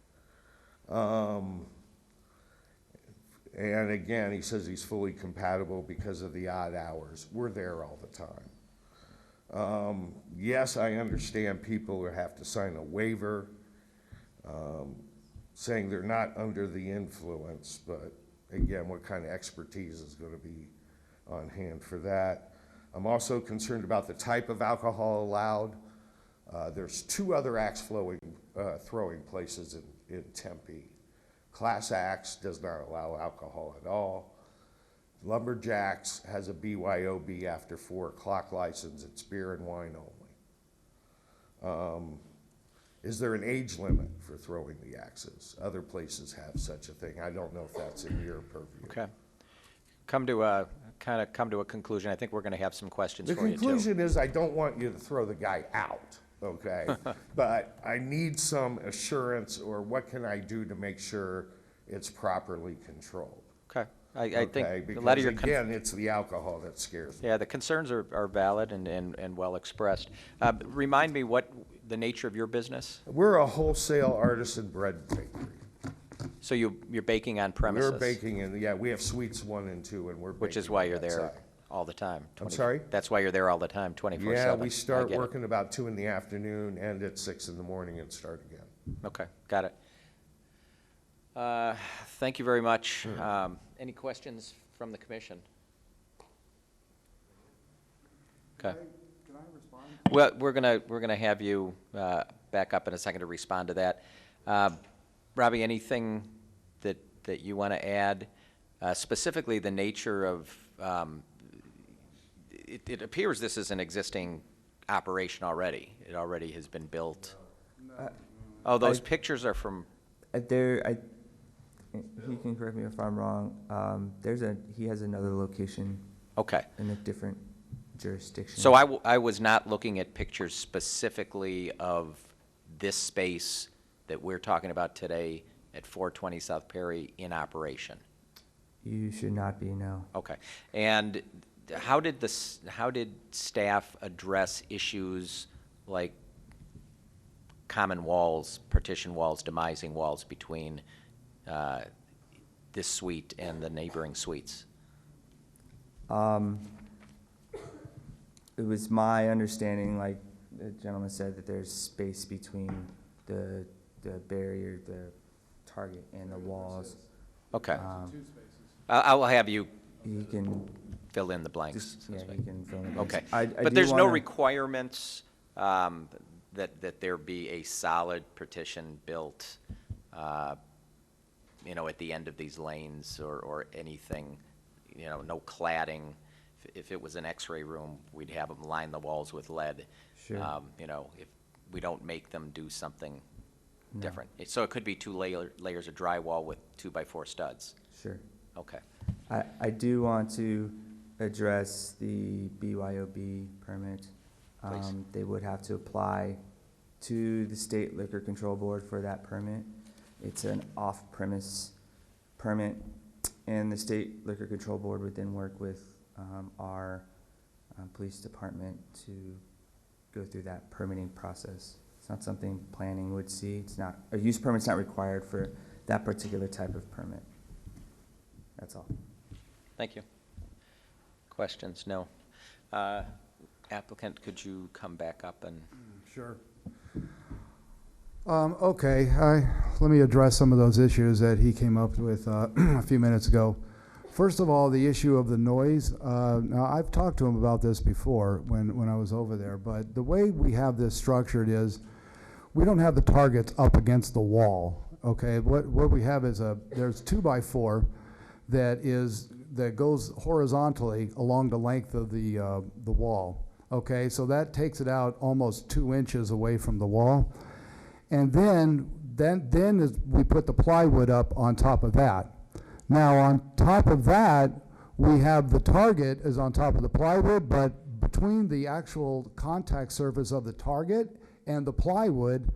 And again, he says he's fully compatible because of the odd hours. We're there all the time. Yes, I understand people who have to sign a waiver saying they're not under the influence, but again, what kind of expertise is going to be on hand for that? I'm also concerned about the type of alcohol allowed. There's 2 other axe throwing places in Tempe. Class Axe does not allow alcohol at all. Lumberjacks has a BYOB after 4 o'clock license. It's beer and wine only. Is there an age limit for throwing the axes? Other places have such a thing. I don't know if that's in your purview. Okay. Come to a conclusion. I think we're going to have some questions The for you too. conclusion is I don't want you to throw the guy out, okay? But I need some assurance, or what can I do to make sure it's properly controlled? Okay. I think Okay, a lot of because your again, it's the alcohol that scares me. Yeah, the concerns are valid and well expressed. Remind me what the nature of your business? We're a wholesale artisan bread bakery. So you're baking on premises? We're baking in, yeah, we have suites 1 and 2, and we're baking. Which is why you're there outside. all the time? I'm sorry? That's why you're there all the time, 24/7? Yeah, we I start get it. working about 2 in the afternoon, end at 6 in the morning, and start again. Okay, got it. Thank you very much. Any questions from the commission? Okay. Can I respond? Well, we're gonna have you back up in a second to respond to that. Robbie, anything that you want to add? Specifically, the nature of it appears this is an existing operation already. It already has been built. Oh, those pictures are from. He can correct me if I'm wrong. He has another location. Okay. In a different jurisdiction. So I was not looking at pictures specifically of this space that we're talking about today at 420 South Perry in operation. You should not be, no. Okay. And how did staff address issues like common walls, partition walls, demising walls between this suite and the neighboring suites? It was my understanding, like the gentleman said, that there's space between the barrier, the target, and the walls. Okay. I'll have you He can fill in the blanks. Yeah, he can fill in the blanks. Okay. I But do there's no wanna- requirements that there be a solid partition built, at the end of these lanes or anything, no cladding. If it was an X-ray room, we'd have them line the walls with lead. Sure. If we don't make them do something No. different. So it could be 2 layers of drywall with 2x4 studs. Sure. Okay. I do want to address the BYOB permit. Please. They would have to apply to the State Liquor Control Board for that permit. It's an off-premise permit, and the State Liquor Control Board would then work with our police department to go through that permitting process. It's not something planning would see. It's not, a use permit's not required for that particular type of permit. That's all. Thank you. Questions? No. Applicant, could you come back up and? Sure. Okay, let me address some of those issues that he came up with a few minutes ago. First of all, the issue of the noise. Now, I've talked to him about this before when I was over there, but the way we have this structured is we don't have the targets up against the wall, okay? What we have is there's 2x4 that goes horizontally along the length of the wall, okay? So that takes it out almost 2 inches away from the wall. And then we put the plywood up on top of that. Now, on top of that, we have the target is on top of the plywood, but between the actual contact surface of the target and the plywood,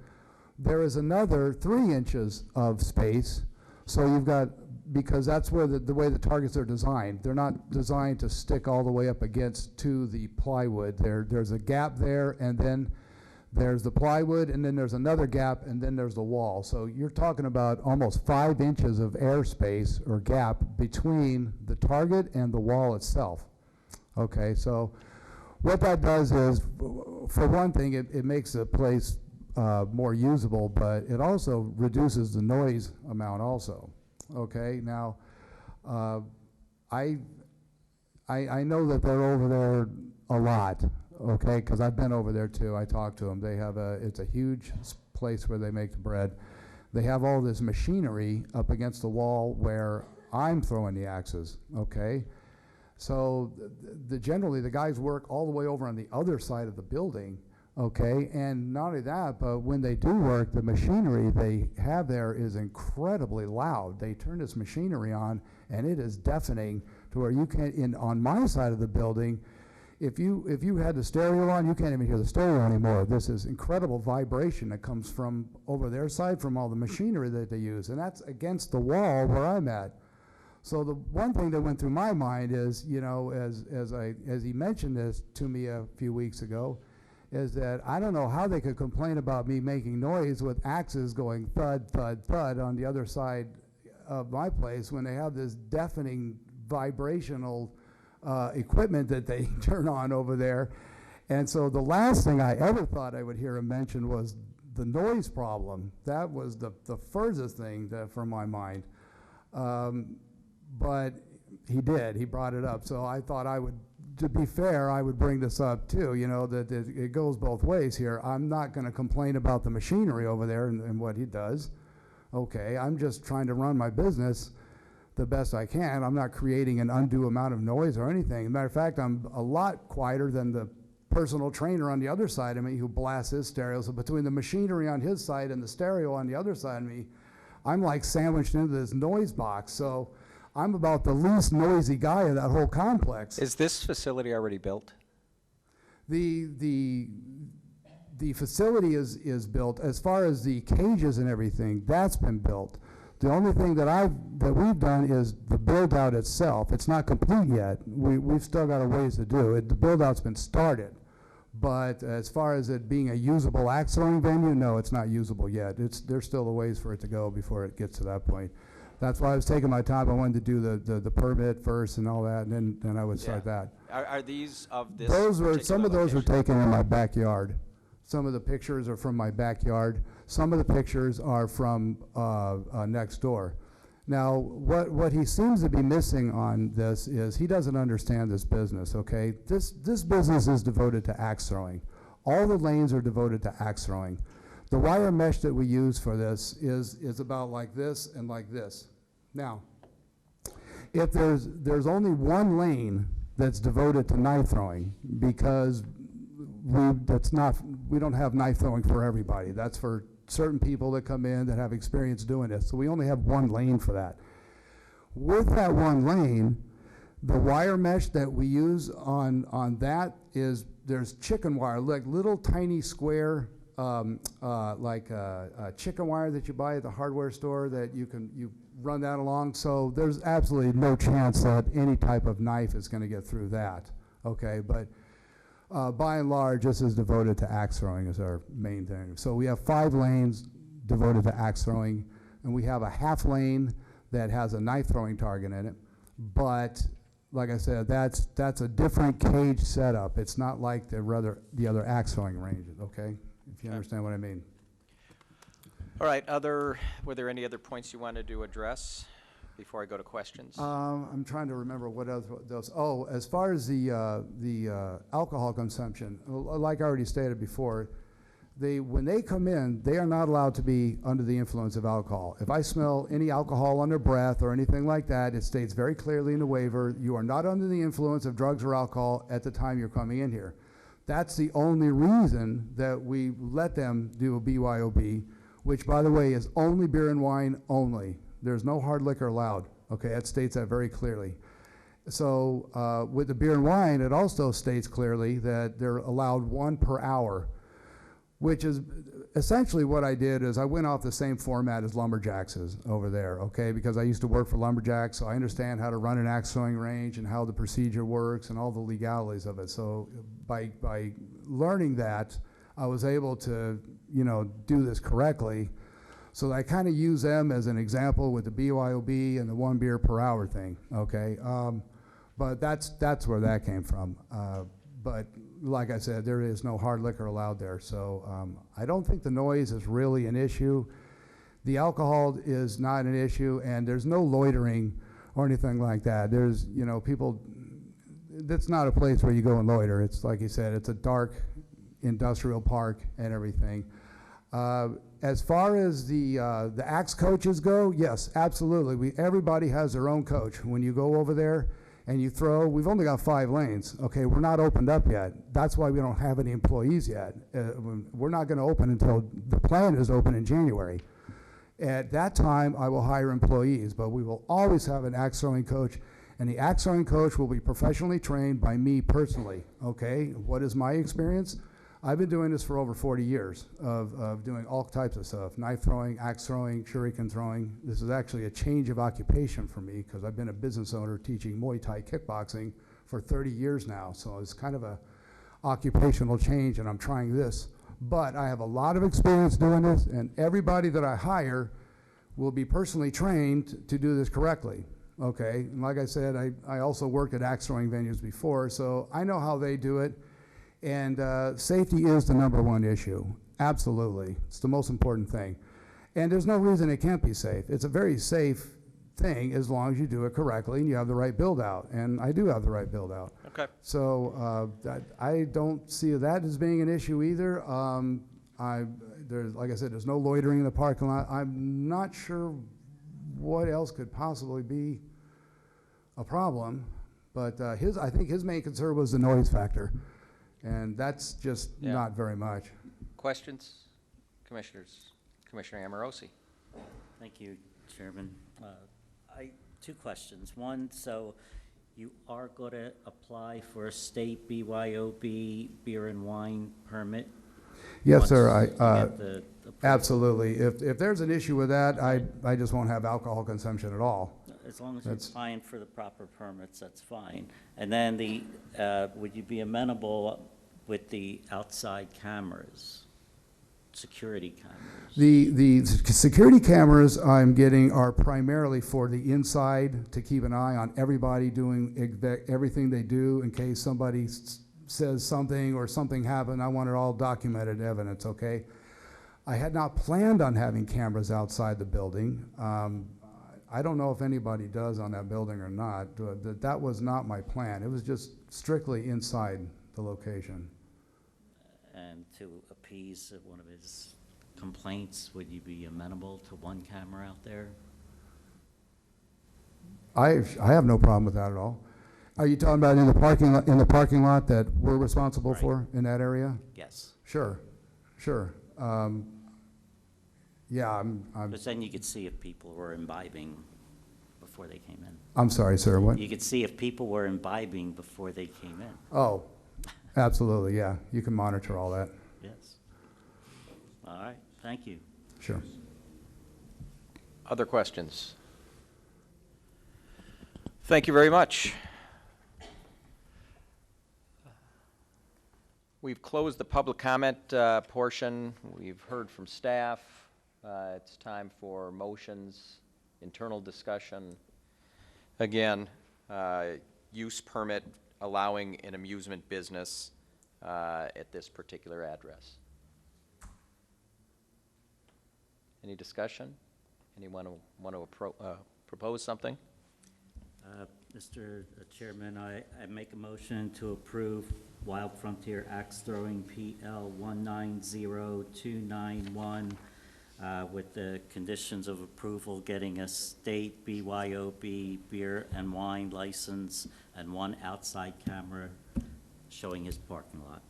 there is another 3 inches of space. So you've got, because that's where the way the targets are designed. They're not designed to stick all the way up against to the plywood. There's a gap there, and then there's the plywood, and then there's another gap, and then there's the wall. So you're talking about almost 5 inches of airspace or gap between the target and the wall itself. Okay, so what that does is, for one thing, it makes the place more usable, but it also reduces the noise amount also. Okay, now, I know that they're over there a lot. Okay, because I've been over there too. I talked to them. They have it's a huge place where they make the bread. They have all this machinery up against the wall where I'm throwing the axes, okay? So generally the guys work all the way over on the other side of the building okay? And not only that, but when they do work, the machinery they have there is incredibly loud. They turn this machinery on, and it is deafening to where you can't, on my side of the building, if you had the stereo on, you can't even hear the stereo anymore. This is incredible vibration that comes from over their side from all the machinery that they use, and that's against the wall where I'm at. So the one thing that went through my mind is, you know, as he mentioned this to me a few weeks ago, is that I don't know how they could complain about me making noise with axes going thud, thud, thud on the other side of my place when they have this deafening vibrational equipment that they turn on over there. And so the last thing I ever thought I would hear him mention was the noise problem. That was the furthest thing from my mind. But he did, he brought it up. So I thought I would, to be fair, I would bring this up too, you know, that it goes both ways here. I'm not gonna complain about the machinery over there and what he does. Okay, I'm just trying to run my business the best I can. I'm not creating an undue amount of noise or anything. As a matter of fact, I'm a lot quieter than the personal trainer on the other side of me who blasts his stereo. So between the machinery on his side and the stereo on the other side of me, I'm like sandwiched into this noise box. So I'm about the least noisy guy of that whole complex. Is this facility already built? The facility is built. As far as the cages and everything, that's been built. The only thing that we've done is the build out itself. It's not complete yet. We've still got a ways to do. The build out's been started. But as far as it being a usable axe throwing venue, no, it's not usable yet. There's still a ways for it to go before it gets to that point. That's why I was taking my time. I wanted to do the permit first and all that, and then I would start that. Are these of this Some of those were particular taken in my backyard. Some of the pictures are from my backyard. Some of the pictures are from next door. Now, what he seems to be missing on this is he doesn't understand this business, okay? This business is devoted to axe throwing. All the lanes are devoted to axe throwing. The wire mesh that we use for this is about like this and like this. Now, if there's only one lane that's devoted to knife throwing, because we don't have knife throwing for everybody. That's for certain people that come in that have experience doing this. So we only have one lane for that. With that one lane, the wire mesh that we use on that is, there's chicken wire, like little tiny square, like a chicken wire that you buy at the hardware store that you run that along. So there's absolutely no chance that any type of knife is going to get through that. Okay, but by and large, this is devoted to axe throwing is our main thing. So we have 5 lanes devoted to axe throwing, and we have a half lane that has a knife throwing target in it. But like I said, that's a different cage setup. It's not like the other axe throwing ranges. Okay, if you understand what I mean. All right, were there any other points you wanted to address before I go to questions? I'm trying to remember what else. Oh, as far as the alcohol consumption, like I already stated before, when they come in, they are not allowed to be under the influence of alcohol. If I smell any alcohol on their breath or anything like that, it states very clearly in the waiver, you are not under the influence of drugs or alcohol at the time you're coming in here. That's the only reason that we let them do a BYOB, which, by the way, is only beer and wine only. There's no hard liquor allowed. Okay, it states that very clearly. So with the beer and wine, it also states clearly that they're allowed 1 per hour, which is essentially what I did is I went off the same format as Lumberjacks is over there, okay, because I used to work for Lumberjacks, so I understand how to run an axe throwing range and how the procedure works and all the legalities of it. So by learning that, I was able to, do this correctly. So I kind of use them as an example with the BYOB and the 1 beer per hour thing, okay? But that's where that came from. But like I said, there is no hard liquor allowed there. So I don't think the noise is really an issue. The alcohol is not an issue, and there's no loitering or anything like that. There's, people, that's not a place where you go and loiter. It's like you said, it's a dark industrial park and everything. As far as the axe coaches go, yes, absolutely. Everybody has their own coach. When you go over there, and you throw, we've only got 5 lanes, okay, we're not opened up yet. That's why we don't have any employees yet. We're not gonna open until the plan is open in January. At that time, I will hire employees, but we will always have an axe throwing coach, and the axe throwing coach will be professionally trained by me personally, okay? What is my experience? I've been doing this for over 40 years of doing all types of stuff, knife throwing, axe throwing, shuriken throwing. This is actually a change of occupation for me because I've been a business owner teaching Muay Thai kickboxing for 30 years now. So it's kind of a occupational change, and I'm trying this. But I have a lot of experience doing this, and everybody that I hire will be personally trained to do this correctly. Okay, and like I said, I also worked at axe throwing venues before, so I know how they do it. And safety is the #1 issue. Absolutely. It's the most important thing. And there's no reason it can't be safe. It's a very safe thing as long as you do it correctly and you have the right build out. And I do have the right build out. Okay. So I don't see that as being an issue either. There's, like I said, there's no loitering in the parking lot. I'm not sure what else could possibly be a problem, but I think his main concern was the noise factor. And that's just not very much. Questions? Commissioners? Commissioner Amorosi. Thank you, Chairman. Two questions. One, so you are going to apply for a state BYOB beer and wine permit? Yes, sir. once you get the approval? Absolutely. If there's an issue with that, I just won't have alcohol consumption at all. As long as you're applying for the proper permits, that's fine. And then would you be amenable with the outside cameras, security cameras? The security cameras I'm getting are primarily for the inside, to keep an eye on everybody doing everything they do in case somebody says something or something happened. I want it all documented evidence, okay? I had not planned on having cameras outside the building. I don't know if anybody does on that building or not. That was not my plan. It was just strictly inside the location. And to appease one of his complaints, would you be amenable to one camera out there? I have no problem with that at all. Are you talking about in the parking lot that we're responsible for in that area? Yes. Sure. Yeah, I'm. Because then you could see if people were imbibing before they came in. I'm sorry, sir. What? You could see if people were imbibing before they came in. Oh, absolutely. Yeah, you can monitor all that. Yes. All right. Thank you. Sure. Other questions? Thank you very much. We've closed the public comment portion. We've heard from staff. It's time for motions, internal discussion. Again, use permit allowing an amusement business at this particular address. Any discussion? Anyone want to propose something? Mr. Chairman, I make a motion to approve Wild Frontier Axe Throwing PL 190291 with the conditions of approval, getting a state BYOB beer and wine license and one outside camera showing his parking lot.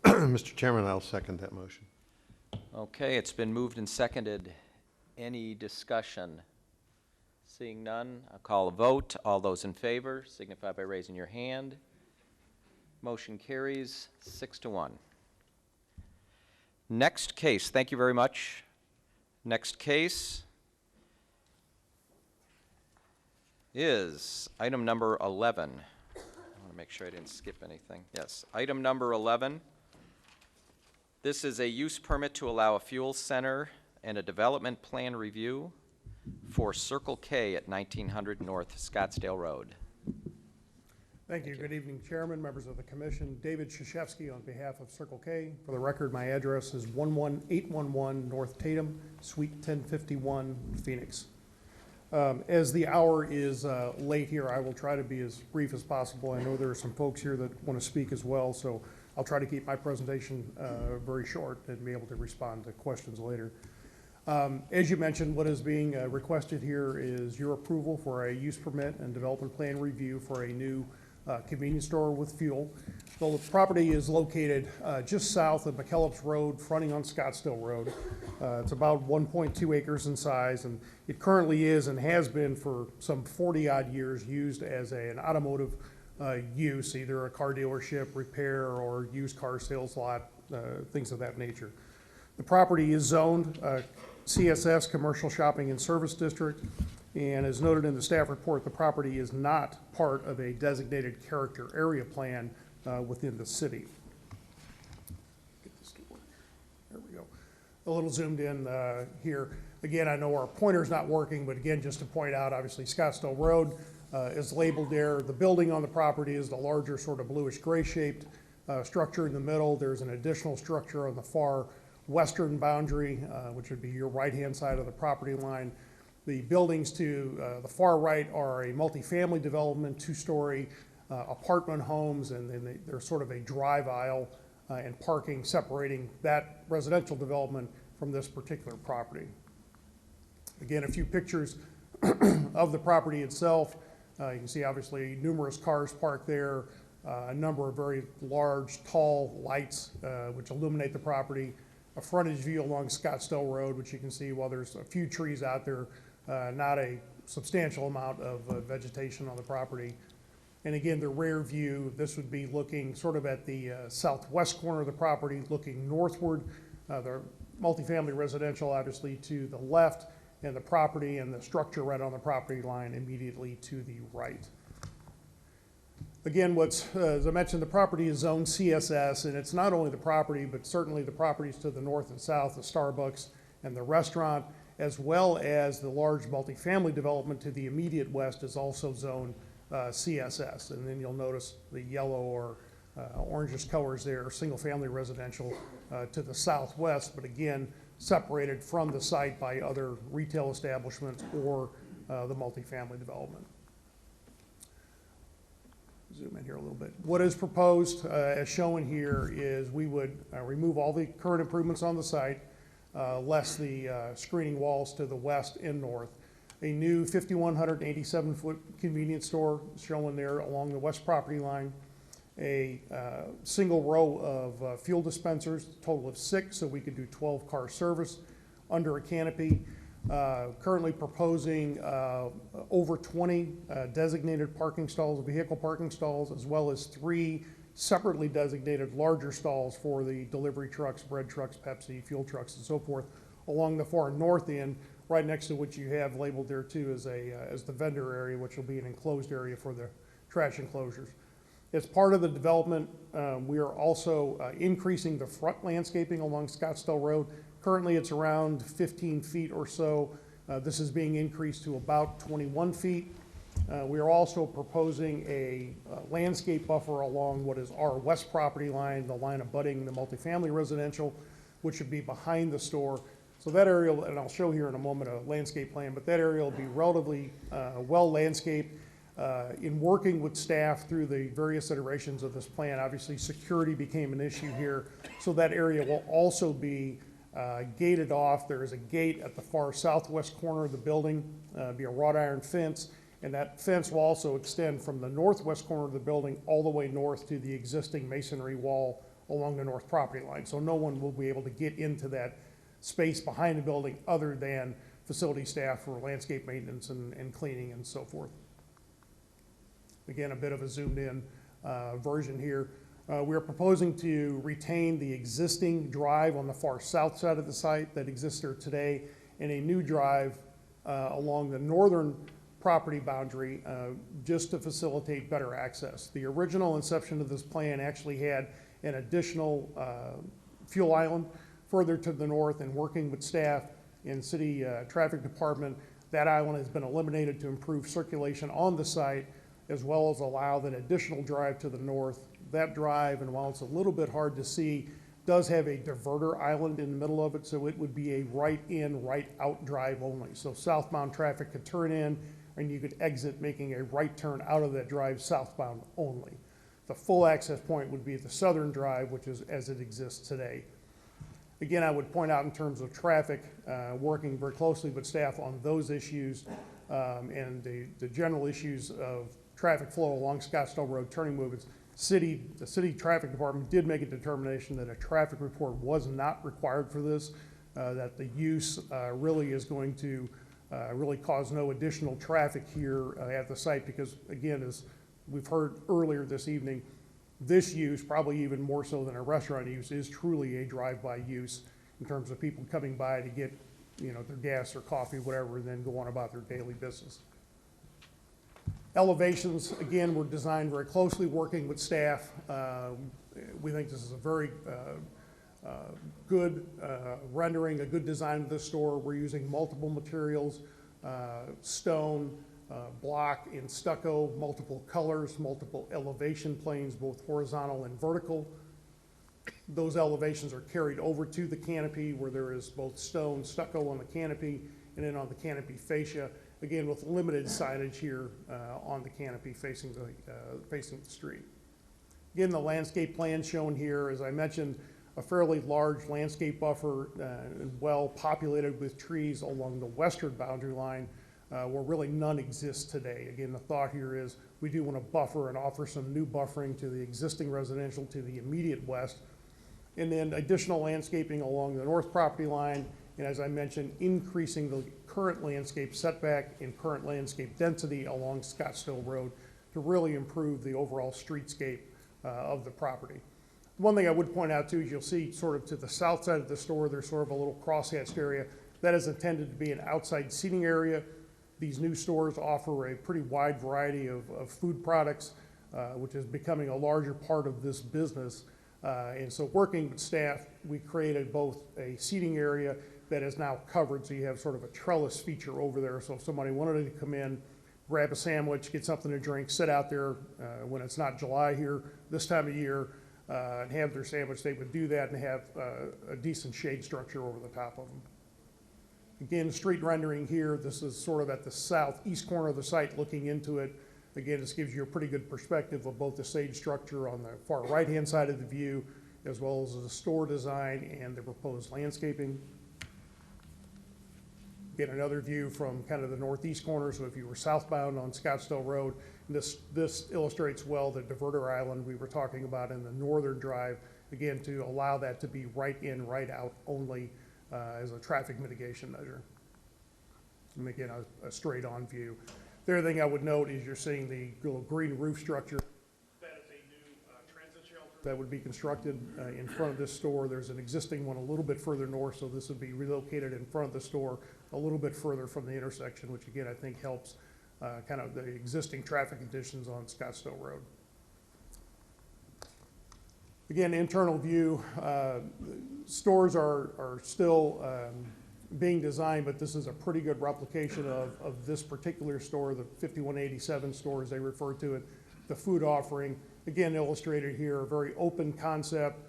Mr. Chairman, I'll second that motion. Okay, it's been moved and seconded. Any discussion? Seeing none, I'll call a vote. All those in favor signify by raising your hand. Motion carries 6-1. Next case, thank you very much. Next case is item number 11. I want to make sure I didn't skip anything. Yes, item number 11. This is a use permit to allow a fuel center and a development plan review for Circle K at 1900 North Scottsdale Road. Thank you. Good evening, Chairman, members of the Commission. David Krzyzewski on behalf of Circle K. For the record, my address is 11811 North Tatum, Suite 1051, Phoenix. As the hour is late here, I will try to be as brief as possible. I know there are some folks here that want to speak as well, so I'll try to keep my presentation very short and be able to respond to questions later. As you mentioned, what is being requested here is your approval for a use permit and development plan review for a new convenience store with fuel. The property is located just south of McKellips Road, fronting on Scottsdale Road. It's about 1.2 acres in size, and it currently is and has been for some 40-odd years used as an automotive use, either a car dealership, repair, or used car sales lot, things of that nature. The property is zoned CSS, Commercial Shopping and Service District, and as noted in the staff report, the property is not part of a designated character area plan within the city. Get this to work. There we go. A little zoomed in here. Again, I know our pointer's not working, but again, just to point out, obviously Scottsdale Road is labeled there. The building on the property is the larger sort of bluish gray shaped structure in the middle. There's an additional structure on the far western boundary, which would be your right-hand side of the property line. The buildings to the far right are a multifamily development, two-story apartment homes, and then there's sort of a drive aisle and parking separating that residential development from this particular property. Again, a few pictures of the property itself. You can see obviously numerous cars parked there, a number of very large, tall lights which illuminate the property, a frontage view along Scottsdale Road, which you can see while there's a few trees out there, not a substantial amount of vegetation on the property. And again, the rear view, this would be looking sort of at the southwest corner of the property, looking northward. The multifamily residential obviously to the left, and the property and the structure right on the property line immediately to the right. Again, as I mentioned, the property is zoned CSS, and it's not only the property, but certainly the properties to the north and south, the Starbucks and the restaurant, as well as the large multifamily development to the immediate west is also zoned CSS. And then you'll notice the yellow or orangish colors there, single-family residential to the southwest, but again, separated from the site by other retail establishments or the multifamily development. Zoom in here a little bit. What is proposed, as shown here, is we would remove all the current improvements on the site, less the screening walls to the west and north. A new 5,187-foot convenience store shown there along the west property line. A single row of fuel dispensers, a total of 6, so we could do 12-car service under a canopy. Currently proposing over 20 designated parking stalls, vehicle parking stalls, as well as 3 separately designated larger stalls for the delivery trucks, bread trucks, Pepsi, fuel trucks, and so forth, along the far north end, right next to which you have labeled there too as the vendor area, which will be an enclosed area for the trash enclosures. As part of the development, we are also increasing the front landscaping along Scottsdale Road. Currently, it's around 15 feet or so. This is being increased to about 21 feet. We are also proposing a landscape buffer along what is our west property line, the line abutting the multifamily residential, which would be behind the store. So that area, and I'll show here in a moment a landscape plan, but that area will be relatively well landscaped. In working with staff through the various iterations of this plan, obviously security became an issue here, so that area will also be gated off. There is a gate at the far southwest corner of the building, be a wrought iron fence, and that fence will also extend from the northwest corner of the building all the way north to the existing masonry wall along the north property line. So no one will be able to get into that space behind the building other than facility staff for landscape maintenance and cleaning and so forth. Again, a bit of a zoomed in version here. We are proposing to retain the existing drive on the far south side of the site that exists there today, and a new drive along the northern property boundary just to facilitate better access. The original inception of this plan actually had an additional fuel island further to the north, and working with staff in city traffic department, that island has been eliminated to improve circulation on the site, as well as allow that additional drive to the north. That drive, and while it's a little bit hard to see, does have a diverter island in the middle of it, so it would be a right in, right out drive only. So southbound traffic could turn in, and you could exit making a right turn out of that drive southbound only. The full access point would be the southern drive, which is as it exists today. Again, I would point out in terms of traffic, working very closely with staff on those issues and the general issues of traffic flow along Scottsdale Road, turning movements. The city traffic department did make a determination that a traffic report was not required for this, that the use really is going to really cause no additional traffic here at the site because, again, as we've heard earlier this evening, this use, probably even more so than a restaurant use, is truly a drive-by use in terms of people coming by to get, you know, their gas or coffee, whatever, and then go on about their daily business. Elevations, again, were designed very closely, working with staff. We think this is a very good rendering, a good design of this store. We're using multiple materials, stone, block, and stucco, multiple colors, multiple elevation planes, both horizontal and vertical. Those elevations are carried over to the canopy where there is both stone, stucco on the canopy, and then on the canopy fascia, again with limited signage here on the canopy facing the street. Again, the landscape plan shown here, as I mentioned, a fairly large landscape buffer and well populated with trees along the western boundary line where really none exists today. Again, the thought here is we do want to buffer and offer some new buffering to the existing residential to the immediate west, and then additional landscaping along the north property line, and as I mentioned, increasing the current landscape setback and current landscape density along Scottsdale Road to really improve the overall streetscape of the property. One thing I would point out too is you'll see sort of to the south side of the store, there's sort of a little crosshatched area. That is intended to be an outside seating area. These new stores offer a pretty wide variety of food products, which is becoming a larger part of this business. And so working with staff, we created both a seating area that is now covered, so you have sort of a trellis feature over there. So if somebody wanted to come in, grab a sandwich, get something to drink, sit out there when it's not July here, this time of year, and have their sandwich, they would do that and have a decent shade structure over the top of them. Again, street rendering here, this is sort of at the southeast corner of the site looking into it. Again, this gives you a pretty good perspective of both the shade structure on the far right-hand side of the view, as well as the store design and the proposed landscaping. Get another view from kind of the northeast corner, so if you were southbound on Scottsdale Road, this illustrates well the diverter island we were talking about in the northern drive, again, to allow that to be right in, right out only as a traffic mitigation measure. And again, a straight on view. The other thing I would note is you're seeing the little green roof structure. That is a new transit shelter that would be constructed in front of this store. There's an existing one a little bit further north, so this would be relocated in front of the store a little bit further from the intersection, which again, I think helps kind of the existing traffic conditions on Scottsdale Road. Again, internal view, stores are still being designed, but this is a pretty good replication of this particular store, the 5187 store as they refer to it. The food offering, again illustrated here, a very open concept,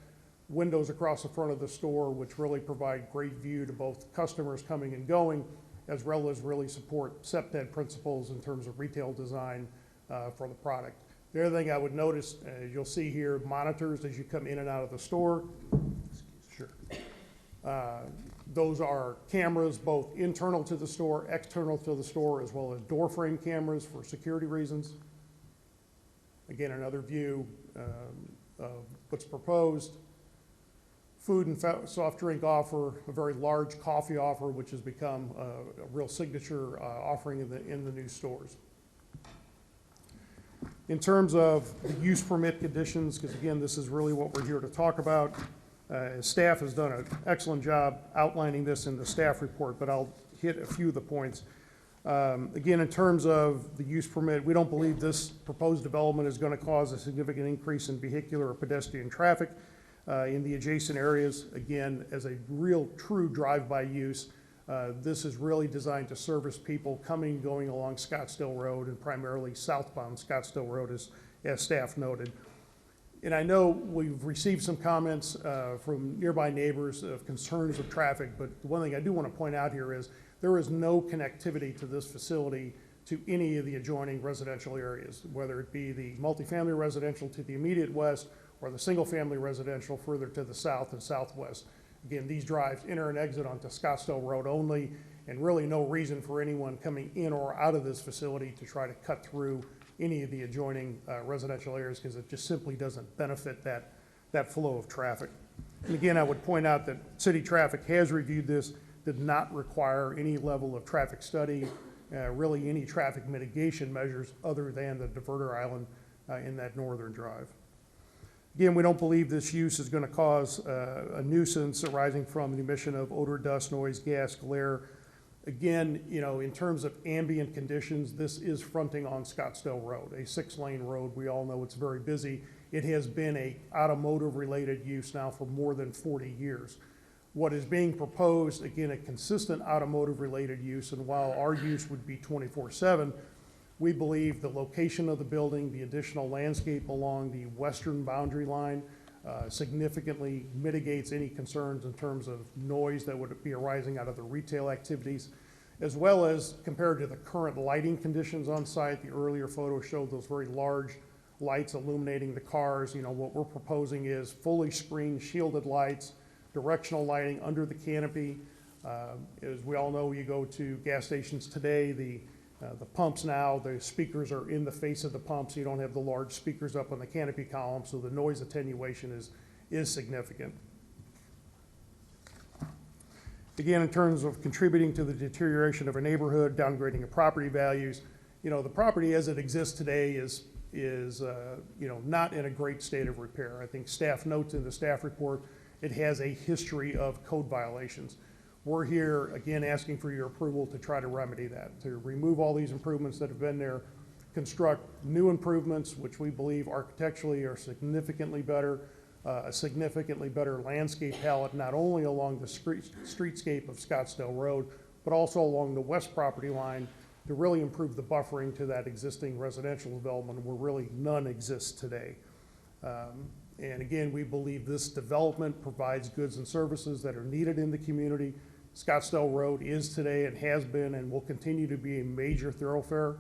windows across the front of the store which really provide great view to both customers coming and going, as well as really support SEPTED principles in terms of retail design for the product. The other thing I would notice, you'll see here, monitors as you come in and out of the store. Sure. Those are cameras both internal to the store, external to the store, as well as door frame cameras for security reasons. Again, another view of what's proposed. Food and soft drink offer, a very large coffee offer, which has become a real signature offering in the new stores. In terms of the use permit conditions, because again, this is really what we're here to talk about. Staff has done an excellent job outlining this in the staff report, but I'll hit a few of the points. Again, in terms of the use permit, we don't believe this proposed development is going to cause a significant increase in vehicular or pedestrian traffic in the adjacent areas. Again, as a real true drive-by use, this is really designed to service people coming and going along Scottsdale Road and primarily southbound Scottsdale Road as staff noted. And I know we've received some comments from nearby neighbors of concerns of traffic, but the one thing I do want to point out here is there is no connectivity to this facility to any of the adjoining residential areas, whether it be the multifamily residential to the immediate west or the single family residential further to the south and southwest. Again, these drives enter and exit onto Scottsdale Road only, and really no reason for anyone coming in or out of this facility to try to cut through any of the adjoining residential areas, because it just simply doesn't benefit that flow of traffic. And again, I would point out that city traffic has reviewed this, did not require any level of traffic study, really any traffic mitigation measures other than the diverter island in that northern drive. Again, we don't believe this use is going to cause a nuisance arising from the emission of odor, dust, noise, gas, glare. Again, you know, in terms of ambient conditions, this is fronting on Scottsdale Road, a 6-lane road. We all know it's very busy. It has been a automotive-related use now for more than 40 years. What is being proposed, again, a consistent automotive-related use, and while our use would be 24/7, we believe the location of the building, the additional landscape along the western boundary line significantly mitigates any concerns in terms of noise that would be arising out of the retail activities, as well as compared to the current lighting conditions on site. The earlier photo showed those very large lights illuminating the cars. You know, what we're proposing is fully screened, shielded lights, directional lighting under the canopy. As we all know, you go to gas stations today, the pumps now, the speakers are in the face of the pump, so you don't have the large speakers up on the canopy column, so the noise attenuation is significant. Again, in terms of contributing to the deterioration of a neighborhood, downgrading of property values, you know, the property as it exists today is you know, not in a great state of repair. I think staff notes in the staff report, it has a history of code violations. We're here, again, asking for your approval to try to remedy that, to remove all these improvements that have been there, construct new improvements, which we believe architecturally are significantly better, a significantly better landscape palette, not only along the streetscape of Scottsdale Road, but also along the west property line to really improve the buffering to that existing residential development where really none exists today. And again, we believe this development provides goods and services that are needed in the community. Scottsdale Road is today and has been and will continue to be a major thoroughfare.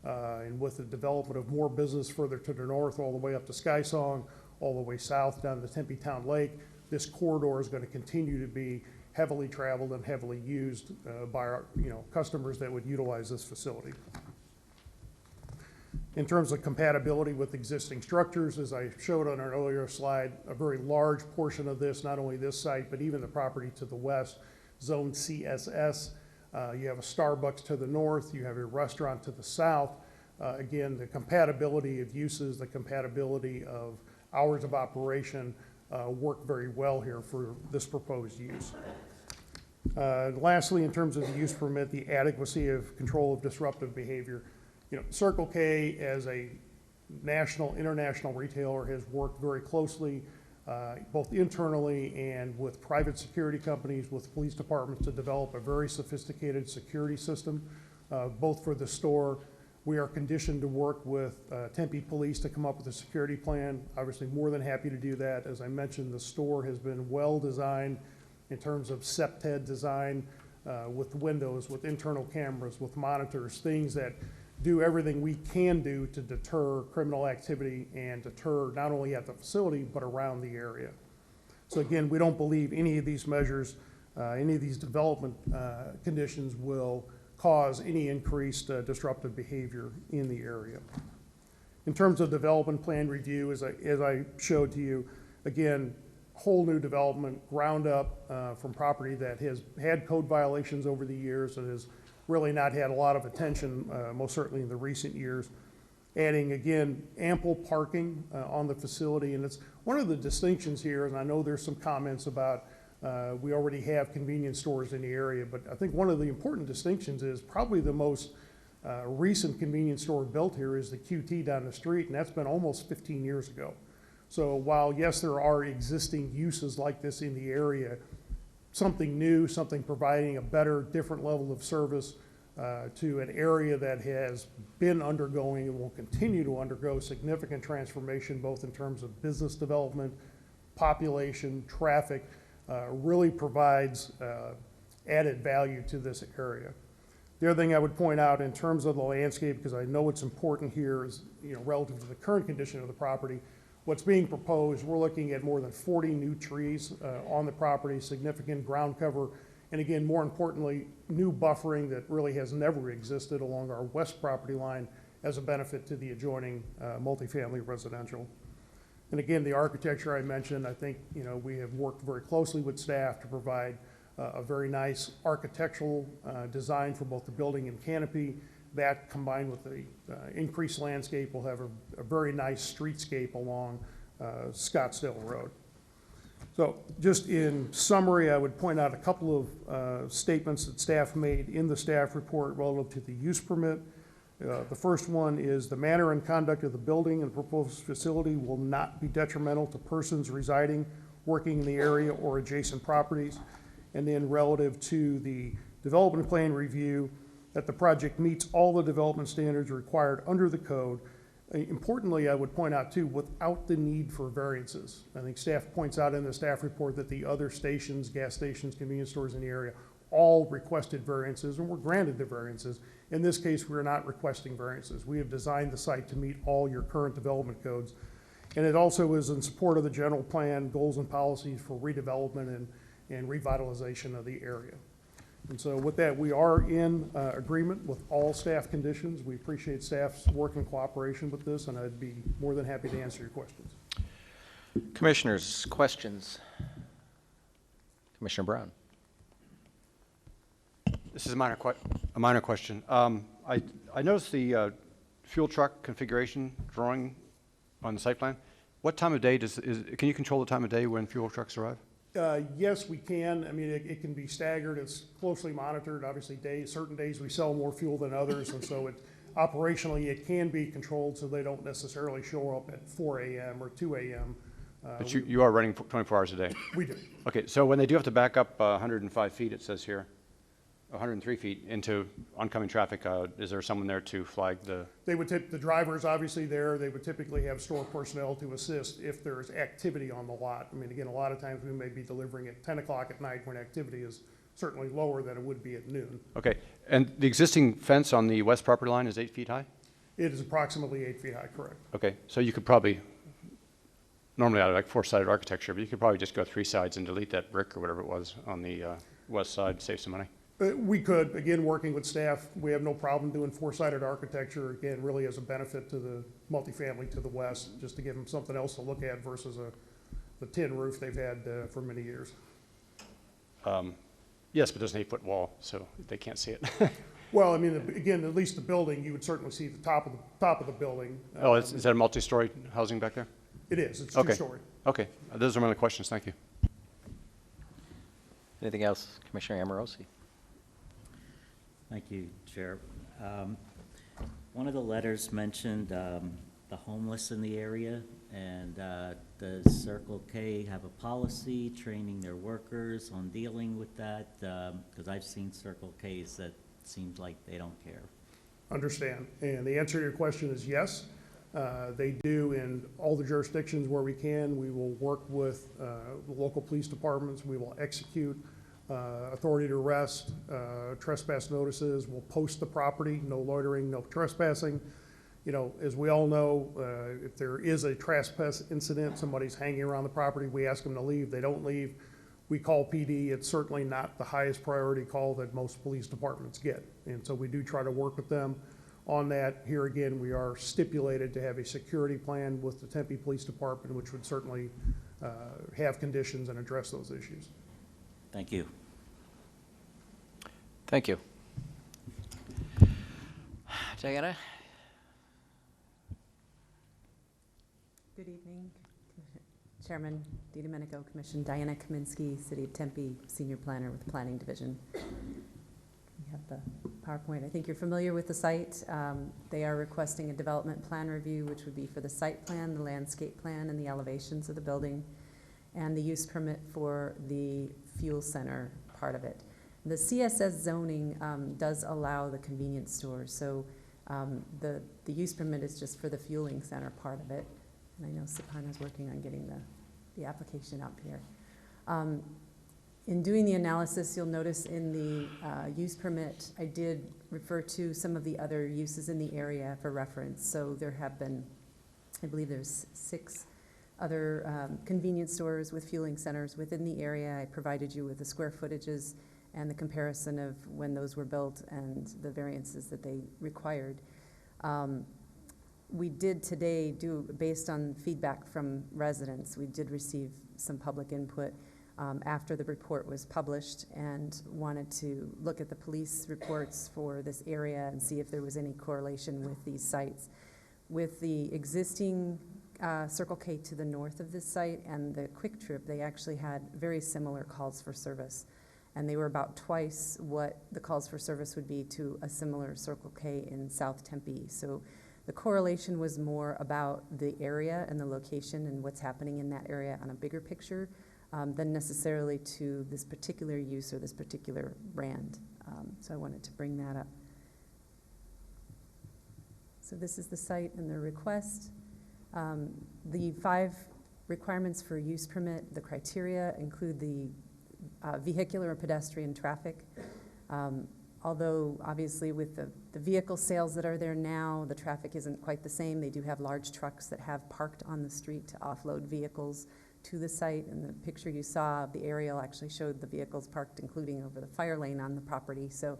And with the development of more business further to the north, all the way up to Skysong, all the way south down to Tempe Town Lake, this corridor is going to continue to be heavily traveled and heavily used by our, you know, customers that would utilize this facility. In terms of compatibility with existing structures, as I showed on an earlier slide, a very large portion of this, not only this site, but even the property to the west, zone CSS. You have a Starbucks to the north, you have a restaurant to the south. Again, the compatibility of uses, the compatibility of hours of operation work very well here for this proposed use. Lastly, in terms of the use permit, the adequacy of control of disruptive behavior. You know, Circle K as a national, international retailer has worked very closely both internally and with private security companies, with police departments to develop a very sophisticated security system, both for the store. We are conditioned to work with Tempe Police to come up with a security plan. Obviously, more than happy to do that. As I mentioned, the store has been well designed in terms of SEPTED design with windows, with internal cameras, with monitors, things that do everything we can do to deter criminal activity and deter not only at the facility, but around the area. So again, we don't believe any of these measures, any of these development conditions will cause any increased disruptive behavior in the area. In terms of development plan review, as I showed to you, again, whole new development, ground up from property that has had code violations over the years and has really not had a lot of attention, most certainly in the recent years. Adding, again, ample parking on the facility. And it's one of the distinctions here, and I know there's some comments about we already have convenience stores in the area, but I think one of the important distinctions is probably the most recent convenience store built here is the QT down the street, and that's been almost 15 years ago. So while, yes, there are existing uses like this in the area, something new, something providing a better, different level of service to an area that has been undergoing and will continue to undergo significant transformation, both in terms of business development, population, traffic, really provides added value to this area. The other thing I would point out in terms of the landscape, because I know it's important here, is, you know, relative to the current condition of the property, What's being proposed, we're looking at more than 40 new trees on the property, significant ground cover, and again, more importantly, new buffering that really has never existed along our west property line as a benefit to the adjoining multifamily residential. And again, the architecture I mentioned, I think, you know, we have worked very closely with staff to provide a very nice architectural design for both the building and canopy. That combined with the increased landscape will have a very nice streetscape along Scottsdale Road. So just in summary, I would point out a couple of statements that staff made in the staff report relative to the use permit. The first one is the manner and conduct of the building and proposed facility will not be detrimental to persons residing, working in the area or adjacent properties. And then relative to the development plan review, that the project meets all the development standards required under the code. Importantly, I would point out too, without the need for variances. I think staff points out in the staff report that the other stations, gas stations, convenience stores in the area, all requested variances and were granted the variances. In this case, we're not requesting variances. We have designed the site to meet all your current development codes. And it also is in support of the general plan, goals and policies for redevelopment and revitalization of the area. And so with that, we are in agreement with all staff conditions. We appreciate staff's work and cooperation with this, and I'd be more than happy to answer your questions. Commissioners, questions? Commissioner Brown. This is a minor question. I noticed the fuel truck configuration drawing on the site plan. What time of day can you control the time of day when fuel trucks arrive? Yes, we can. I mean, it can be staggered. It's closely monitored. Obviously, certain days we sell more fuel than others, and so operationally it can be controlled so they don't necessarily show up at 4 a.m. or 2 a.m. But you are running 24 hours a day? We do. Okay, so when they do have to back up 105 feet, it says here, 103 feet into oncoming traffic, is there someone there to flag the? They would the driver's obviously there. They would typically have store personnel to assist if there's activity on the lot. I mean, again, a lot of times we may be delivering at 10 o'clock at night when activity is certainly lower than it would be at noon. Okay, and the existing fence on the west property line is 8 feet high? It is approximately 8 feet high, correct. Okay, so you could probably, normally I like four-sided architecture, but you could probably just go 3 sides and delete that brick or whatever it was on the west side, save some money. We could, again, working with staff, we have no problem doing 4-sided architecture, again, really as a benefit to the multifamily to the west, just to give them something else to look at versus the tin roof they've had for many years. Yes, but there's an 8-foot wall, so they can't see it. Well, I mean, again, at least the building, you would certainly see the top of the building. Oh, is that a multi-story housing back there? It is, it's Okay. 2-story. Okay, those are my only questions, thank you. Anything else? Commissioner Amorosi. Thank you, Chair. One of the letters mentioned the homeless in the area, and does Circle K have a policy training their workers on dealing with that? Because I've seen Circle Ks that seems like they don't care. Understand. And the answer to your question is yes. They do in all the jurisdictions where we can. We will work with the local police departments. We will execute authority to arrest, trespass notices. We'll post the property, no loitering, no trespassing. You know, as we all know, if there is a trespass incident, somebody's hanging around the property, we ask them to leave. They don't leave. We call PD. It's certainly not the highest priority call that most police departments get. And so we do try to work with them on that. Here again, we are stipulated to have a security plan with the Tempe Police Department, which would certainly have conditions and address those issues. Thank you. Thank you. Diana? Good evening, Chairman DiDomenico, Commission. Diana Kaminsky, City of Tempe, Senior Planner with Planning Division. We have the PowerPoint. I think you're familiar with the site. They are requesting a development plan review, which would be for the site plan, the landscape plan, and the elevations of the building, and the use permit for the fuel center part of it. The CSS zoning does allow the convenience stores, so the use permit is just for the fueling center part of it. And I know Sapana's working on getting the application up here. In doing the analysis, you'll notice in the use permit, I did refer to some of the other uses in the area for reference. So there have been, I believe there's 6 other convenience stores with fueling centers within the area. I provided you with the square footages and the comparison of when those were built and the variances that they required. We did today based on feedback from residents, we did receive some public input after the report was published and wanted to look at the police reports for this area and see if there was any correlation with these sites. With the existing Circle K to the north of this site and the Quick Trip, they actually had very similar calls for service. And they were about twice what the calls for service would be to a similar Circle K in South Tempe. So the correlation was more about the area and the location and what's happening in that area on a bigger picture than necessarily to this particular use or this particular brand. So I wanted to bring that up. So this is the site and the request. The 5 requirements for use permit, the criteria include the vehicular or pedestrian traffic. Although obviously with the vehicle sales that are there now, the traffic isn't quite the same. They do have large trucks that have parked on the street to offload vehicles to the site. And the picture you saw of the aerial actually showed the vehicles parked, including over the fire lane on the property. So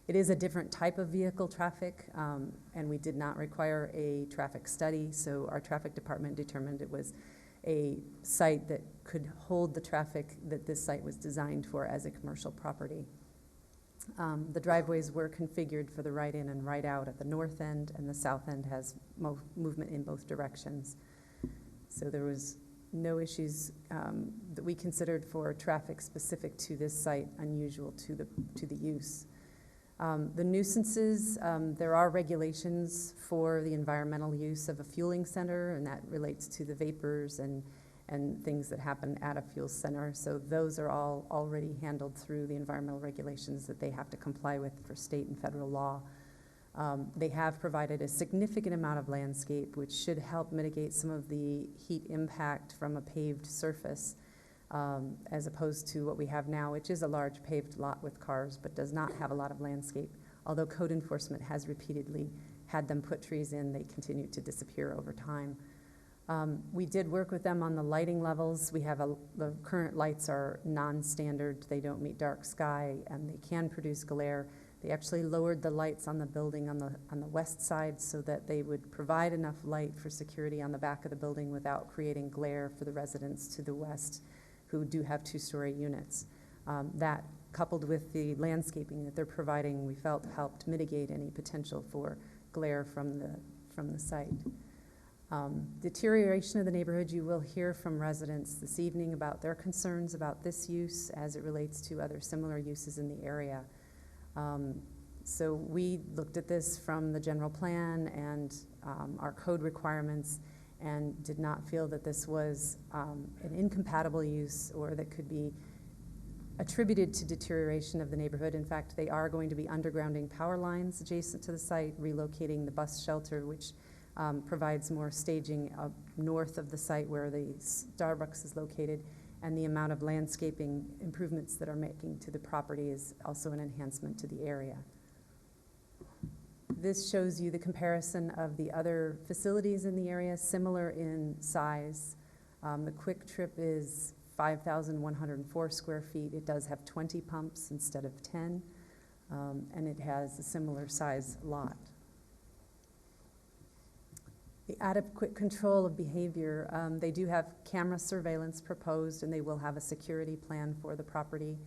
it is a different type of vehicle traffic, and we did not require a traffic study. So our traffic department determined it was a site that could hold the traffic that this site was designed for as a commercial property. The driveways were configured for the right in and right out at the north end, and the south end has movement in both directions. So there was no issues that we considered for traffic specific to this site unusual to the use. The nuisances, there are regulations for the environmental use of a fueling center, and that relates to the vapors and things that happen at a fuel center. So those are all already handled through the environmental regulations that they have to comply with for state and federal law. They have provided a significant amount of landscape, which should help mitigate some of the heat impact from a paved surface, as opposed to what we have now, which is a large paved lot with cars, but does not have a lot of landscape. Although code enforcement has repeatedly had them put trees in, they continue to disappear over time. We did work with them on the lighting levels. We have the current lights are non-standard. They don't meet dark sky, and they can produce glare. They actually lowered the lights on the building on the west side so that they would provide enough light for security on the back of the building without creating glare for the residents to the west who do have 2-story units. That, coupled with the landscaping that they're providing, we felt helped mitigate any potential for glare from the site. Deterioration of the neighborhood, you will hear from residents this evening about their concerns about this use as it relates to other similar uses in the area. So we looked at this from the general plan and our code requirements and did not feel that this was an incompatible use or that could be attributed to deterioration of the neighborhood. In fact, they are going to be undergrounding power lines adjacent to the site, relocating the bus shelter, which provides more staging up north of the site where the Starbucks is located, and the amount of landscaping improvements that are making to the property is also an enhancement to the area. This shows you the comparison of the other facilities in the area, similar in size. The Quick Trip is 5,104 square feet. It does have 20 pumps instead of 10, and it has a similar size lot. The adequate control of behavior, they do have camera surveillance proposed, and they will have a security plan for the property.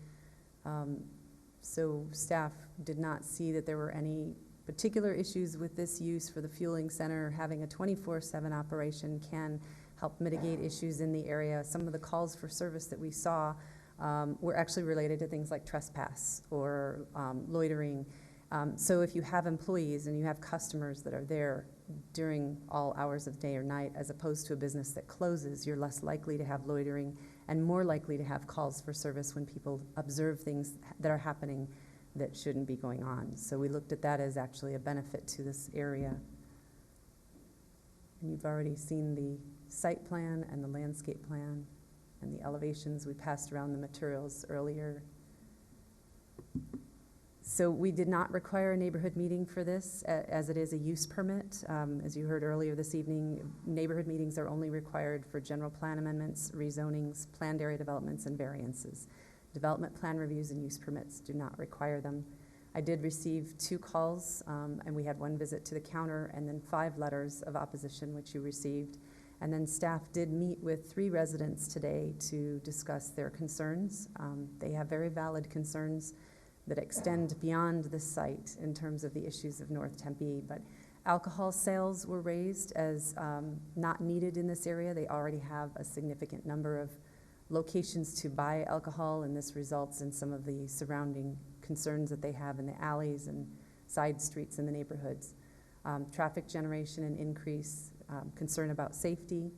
So staff did not see that there were any particular issues with this use for the fueling center. Having a 24/7 operation can help mitigate issues in the area. Some of the calls for service that we saw were actually related to things like trespass or loitering. So if you have employees and you have customers that are there during all hours of day or night, as opposed to a business that closes, you're less likely to have loitering and more likely to have calls for service when people observe things that are happening that shouldn't be going on. So we looked at that as actually a benefit to this area. And you've already seen the site plan and the landscape plan and the elevations. We passed around the materials earlier. So we did not require a neighborhood meeting for this, as it is a use permit. As you heard earlier this evening, neighborhood meetings are only required for general plan amendments, rezonings, planned area developments, and variances. Development plan reviews and use permits do not require them. I did receive 2 calls, and we had 1 visit to the counter, and then 5 letters of opposition, which you received. And then staff did meet with 3 residents today to discuss their concerns. They have very valid concerns that extend beyond the site in terms of the issues of North Tempe, but alcohol sales were raised as not needed in this area. They already have a significant number of locations to buy alcohol, and this results in some of the surrounding concerns that they have in the alleys and side streets in the neighborhoods. Traffic generation and increase, concern about safety,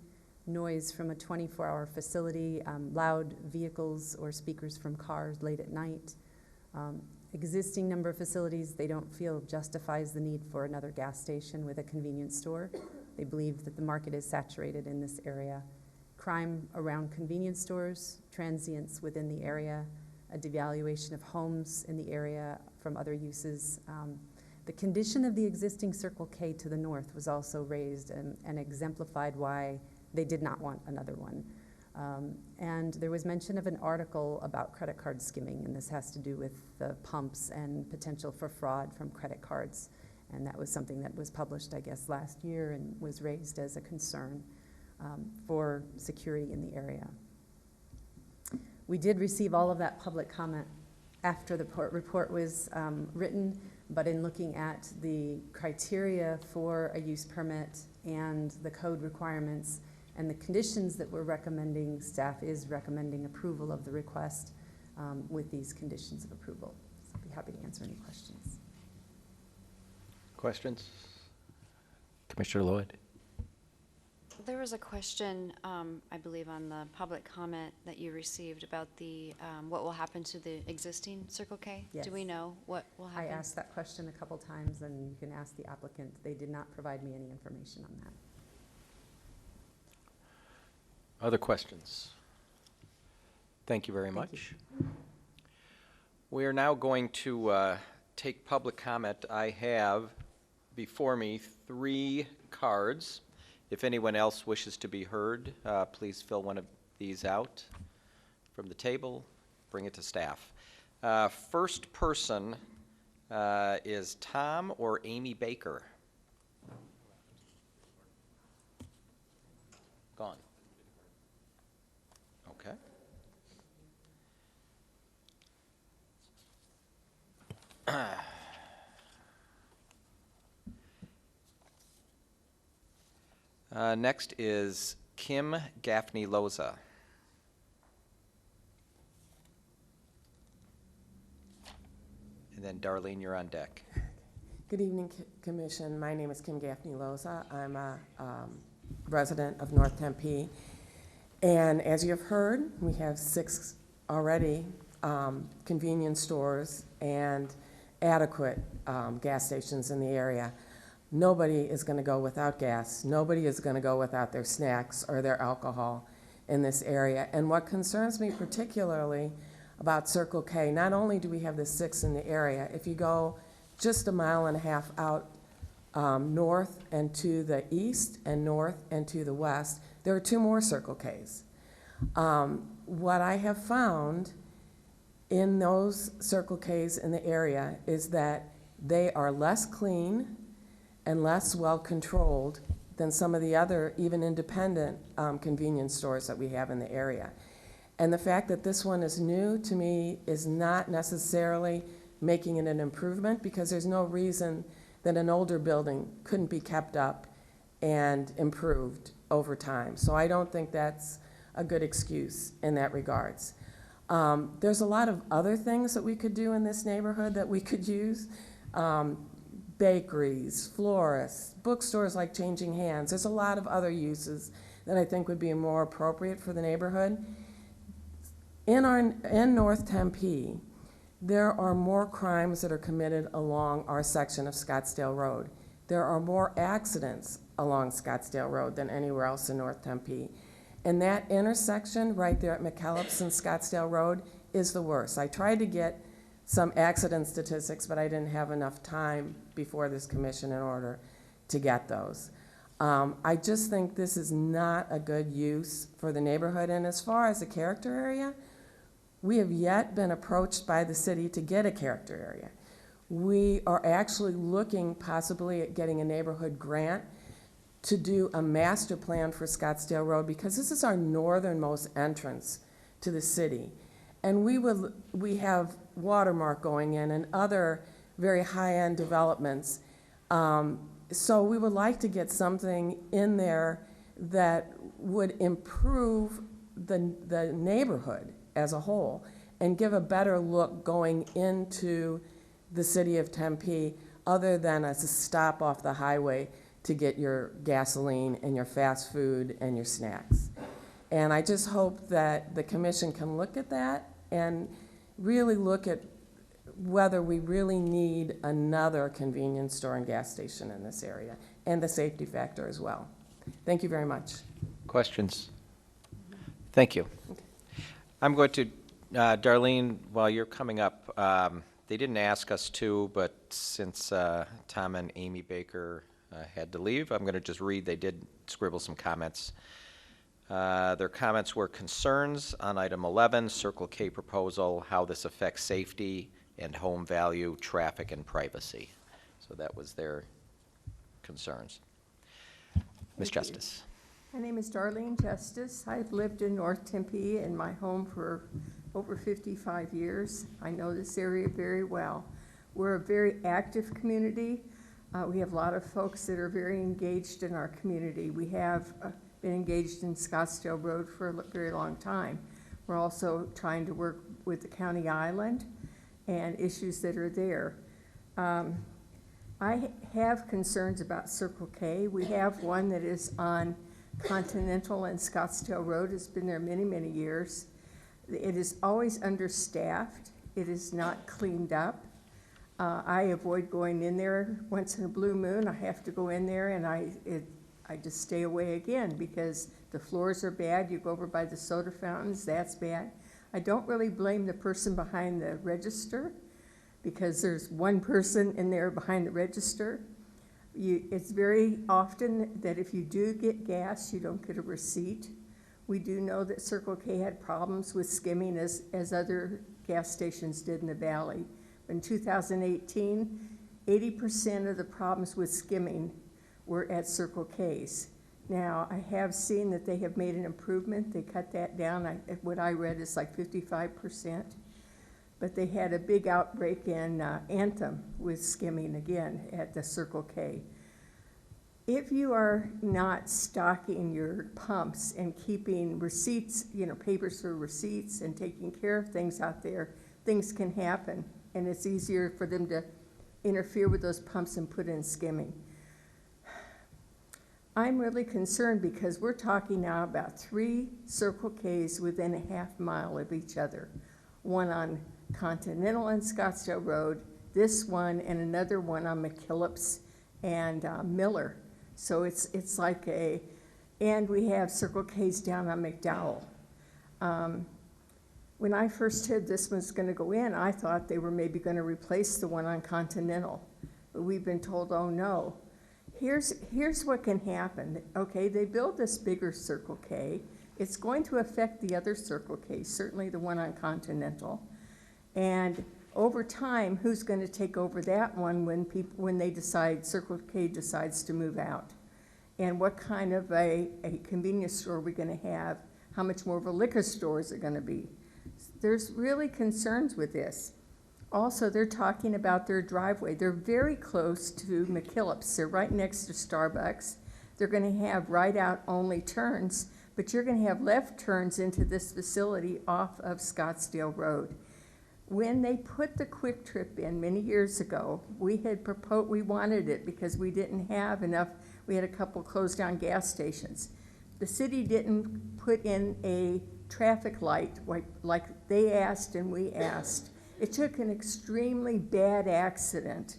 noise from a 24-hour facility, loud vehicles or speakers from cars late at night. Existing number of facilities they don't feel justifies the need for another gas station with a convenience store. They believe that the market is saturated in this area. Crime around convenience stores, transients within the area, a devaluation of homes in the area from other uses. The condition of the existing Circle K to the north was also raised and exemplified why they did not want another one. And there was mention of an article about credit card skimming, and this has to do with the pumps and potential for fraud from credit cards. And that was something that was published, I guess, last year and was raised as a concern for security in the area. We did receive all of that public comment after the report was written, but in looking at the criteria for a use permit and the code requirements and the conditions that we're recommending, staff is recommending approval of the request with these conditions of approval. So I'll be happy to answer any questions. Questions? Commissioner Lloyd? There was a question, I believe, on the public comment that you received about the what will happen to the existing Circle K? Yes. Do we know what will happen? I asked that question a couple times, and you can ask the applicant. They did not provide me any information on that. Other questions? Thank you very much. We are now going to take public comment. I have before me 3 cards. If anyone else wishes to be heard, please fill one of these out from the table, bring it to staff. First person is Tom or Amy Baker. Gone. Okay. Next is Kim Gaffney Loza. And then Darlene, you're on deck. Good evening, Commission. My name is Kim Gaffney Loza. I'm a resident of North Tempe. And as you have heard, we have 6 already convenience stores and adequate gas stations in the area. Nobody is going to go without gas. Nobody is going to go without their snacks or their alcohol in this area. And what concerns me particularly about Circle K, not only do we have the 6 in the area, if you go just a mile and a half out north and to the east and north and to the west, there are 2 more Circle Ks. What I have found in those Circle Ks in the area is that they are less clean and less well-controlled than some of the other, even independent convenience stores that we have in the area. And the fact that this one is new, to me, is not necessarily making it an improvement, because there's no reason that an older building couldn't be kept up and improved over time. So I don't think that's a good excuse in that regards. There's a lot of other things that we could do in this neighborhood that we could use. Bakeries, florists, bookstores like Changing Hands. There's a lot of other uses that I think would be more appropriate for the neighborhood. In North Tempe, there are more crimes that are committed along our section of Scottsdale Road. There are more accidents along Scottsdale Road than anywhere else in North Tempe. And that intersection right there at McKellips and Scottsdale Road is the worst. I tried to get some accident statistics, but I didn't have enough time before this commission in order to get those. I just think this is not a good use for the neighborhood. And as far as the character area, we have yet been approached by the city to get a character area. We are actually looking possibly at getting a neighborhood grant to do a master plan for Scottsdale Road, because this is our northernmost entrance to the city. And we have Watermark going in and other very high-end developments. So we would like to get something in there that would improve the neighborhood as a whole and give a better look going into the city of Tempe, other than as a stop off the highway to get your gasoline and your fast food and your snacks. And I just hope that the commission can look at that and really look at whether we really need another convenience store and gas station in this area, and the safety factor as well. Thank you very much. Questions? Thank you. I'm going to, Darlene, while you're coming up, they didn't ask us to, but since Tom and Amy Baker had to leave, I'm going to just read. They did scribble some comments. Their comments were concerns on item 11, Circle K proposal, how this affects safety and home value, traffic, and privacy. So that was their concerns. Ms. Justice. My name is Darlene Justice. I've lived in North Tempe in my home for over 55 years. I know this area very well. We're a very active community. We have a lot of folks that are very engaged in our community. We have been engaged in Scottsdale Road for a very long time. We're also trying to work with the County Island and issues that are there. I have concerns about Circle K. We have one that is on Continental and Scottsdale Road. It's been there many, many years. It is always understaffed. It is not cleaned up. I avoid going in there. Once in a blue moon, I have to go in there, and I just stay away again because the floors are bad. You go over by the soda fountains, that's bad. I don't really blame the person behind the register because there's one person in there behind the register. It's very often that if you do get gas, you don't get a receipt. We do know that Circle K had problems with skimming as other gas stations did in the valley. In 2018, 80% of the problems with skimming were at Circle K's. Now, I have seen that they have made an improvement. They cut that down. What I read is like 55%. But they had a big outbreak in Anthem with skimming again at the Circle K. If you are not stocking your pumps and keeping receipts, papers for receipts and taking care of things out there, things can happen. And it's easier for them to interfere with those pumps and put in skimming. I'm really concerned because we're talking now about 3 Circle K's within a half mile of each other. One on Continental and Scottsdale Road, this one, and another one on McKillips and Miller. So it's like and we have Circle K's down on McDowell. When I first heard this was going to go in, I thought they were maybe going to replace the one on Continental. But we've been told, oh no. Here's what can happen. Okay, they build this bigger Circle K. It's going to affect the other Circle K, certainly the one on Continental. And over time, who's going to take over that one when they decide, Circle K decides to move out? And what kind of a convenience store are we going to have? How much more of a liquor store is it going to be? There's really concerns with this. Also, they're talking about their driveway. They're very close to McKillips. They're right next to Starbucks. They're going to have right-out only turns, but you're going to have left turns into this facility off of Scottsdale Road. When they put the Quick Trip in many years ago, we wanted it because we didn't have enough. We had a couple closed down gas stations. The city didn't put in a traffic light like they asked and we asked. It took an extremely bad accident,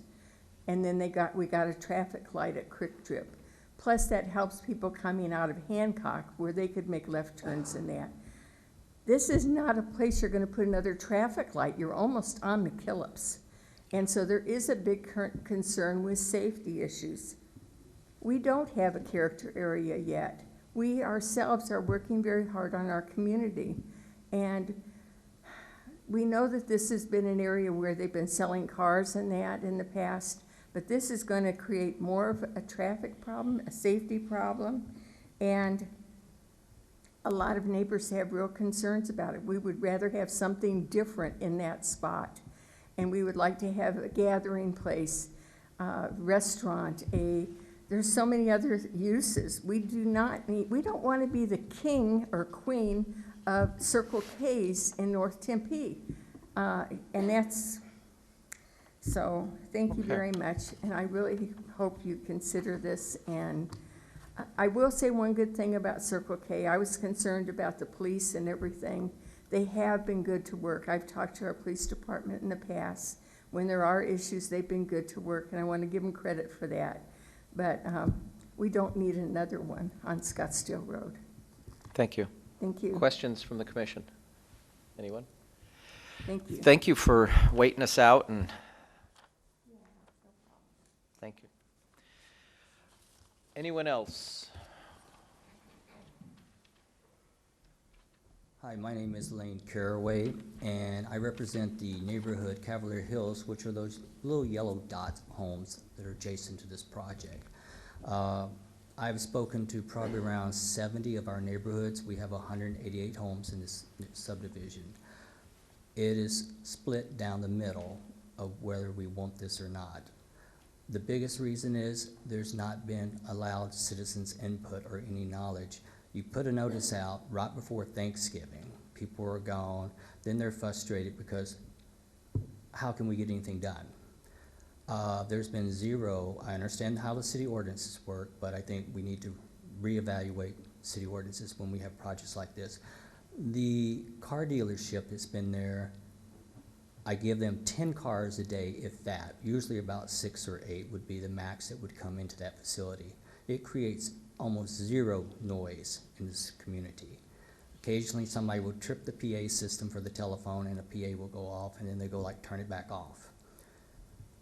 and then we got a traffic light at Quick Trip. Plus, that helps people coming out of Hancock where they could make left turns in that. This is not a place you're gonna put another traffic light. You're almost on McKillips. And so there is a big concern with safety issues. We don't have a character area yet. We ourselves are working very hard on our community. And we know that this has been an area where they've been selling cars and that in the past, but this is gonna create more of a traffic problem, a safety problem, and a lot of neighbors have real concerns about it. We would rather have something different in that spot. And we would like to have a gathering place, restaurant, there's so many other uses. We don't want to be the king or queen of Circle K's in North Tempe. And that's, so thank you Okay. very much. And I really hope you consider this. And I will say one good thing about Circle K. I was concerned about the police and everything. They have been good to work. I've talked to our police department in the past. When there are issues, they've been good to work, and I want to give them credit for that. But we don't need another one on Scottsdale Road. Thank you. Thank you. Questions from the commission? Anyone? Thank you. Thank you for waiting us out, and thank you. Anyone else? Hi, my name is Lane Caraway, and I represent the neighborhood Cavalier Hills, which are those little yellow dot homes that are adjacent to this project. I've spoken to probably around 70 of our neighborhoods. We have 188 homes in this subdivision. It is split down the middle of whether we want this or not. The biggest reason is there's not been allowed citizens' input or any knowledge. You put a notice out right before Thanksgiving. People are gone. Then they're frustrated because how can we get anything done? There's been zero. I understand how the city ordinances work, but I think we need to reevaluate city ordinances when we have projects like this. The car dealership that's been there, I give them 10 cars a day, if that. Usually about 6 or 8 would be the max that would come into that facility. It creates almost zero noise in this community. Occasionally somebody will trip the PA system for the telephone and a PA will go off and then they go like turn it back off.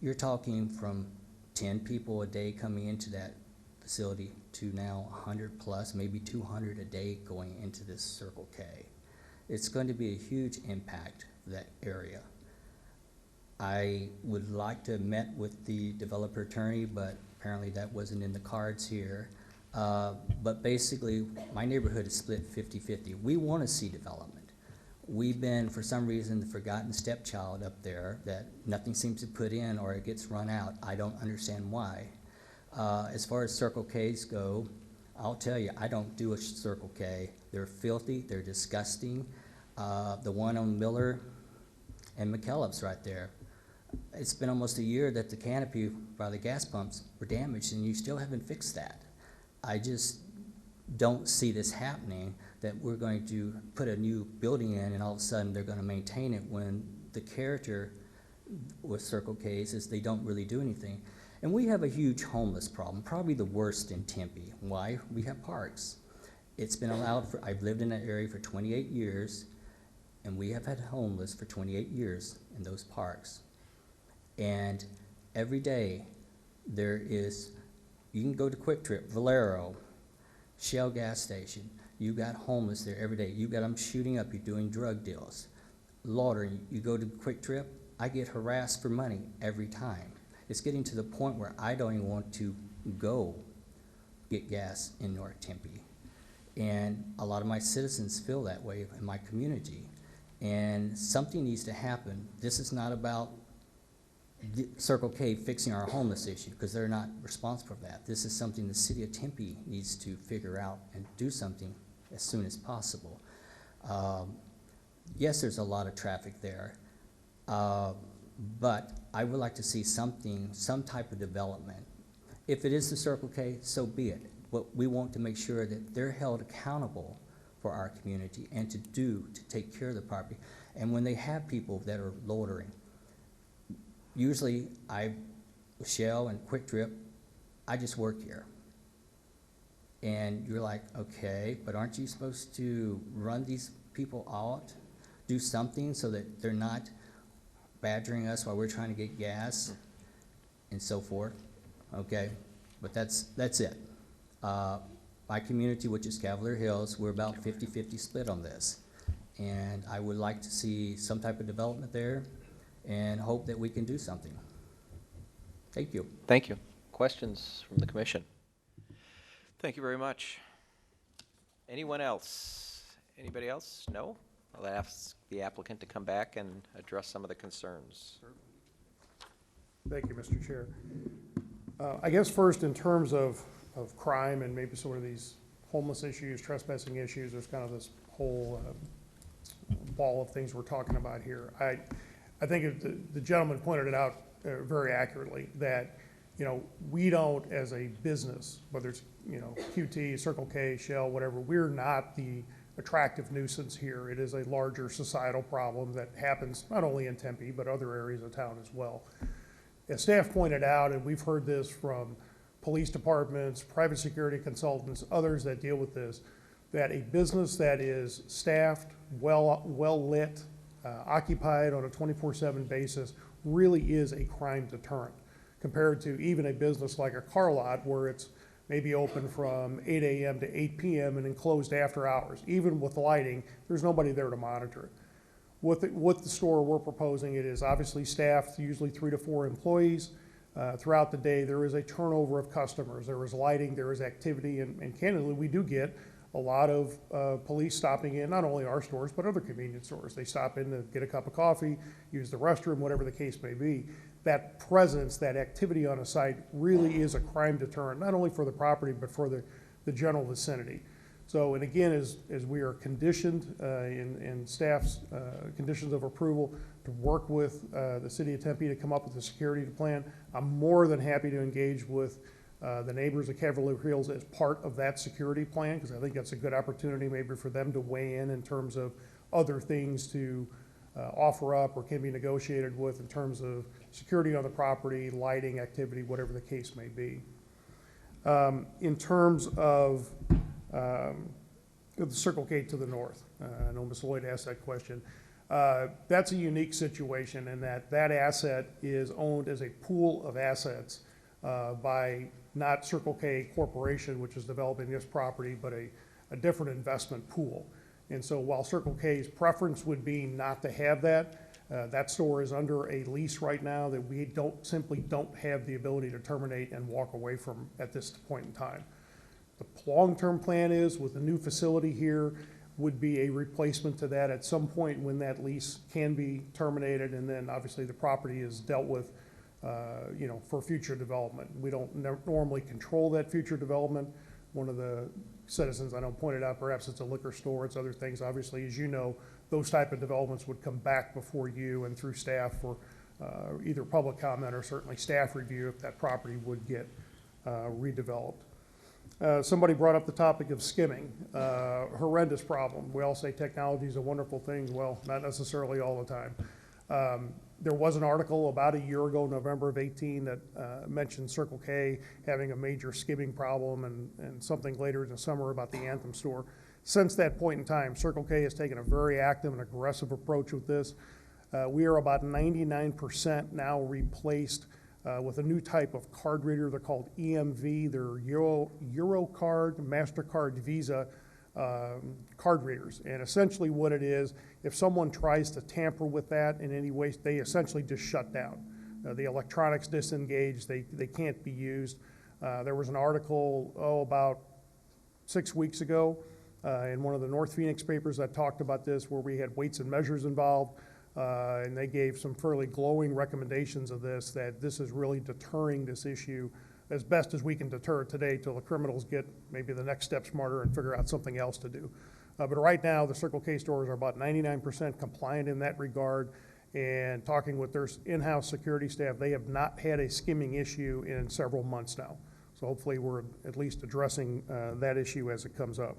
You're talking from 10 people a day coming into that facility to now 100 plus, maybe 200 a day going into this Circle K. It's going to be a huge impact for that area. I would like to have met with the developer attorney, but apparently that wasn't in the cards here. But basically, my neighborhood is split 50-50. We want to see development. We've been, for some reason, the forgotten stepchild up there that nothing seems to put in or it gets run out. I don't understand why. As far as Circle Ks go, I'll tell you, I don't do a Circle K. They're filthy, they're disgusting. The one on Miller and McKellips right there. It's been almost a year that the canopy by the gas pumps were damaged and you still haven't fixed that. I just don't see this happening, that we're going to put a new building in and all of a sudden they're going to maintain it when the character with Circle K's is they don't really do anything. And we have a huge homeless problem, probably the worst in Tempe. Why? We have parks. It's been allowed for, I've lived in that area for 28 years and we have had homeless for 28 years in those parks. And every day there is, you can go to Quick Trip, Valero, Shell gas station, you got homeless there every day. You got them shooting up, you're doing drug deals. Laundering, you go to Quick Trip, I get harassed for money every time. It's getting to the point where I don't even want to go get gas in North Tempe. And a lot of my citizens feel that way in my community. And something needs to happen. This is not about Circle K fixing our homeless issue, because they're not responsible for that. This is something the city of Tempe needs to figure out and do something as soon as possible. Yes, there's a lot of traffic there, but I would like to see something, some type of development. If it is the Circle K, so be it. But we want to make sure that they're held accountable for our community and to take care of the property. And when they have people that are loitering, usually Shell and Quick Trip, I just work here. And you're like, okay, but aren't you supposed to run these people out, do something so that they're not badgering us while we're trying to get gas and so forth, okay? But that's it. My community, which is Cavalier Hills, we're about 50-50 split on this. And I would like to see some type of development there and hope that we can do something. Thank you. Thank you. Questions from the commission? Thank you very much. Anyone else? Anybody else? No? I'll ask the applicant to come back and address some of the concerns. Thank you, Mr. Chair. I guess first, in terms of crime and maybe some of these homeless issues, trespassing issues, there's kind of this whole ball of things we're talking about here. I think the gentleman pointed it out very accurately that, you know, we don't, as a business, whether it's, you know, QT, Circle K, Shell, whatever, we're not the attractive nuisance here. It is a larger societal problem that happens not only in Tempe, but other areas of town as well. As staff pointed out, and we've heard this from police departments, private security consultants, others that deal with this, that a business that is staffed, well lit, occupied on a 24/7 basis really is a crime deterrent compared to even a business like a car lot where it's maybe open from 8 a.m. to 8 p.m. and then closed after hours. Even with lighting, there's nobody there to monitor it. With the store we're proposing, it is obviously staffed, usually 3 to 4 employees. Throughout the day, there is a turnover of customers. There is lighting, there is activity, and candidly, we do get a lot of police stopping in, not only our stores, but other convenience stores. They stop in to get a cup of coffee, use the restroom, whatever the case may be. That presence, that activity on a site really is a crime deterrent, not only for the property, but for the general vicinity. So, and again, as we are conditioned in staff's conditions of approval to work with the city of Tempe to come up with a security plan, I'm more than happy to engage with the neighbors of Cavalier Hills as part of that security plan, because I think that's a good opportunity maybe for them to weigh in terms of other things to offer up or can be negotiated with in terms of security on the property, lighting, activity, whatever the case may be. In terms of the Circle K to the north, I know Ms. Lloyd asked that question. That's a unique situation in that asset is owned as a pool of assets by not Circle K Corporation, which is developing this property, but a different investment pool. And so while Circle K's preference would be not to have that, that store is under a lease right now that we simply don't have the ability to terminate and walk away from at this point in time. The long-term plan is with the new facility here would be a replacement to that at some point when that lease can be terminated, and then obviously the property is dealt with you know, for future development. We don't normally control that future development. One of the citizens I know pointed out, perhaps it's a liquor store, it's other things. Obviously, as you know, those type of developments would come back before you and through staff for either public comment or certainly staff review if that property would get redeveloped. Somebody brought up the topic of skimming, horrendous problem. We all say technology is a wonderful thing. Well, not necessarily all the time. There was an article about a year ago, November of 18, that mentioned Circle K having a major skimming problem and something later in the summer about the Anthem store. Since that point in time, Circle K has taken a very active and aggressive approach with this. We are about 99% now replaced with a new type of card reader. They're called EMV. They're Eurocard, MasterCard, Visa card readers. And essentially what it is, if someone tries to tamper with that in any way, they essentially just shut down. The electronics disengage, they can't be used. There was an article, about 6 weeks ago in one of the North Phoenix papers that talked about this, where we had Weights and Measures involved. And they gave some fairly glowing recommendations of this, that this is really deterring this issue as best as we can deter it today till the criminals get maybe the next step smarter and figure out something else to do. But right now, the Circle K stores are about 99% compliant in that regard. And talking with their in-house security staff, they have not had a skimming issue in several months now. So hopefully we're at least addressing that issue as it comes up.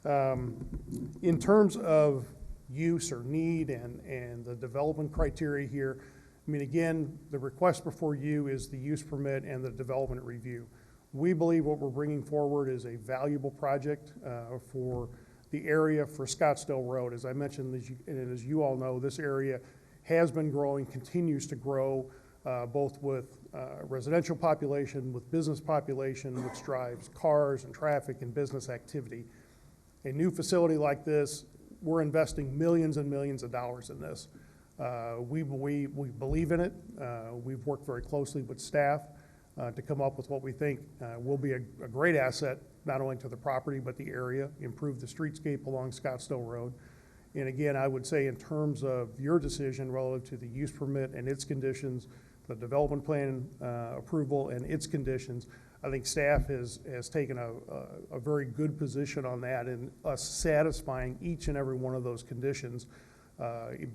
In terms of use or need and the development criteria here, I mean, again, the request before you is the use permit and the development review. We believe what we're bringing forward is a valuable project for the area for Scottsdale Road. As I mentioned, and as you all know, this area has been growing, continues to grow, both with residential population, with business population, which drives cars and traffic and business activity. A new facility like this, we're investing millions and millions of dollars in this. We believe in it. We've worked very closely with staff to come up with what we think will be a great asset, not only to the property, but the area, improve the streetscape along Scottsdale Road. And again, I would say in terms of your decision relative to the use permit and its conditions, the development plan approval and its conditions, I think staff has taken a very good position on that, and us satisfying each and every one of those conditions,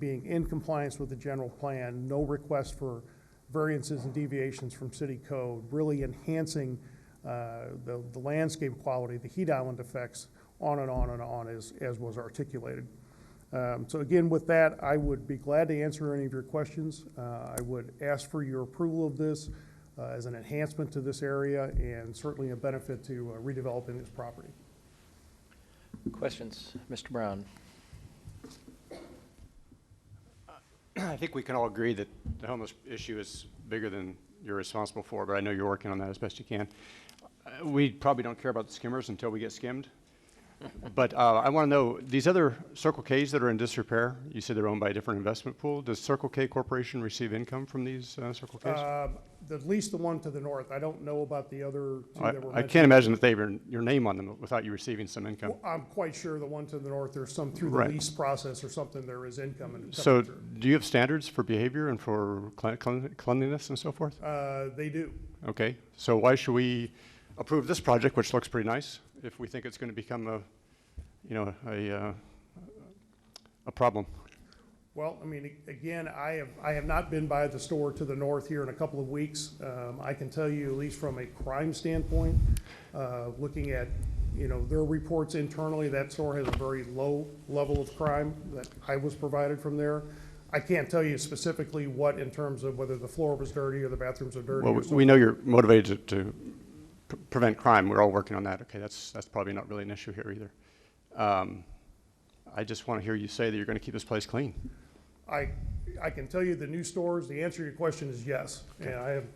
being in compliance with the general plan, no request for variances and deviations from city code, really enhancing the landscape quality, the heat island effects, on and on and on, as was articulated. So again, with that, I would be glad to answer any of your questions. I would ask for your approval of this as an enhancement to this area and certainly a benefit to redeveloping this property. Questions? Mr. Brown? I think we can all agree that the homeless issue is bigger than you're responsible for, but I know you're working on that as best you can. We probably don't care about the skimmers until we get skimmed. But I want to know, these other Circle Ks that are in disrepair, you said they're owned by a different investment pool. Does Circle K Corporation receive income from these Circle Ks? At least the one to the north. I don't know about the other two that were I mentioned. can't imagine that they have your name on them without you receiving some income. Well, I'm quite sure the one to the north, there's some through the Right. lease process or something, there is income. And So do you have standards for behavior and for cleanliness and so forth? They do. Okay, so why should we approve this project, which looks pretty nice, if we think it's going to become a problem? Well, I mean, again, I have not been by the store to the north here in a couple of weeks. I can tell you, at least from a crime standpoint, looking at, their reports internally, that store has a very low level of crime that I was provided from there. I can't tell you specifically what in terms of whether the floor was dirty or the bathrooms are dirty. Well, we know you're motivated to prevent crime. We're all working on that. Okay, that's probably not really an issue here either. I just want to hear you say that you're going to keep this place clean. I can tell you the new stores, the answer to your question is yes. Okay. And I have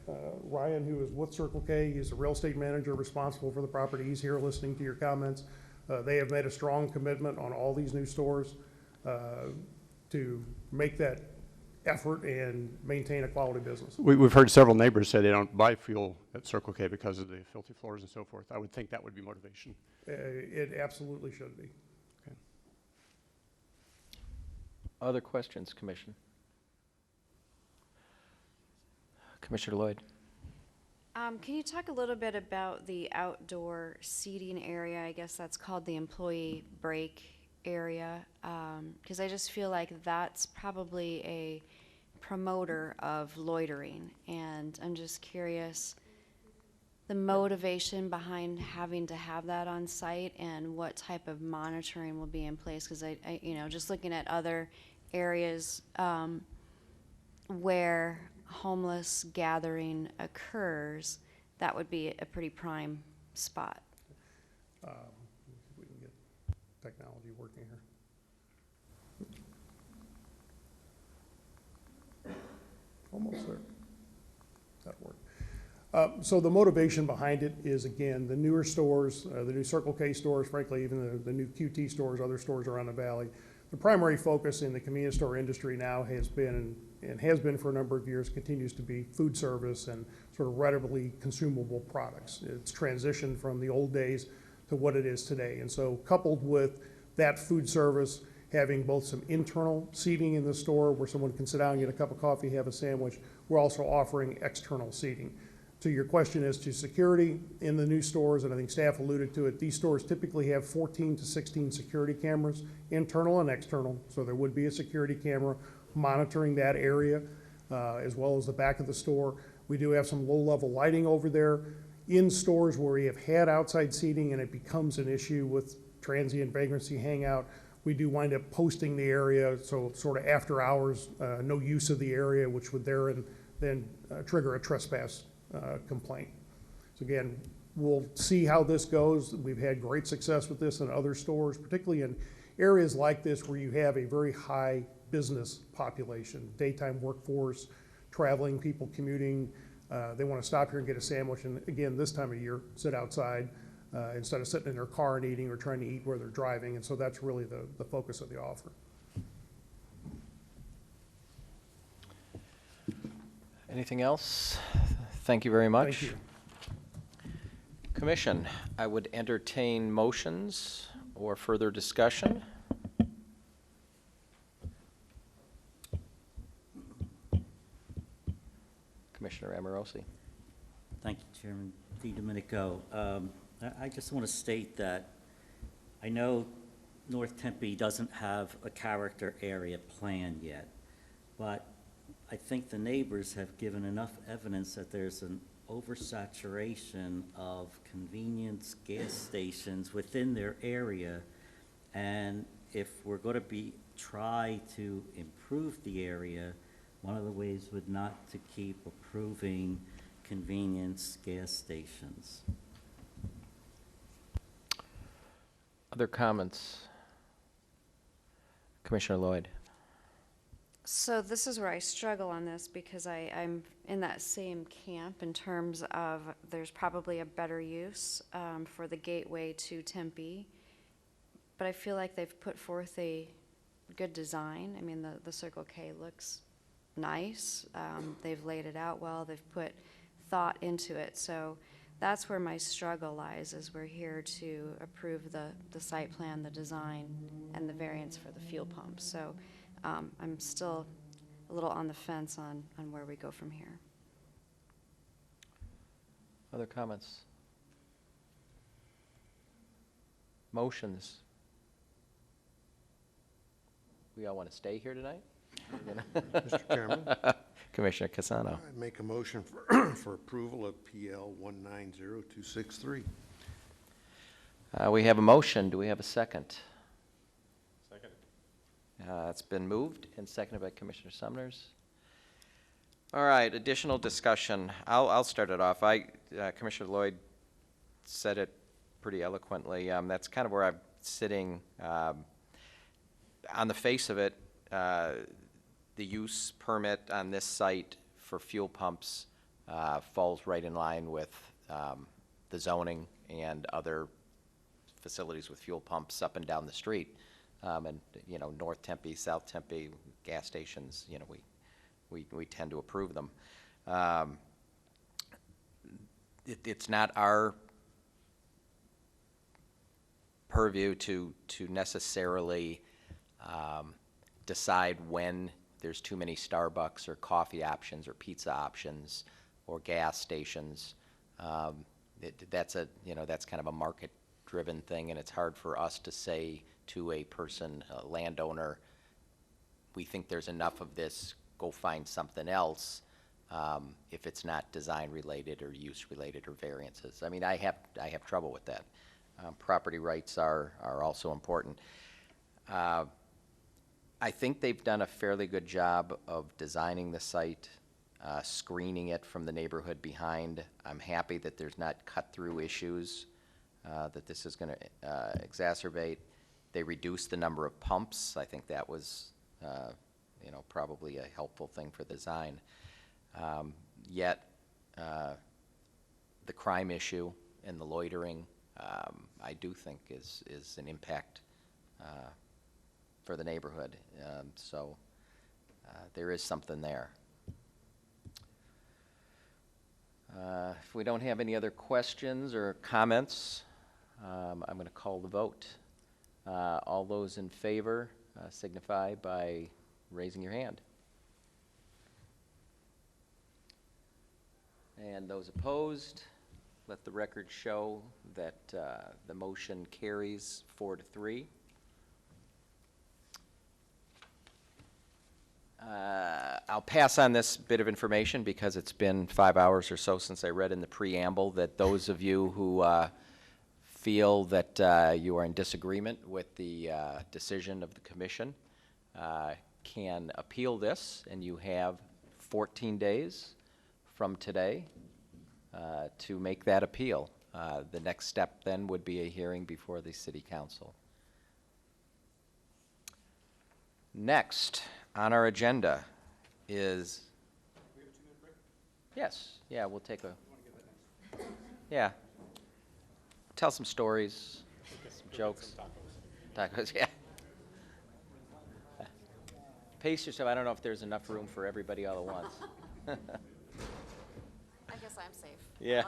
Ryan, who is with Circle K. He's a real estate manager responsible for the property. He's here listening to your comments. They have made a strong commitment on all these new stores to make that effort and maintain a quality business. We've heard several neighbors say they don't buy fuel at Circle K because of the filthy floors and so forth. I would think that would be motivation. It absolutely should be. Okay. Other questions, Commissioner? Commissioner Lloyd? Can you talk a little bit about the outdoor seating area? I guess that's called the employee break area. Because I just feel like that's probably a promoter of loitering. And I'm just curious, the motivation behind having to have that on site and what type of monitoring will be in place. Because I just looking at other areas where homeless gathering occurs, that would be a pretty prime spot. Let's see if we can get technology working here. Almost there. That'll work. So the motivation behind it is, again, the newer stores, the new Circle K stores, frankly, even the new QT stores, other stores around the valley. The primary focus in the convenience store industry now has been, and has been for a number of years, continues to be food service and sort of readily consumable products. It's transitioned from the old days to what it is today. And so coupled with that food service, having both some internal seating in the store where someone can sit down and get a cup of coffee, have a sandwich, we're also offering external seating. To your question as to security in the new stores, and I think staff alluded to it, these stores typically have 14 to 16 security cameras, internal and external, so there would be a security camera monitoring that area as well as the back of the store. We do have some low-level lighting over there. In stores where we have had outside seating and it becomes an issue with transient vagrancy hangout, we do wind up posting the area, so sort of after hours, no use of the area, which would then trigger a trespass complaint. So again, We'll see how this goes. We've had great success with this in other stores, particularly in areas like this where you have a very high business population, daytime workforce, traveling people commuting. They want to stop here and get a sandwich, and again, this time of year, sit outside instead of sitting in their car and eating or trying to eat where they're driving. And so that's really the focus of the offer. Anything else? Thank you very much. Thank you. Commission, I would entertain motions or further discussion. Commissioner Amorosi. Thank you, Chairman DiDomenico. I just want to state that I know North Tempe doesn't have a character area plan yet, but I think the neighbors have given enough evidence that there's an oversaturation of convenience gas stations within their area. And if we're going to try to improve the area, one of the ways would not to keep approving convenience gas stations. Other comments? Commissioner Lloyd. So this is where I struggle on this because I'm in that same camp in terms of there's probably a better use for the gateway to Tempe, but I feel like they've put forth a good design. I mean, the Circle K looks nice. They've laid it out well. They've put thought into it. So that's where my struggle lies, is we're here to approve the site plan, the design, and the variance for the fuel pumps. So I'm still a little on the fence on where we go from here. Other comments? Motions? We all want to stay here tonight? Mr. Chairman? Commissioner Casano. I make a motion for, for approval of PL 190263. We have a motion. Do we have a second? Second. It's been moved and seconded by Commissioner Sumners. All right, additional discussion. I'll start it off. Commissioner Lloyd said it pretty eloquently. That's kind of where I'm sitting. On the face of it, the use permit on this site for fuel pumps falls right in line with the zoning and other facilities with fuel pumps up and down the street. And, you know, North Tempe, South Tempe gas stations, you know, we tend to approve them. It's not our purview to necessarily decide when there's too many Starbucks or coffee options or pizza options or gas stations. That's kind of a market-driven thing, and it's hard for us to say to a person, a landowner, we think there's enough of this, go find something else, if it's not design-related or use-related or variances. I mean, I have trouble with that. Property rights are also important. I think they've done a fairly good job of designing the site, screening it from the neighborhood behind. I'm happy that there's not cut-through issues that this is going to exacerbate. They reduced the number of pumps. I think that was, probably a helpful thing for the design. Yet, the crime issue and the loitering, I do think is an impact for the neighborhood. So there is something there. If we don't have any other questions or comments, I'm going to call the vote. All those in favor signify by raising your hand. And those opposed, let the record show that the motion carries 4-3. I'll pass on this bit of information because it's been 5 hours or so since I read in the preamble that those of you who feel that you are in disagreement with the decision of the commission can appeal this, and you have 14 days from today to make that appeal. The next step then would be a hearing before the city council. Next on our agenda is. Yes, yeah, we'll take a. Yeah. Tell some stories, some jokes. Tacos, yeah. Pace yourself, I don't know if there's enough room for everybody all at once. I guess I'm safe. Yeah.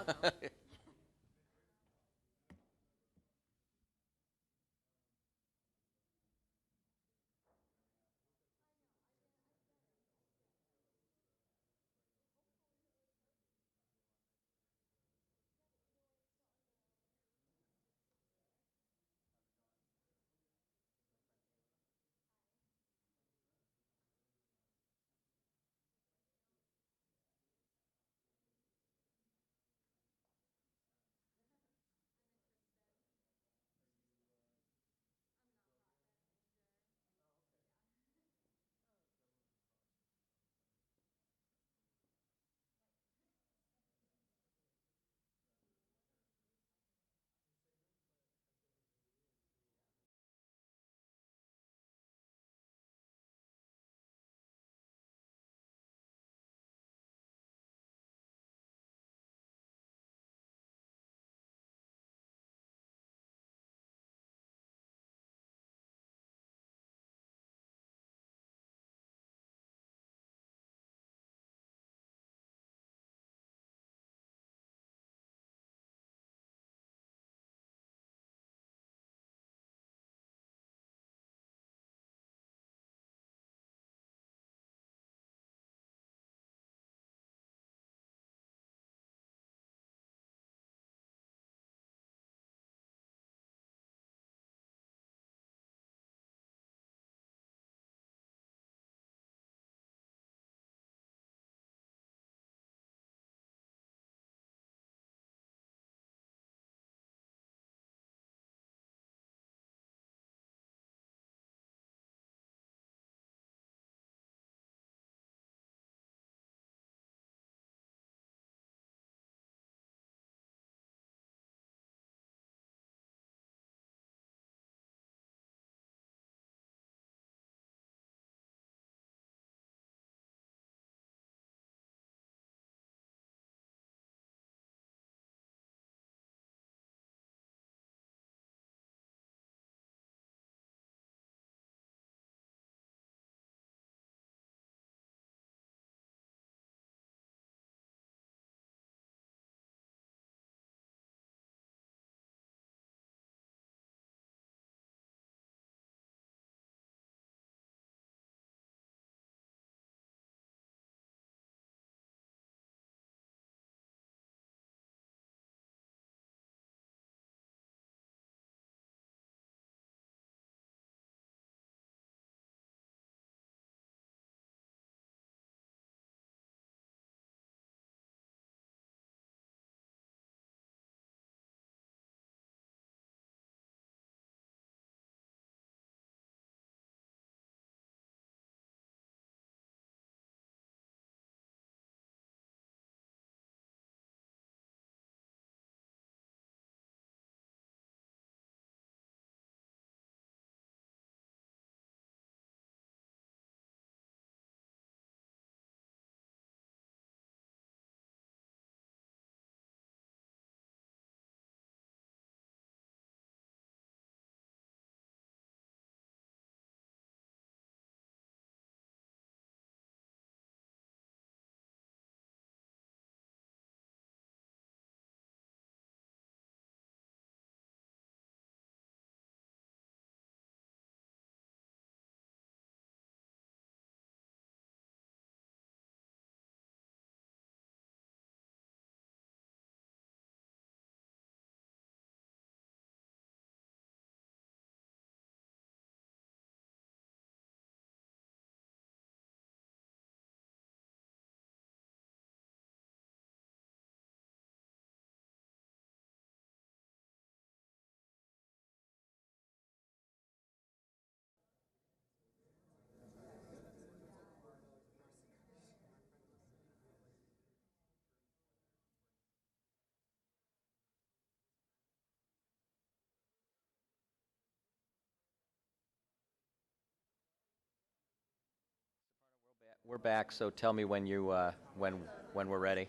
We're back, so tell me when you, when we're ready.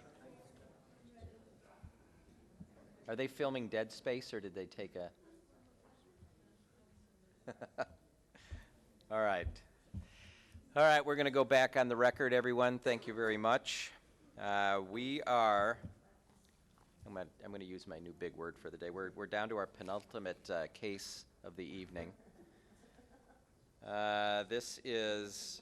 Are they filming Dead Space, or did they take a? All right. All right, we're going to go back on the record, everyone. Thank you very much. We are, I'm going to use my new big word for the day. We're down to our penultimate case of the evening. This is,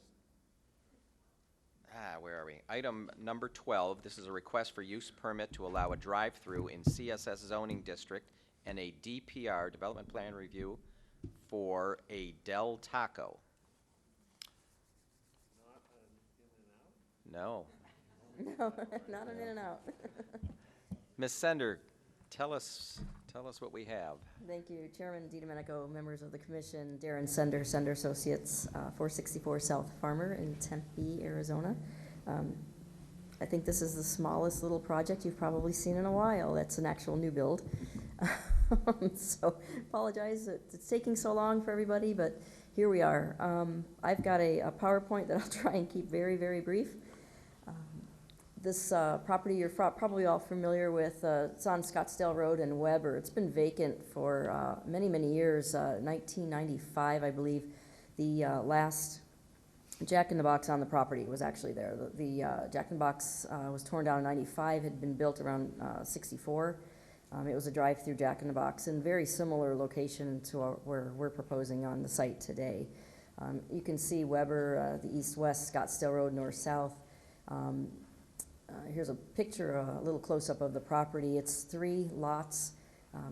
where are we? Item number 12. This is a request for use permit to allow a drive-through in CSS zoning district and a DPR, development plan review, for a Del Taco. No. No, not an In-N-Out. Ms. Sender, tell us what we have. Thank you, Chairman DiDomenico, members of the commission, Darren Sender, Sender Associates, 464 South Farmer in Tempe, Arizona. I think this is the smallest little project you've probably seen in a while. That's an actual new build. So apologize that it's taking so long for everybody, but here we are. I've got a PowerPoint that I'll try and keep very, very brief. This property you're probably all familiar with. It's on Scottsdale Road and Weber. It's been vacant for many, many years. 1995, I believe, the last Jack in the Box on the property was actually there. The Jack in the Box was torn down in 95, had been built around 64. It was a drive-through Jack in the Box in very similar location to where we're proposing on the site today. You can see Weber, the east-west, Scottsdale Road, north-south. Here's a picture, a little close-up of the property. It's 3 lots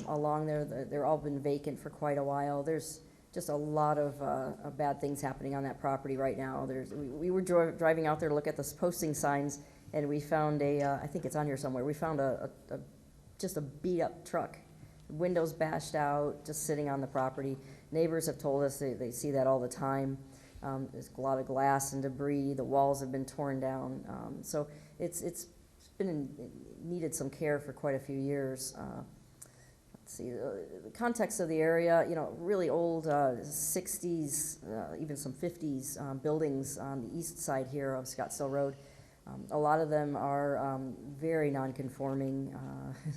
along there. They're all been vacant for quite a while. There's just a lot of bad things happening on that property right now. We were driving out there to look at the posting signs, and we found I think it's on here somewhere, we found just a beat-up truck, windows bashed out, just sitting on the property. Neighbors have told us they see that all the time. There's a lot of glass and debris. The walls have been torn down. So it's been needed some care for quite a few years. Let's see, the context of the area, really old 60s, even some 50s buildings on the east side here of Scottsdale Road. A lot of them are very non-conforming,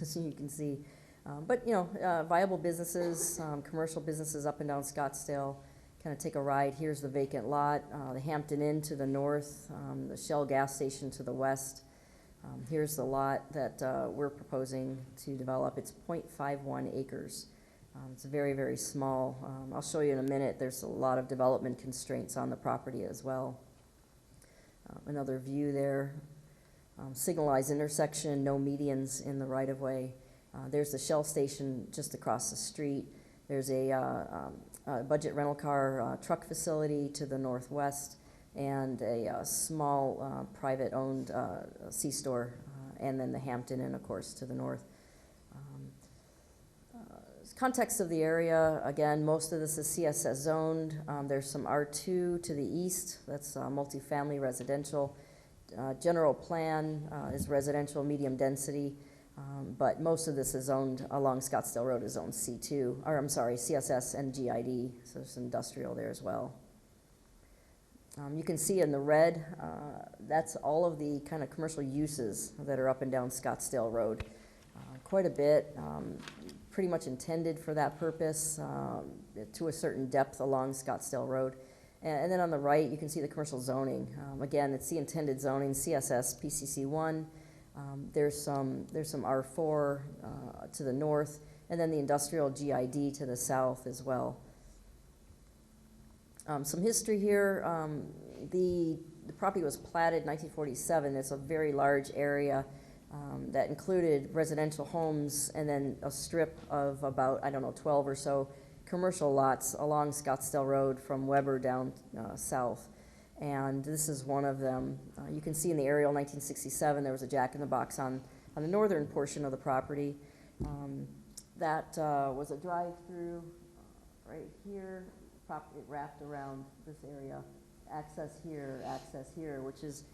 as you can see. But, viable businesses, commercial businesses up and down Scottsdale. Kind of take a ride. Here's the vacant lot, the Hampton Inn to the north, the Shell gas station to the west. Here's the lot that we're proposing to develop. It's 0.51 acres. It's very, very small. I'll show you in a minute. There's a lot of development constraints on the property as well. Another view there. Signalized intersection, no medians in the right-of-way. There's the Shell station just across the street. There's a budget rental car truck facility to the northwest, and a small private-owned C-store, and then the Hampton Inn, of course, to the north. Context of the area, again, most of this is CSS zoned. There's some R2 to the east. That's multifamily residential. General plan is residential medium density. But most of this is owned along Scottsdale Road is zoned C2, or I'm sorry, CSS and GID, so there's industrial there as well. You can see in the red, that's all of the kind of commercial uses that are up and down Scottsdale Road. Quite a bit, pretty much intended for that purpose to a certain depth along Scottsdale Road. And then on the right, you can see the commercial zoning. Again, it's the intended zoning, CSS, PCC1. There's some R4 to the north, and then the industrial GID to the south as well. Some history here. The property was platted in 1947. It's a very large area that included residential homes and then a strip of about, 12 or so commercial lots along Scottsdale Road from Weber down south. And this is one of them. You can see in the aerial 1967, there was a Jack in the Box on the northern portion of the property. That was a drive-through right here, property wrapped around this area. Access here, which is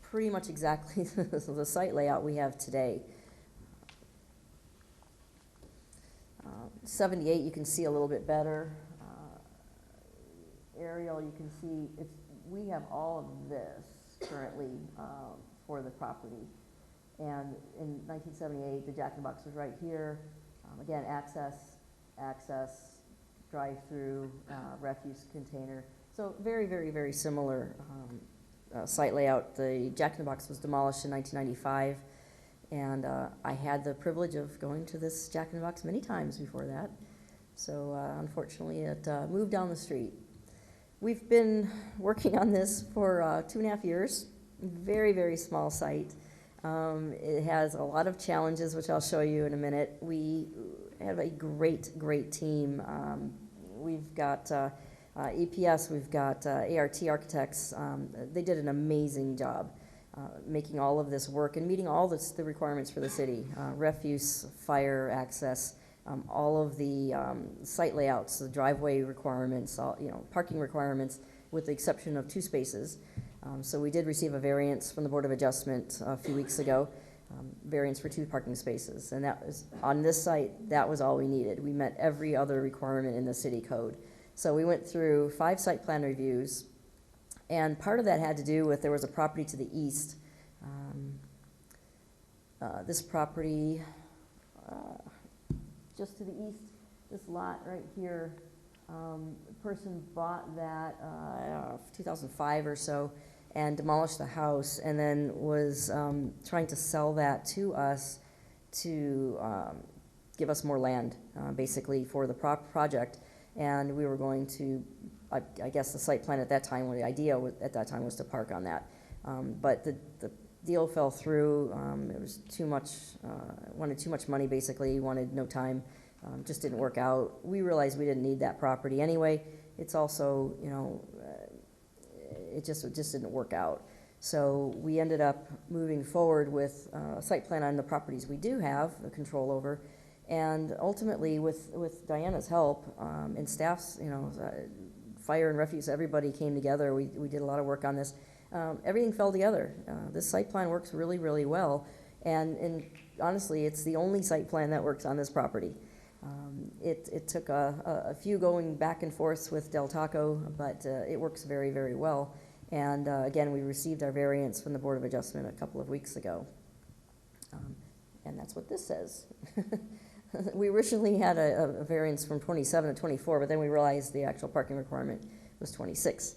pretty much exactly the site layout we have today. 78, you can see a little bit better. Aerial, you can see we have all of this currently for the property. And in 1978, the Jack in the Box was right here. Again, access, drive-through, refuse container. So very, very, very similar site layout. The Jack in the Box was demolished in 1995, and I had the privilege of going to this Jack in the Box many times before that. So unfortunately, it moved down the street. We've been working on this for 2.5 years. Very, very small site. It has a lot of challenges, which I'll show you in a minute. We have a great, great team. We've got EPS, we've got ART Architects. They did an amazing job making all of this work and meeting all the requirements for the city. Refuse, fire, access, all of the site layouts, the driveway requirements, parking requirements, with the exception of 2 spaces. So we did receive a variance from the Board of Adjustment a few weeks ago, variance for 2 parking spaces. And that was, on this site, that was all we needed. We met every other requirement in the city code. So we went through 5 site plan reviews, and part of that had to do with there was a property to the east. This property, just to the east, this lot right here, the person bought that 2005 or so, and demolished the house, and then was trying to sell that to us to give us more land, basically, for the project. And we were going to, I guess the site plan at that time, or the idea at that time, was to park on that. But the deal fell through. It was too much, wanted too much money, basically, wanted no time. Just didn't work out. We realized we didn't need that property anyway. It's also, it just didn't work out. So we ended up moving forward with a site plan on the properties we do have the control over. And ultimately, with Diana's help and staff's, fire and refuse, everybody came together. We did a lot of work on this. Everything fell together. This site plan works really, really well. And honestly, it's the only site plan that works on this property. It took a few going back and forth with Del Taco, but it works very, very well. And again, we received our variance from the Board of Adjustment a couple of weeks ago. And that's what this says. We originally had a variance from 27 to 24, but then we realized the actual parking requirement was 26.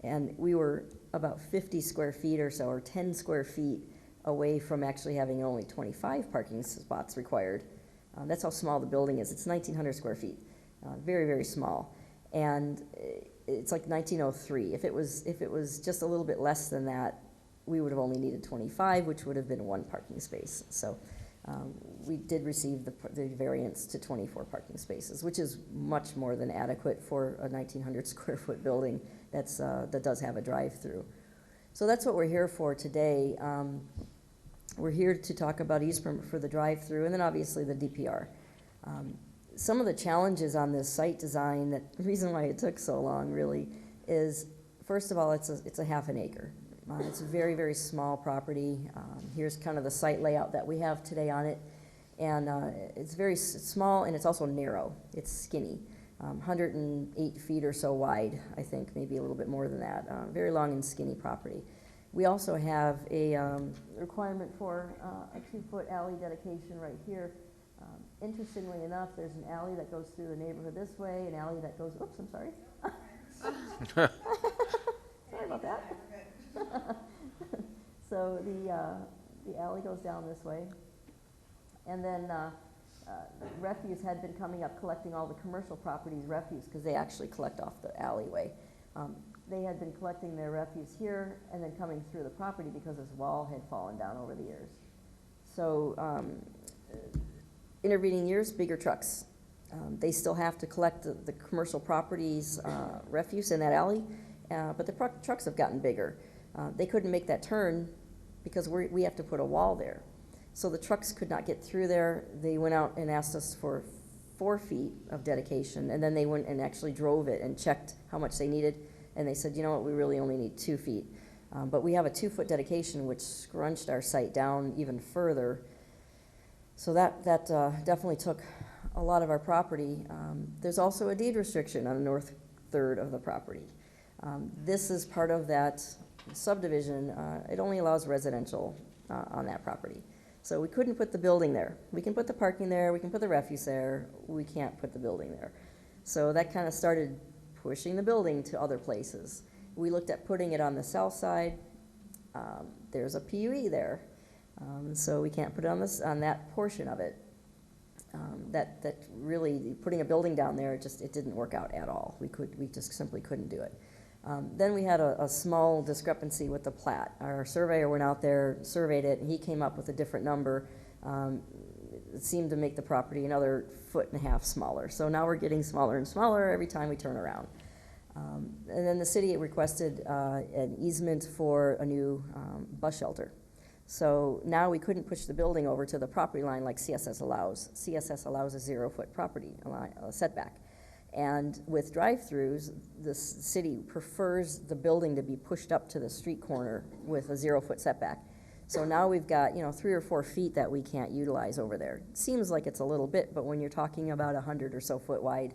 And we were about 50 square feet or so, or 10 square feet away from actually having only 25 parking spots required. That's how small the building is. It's 1,900 square feet, very, very small. And it's like 1903. If it was just a little bit less than that, we would have only needed 25, which would have been 1 parking space. So we did receive the variance to 24 parking spaces, which is much more than adequate for a 1,900 square foot building that does have a drive-through. So that's what we're here for today. We're here to talk about use permit for the drive-through, and then obviously the DPR. Some of the challenges on this site design, the reason why it took so long really is, first of all, it's a half an acre. It's a very, very small property. Here's kind of the site layout that we have today on it. And it's very small, and it's also narrow. It's skinny, 108 feet or so wide, I think, maybe a little bit more than that. Very long and skinny property. We also have a requirement for a 2-foot alley dedication right here. Interestingly enough, there's an alley that goes through the neighborhood this way, an alley that goes, oops, I'm sorry. Sorry about that. So the alley goes down this way. And then refuse had been coming up collecting all the commercial properties' refuse, because they actually collect off the alleyway. They had been collecting their refuse here and then coming through the property because this wall had fallen down over the years. So intervening years, bigger trucks. They still have to collect the commercial properties' refuse in that alley, but the trucks have gotten bigger. They couldn't make that turn because we have to put a wall there. So the trucks could not get through there. They went out and asked us for 4 feet of dedication, and then they went and actually drove it and checked how much they needed, and they said, you know what, we really only need 2 feet. But we have a 2-foot dedication, which scrunched our site down even further. So that definitely took a lot of our property. There's also a deed restriction on the north third of the property. This is part of that subdivision, it only allows residential on that property. So we couldn't put the building there. We can put the parking there, we can put the refuse there, we can't put the building there. So that kind of started pushing the building to other places. We looked at putting it on the south side. There's a PUE there, so we can't put it on that portion of it. That really, putting a building down there, it didn't work out at all. We just simply couldn't do it. Then we had a small discrepancy with the plat. Our surveyor went out there, surveyed it, and he came up with a different number. It seemed to make the property another 1.5 feet smaller. So now we're getting smaller and smaller every time we turn around. And then the city requested an easement for a new bus shelter. So now we couldn't push the building over to the property line like CSS allows. CSS allows a 0-foot property setback. And with drive-throughs, the city prefers the building to be pushed up to the street corner with a 0-foot setback. So now we've got, 3 or 4 feet that we can't utilize over there. It seems like it's a little bit, but when you're talking about 100 or so foot wide,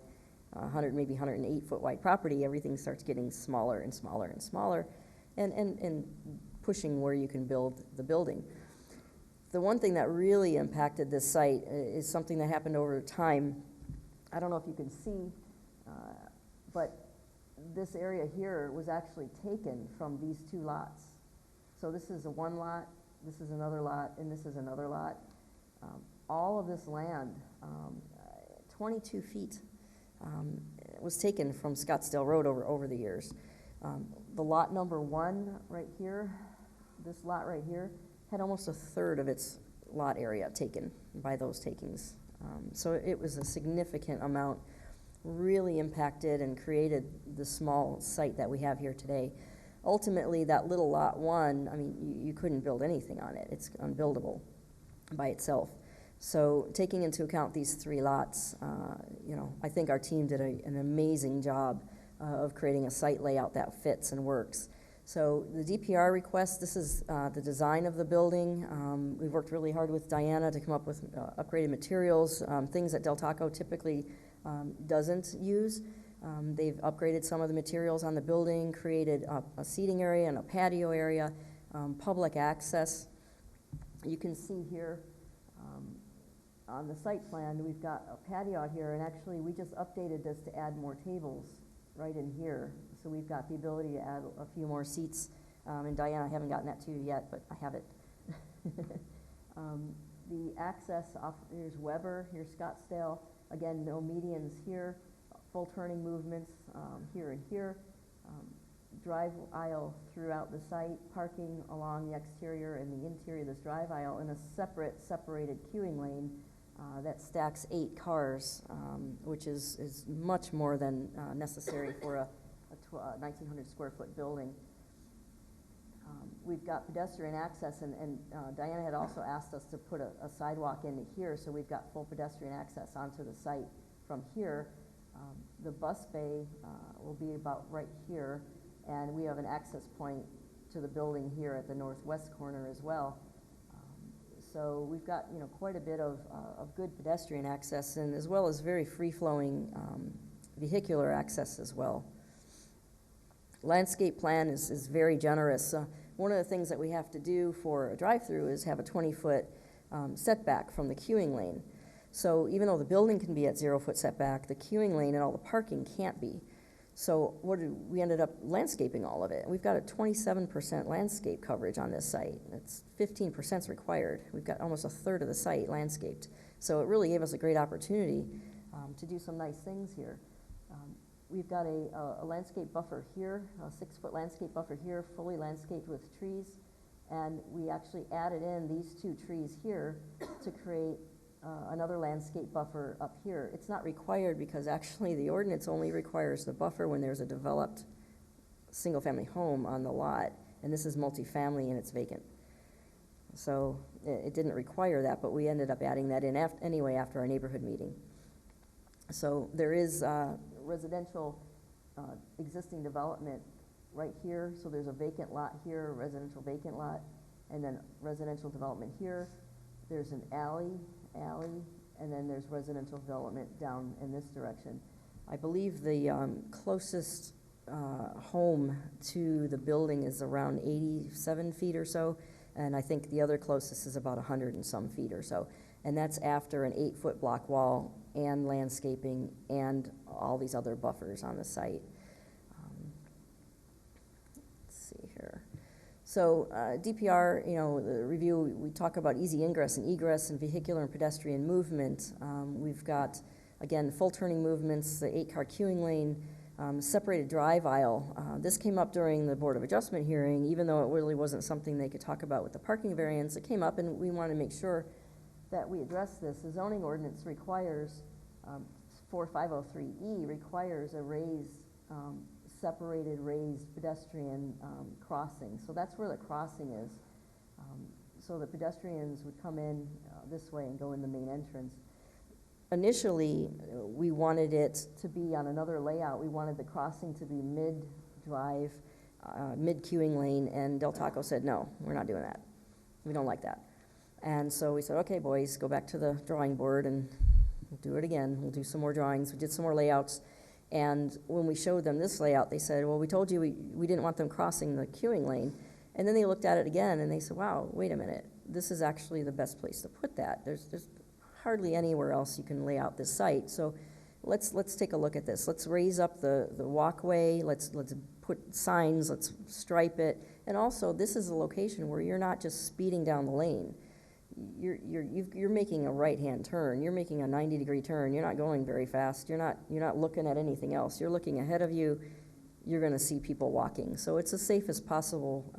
100, maybe 108 foot wide property, everything starts getting smaller and smaller and smaller, and pushing where you can build the building. The one thing that really impacted this site is something that happened over time. I don't know if you can see, but this area here was actually taken from these 2 lots. So this is one lot, this is another lot, and this is another lot. All of this land, 22 feet, was taken from Scottsdale Road over the years. The lot number 1 right here, this lot right here, had almost 1/3 of its lot area taken by those takings. So it was a significant amount, really impacted and created the small site that we have here today. Ultimately, that little lot 1, I mean, you couldn't build anything on it. It's unbuildable by itself. So taking into account these 3 lots, I think our team did an amazing job of creating a site layout that fits and works. So the DPR request, this is the design of the building. We've worked really hard with Diana to come up with upgraded materials, things that Del Taco typically doesn't use. They've upgraded some of the materials on the building, created a seating area and a patio area, public access. You can see here on the site plan, we've got a patio out here, and actually we just updated this to add more tables right in here. So we've got the ability to add a few more seats. And Diana, I haven't gotten that to you yet, but I have it. The access off, here's Weber, here's Scottsdale. Again, no medians here, full turning movements here and here. Drive aisle throughout the site, parking along the exterior and the interior of this drive aisle, and a separated queuing lane that stacks 8 cars, which is much more than necessary for a 1,900 square foot building. We've got pedestrian access, and Diana had also asked us to put a sidewalk into here, so we've got full pedestrian access onto the site from here. The bus bay will be about right here, and we have an access point to the building here at the northwest corner as well. So we've got quite a bit of good pedestrian access, and as well as very free-flowing vehicular access as well. Landscape plan is very generous. One of the things that we have to do for a drive-through is have a 20-foot setback from the queuing lane. So even though the building can be at 0-foot setback, the queuing lane and all the parking can't be. So we ended up landscaping all of it. We've got a 27% landscape coverage on this site. It's 15% is required. We've got almost 1/3 of the site landscaped. So it really gave us a great opportunity to do some nice things here. We've got a landscape buffer here, a 6-foot landscape buffer here, fully landscaped with trees. And we actually added in these 2 trees here to create another landscape buffer up here. It's not required because actually the ordinance only requires the buffer when there's a developed single-family home on the lot, and this is multifamily and it's vacant. So it didn't require that, but we ended up adding that in anyway after our neighborhood meeting. So there is residential existing development right here. So there's a vacant lot here, a residential vacant lot, and then residential development here. There's an alley, and then there's residential development down in this direction. I believe the closest home to the building is around 87 feet or so, and I think the other closest is about 100 and some feet or so. And that's after an 8-foot block wall and landscaping and all these other buffers on the site. Let's see here. So DPR, you know, the review, we talk about easy ingress and egress and vehicular and pedestrian movement. We've got, again, full turning movements, the 8-car queuing lane, separated drive aisle. This came up during the Board of Adjustment hearing, even though it really wasn't something they could talk about with the parking variance. It came up, and we want to make sure that we address this. The zoning ordinance requires, 4503E requires a raised, separated raised pedestrian crossing. So that's where the crossing is. So the pedestrians would come in this way and go in the main entrance. Initially, we wanted it to be on another layout. We wanted the crossing to be mid-drive, mid-queuing lane, and Del Taco said, no, we're not doing that. We don't like that. And so we said, okay, boys, go back to the drawing board and we'll do it again. We'll do some more drawings. We did some more layouts. And when we showed them this layout, they said, well, we told you we didn't want them crossing the queuing lane. And then they looked at it again and they said, wow, wait a minute. This is actually the best place to put that. There's hardly anywhere else you can lay out this site. So let's take a look at this. Let's raise up the walkway. Let's put signs. Let's stripe it. And also, this is a location where you're not just speeding down the lane. You're making a right-hand turn. You're making a 90-degree turn. You're not going very fast. You're not looking at anything else. You're looking ahead of you. You're going to see people walking. So it's the safest possible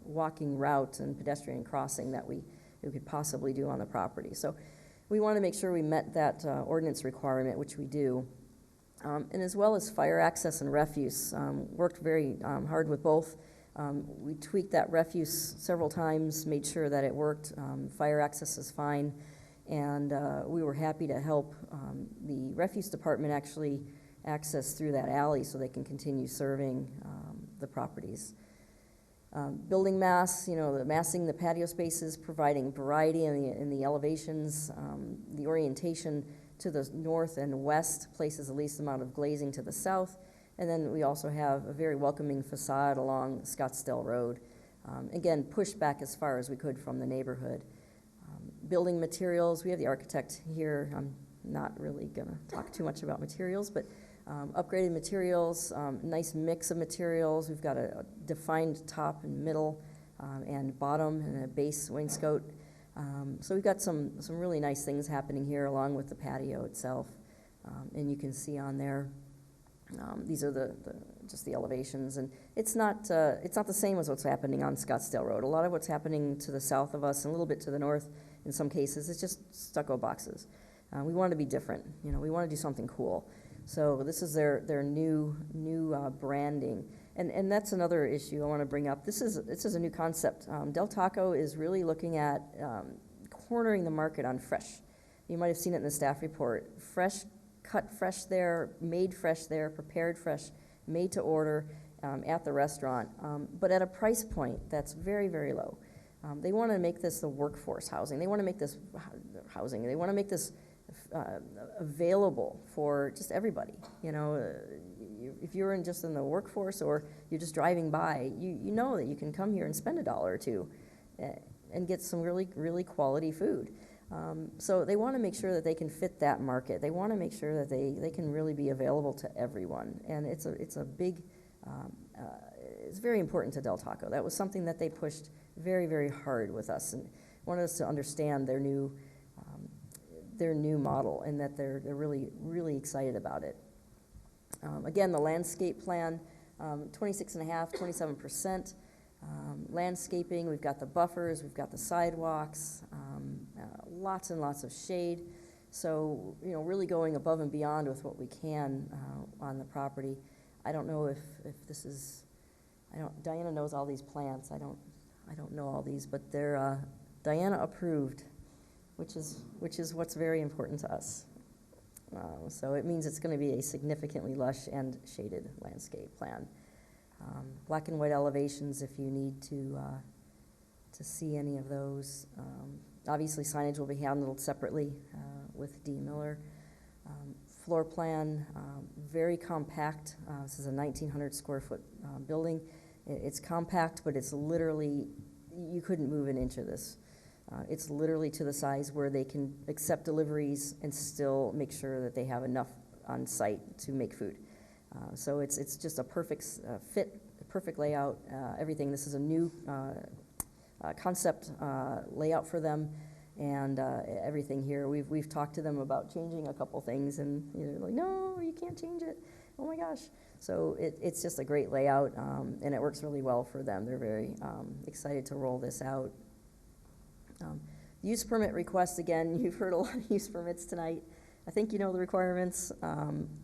walking route and pedestrian crossing that we could possibly do on the property. So we want to make sure we met that ordinance requirement, which we do. And as well as fire access and refuse. Worked very hard with both. We tweaked that refuse several times, made sure that it worked. Fire access is fine. And we were happy to help the refuse department actually access through that alley so they can continue serving the properties. Building mass, you know, the massing the patio spaces, providing variety in the elevations, the orientation to the north and west places the least amount of glazing to the south. And then we also have a very welcoming facade along Scottsdale Road. Again, pushed back as far as we could from the neighborhood. Building materials, we have the architect here. I'm not really gonna talk too much about materials, but upgraded materials, nice mix of materials. We've got a defined top and middle and bottom and a base wainscot. So we've got some really nice things happening here along with the patio itself. And you can see on there, these are just the elevations. And it's not the same as what's happening on Scottsdale Road. A lot of what's happening to the south of us and a little bit to the north in some cases is just stucco boxes. We want to be different. You know, we want to do something cool. So this is their new branding, and that's another issue I want to bring up. This is a new concept. Del Taco is really looking at cornering the market on fresh. You might have seen it in the staff report. Fresh, cut fresh there, made fresh there, prepared fresh, made to order at the restaurant, but at a price point that's very, very low. They want to make this the workforce housing. They want to make this housing. They want to make this available for just everybody. You know, if you're just in the workforce or you're just driving by, you know that you can come here and spend $1 or $2 and get some really, really quality food. So they want to make sure that they can fit that market. They want to make sure that they can really be available to everyone. And it's a big, it's very important to Del Taco. That was something that they pushed very, very hard with us and wanted us to understand their new model and that they're really, really excited about it. Again, the landscape plan, 26.5%, 27%. Landscaping, we've got the buffers, we've got the sidewalks, lots and lots of shade. So, you know, really going above and beyond with what we can on the property. I don't know if this is, Diana knows all these plants. I don't know all these, but they're Diana approved, which is what's very important to us. So it means it's going to be a significantly lush and shaded landscape plan. Black and white elevations if you need to see any of those. Obviously signage will be handled separately with D. Miller. floor plan, very compact. This is a 1,900 square foot building. It's compact, but it's literally, you couldn't move an inch of this. It's literally to the size where they can accept deliveries and still make sure that they have enough on site to make food. So it's just a perfect fit, perfect layout, everything. This is a new concept layout for them, and everything here. We've talked to them about changing a couple things, and they're like, no, you can't change it. Oh my gosh. So it's just a great layout, and it works really well for them. They're very excited to roll this out. Use permit requests, again, you've heard a lot of use permits tonight. I think you know the requirements.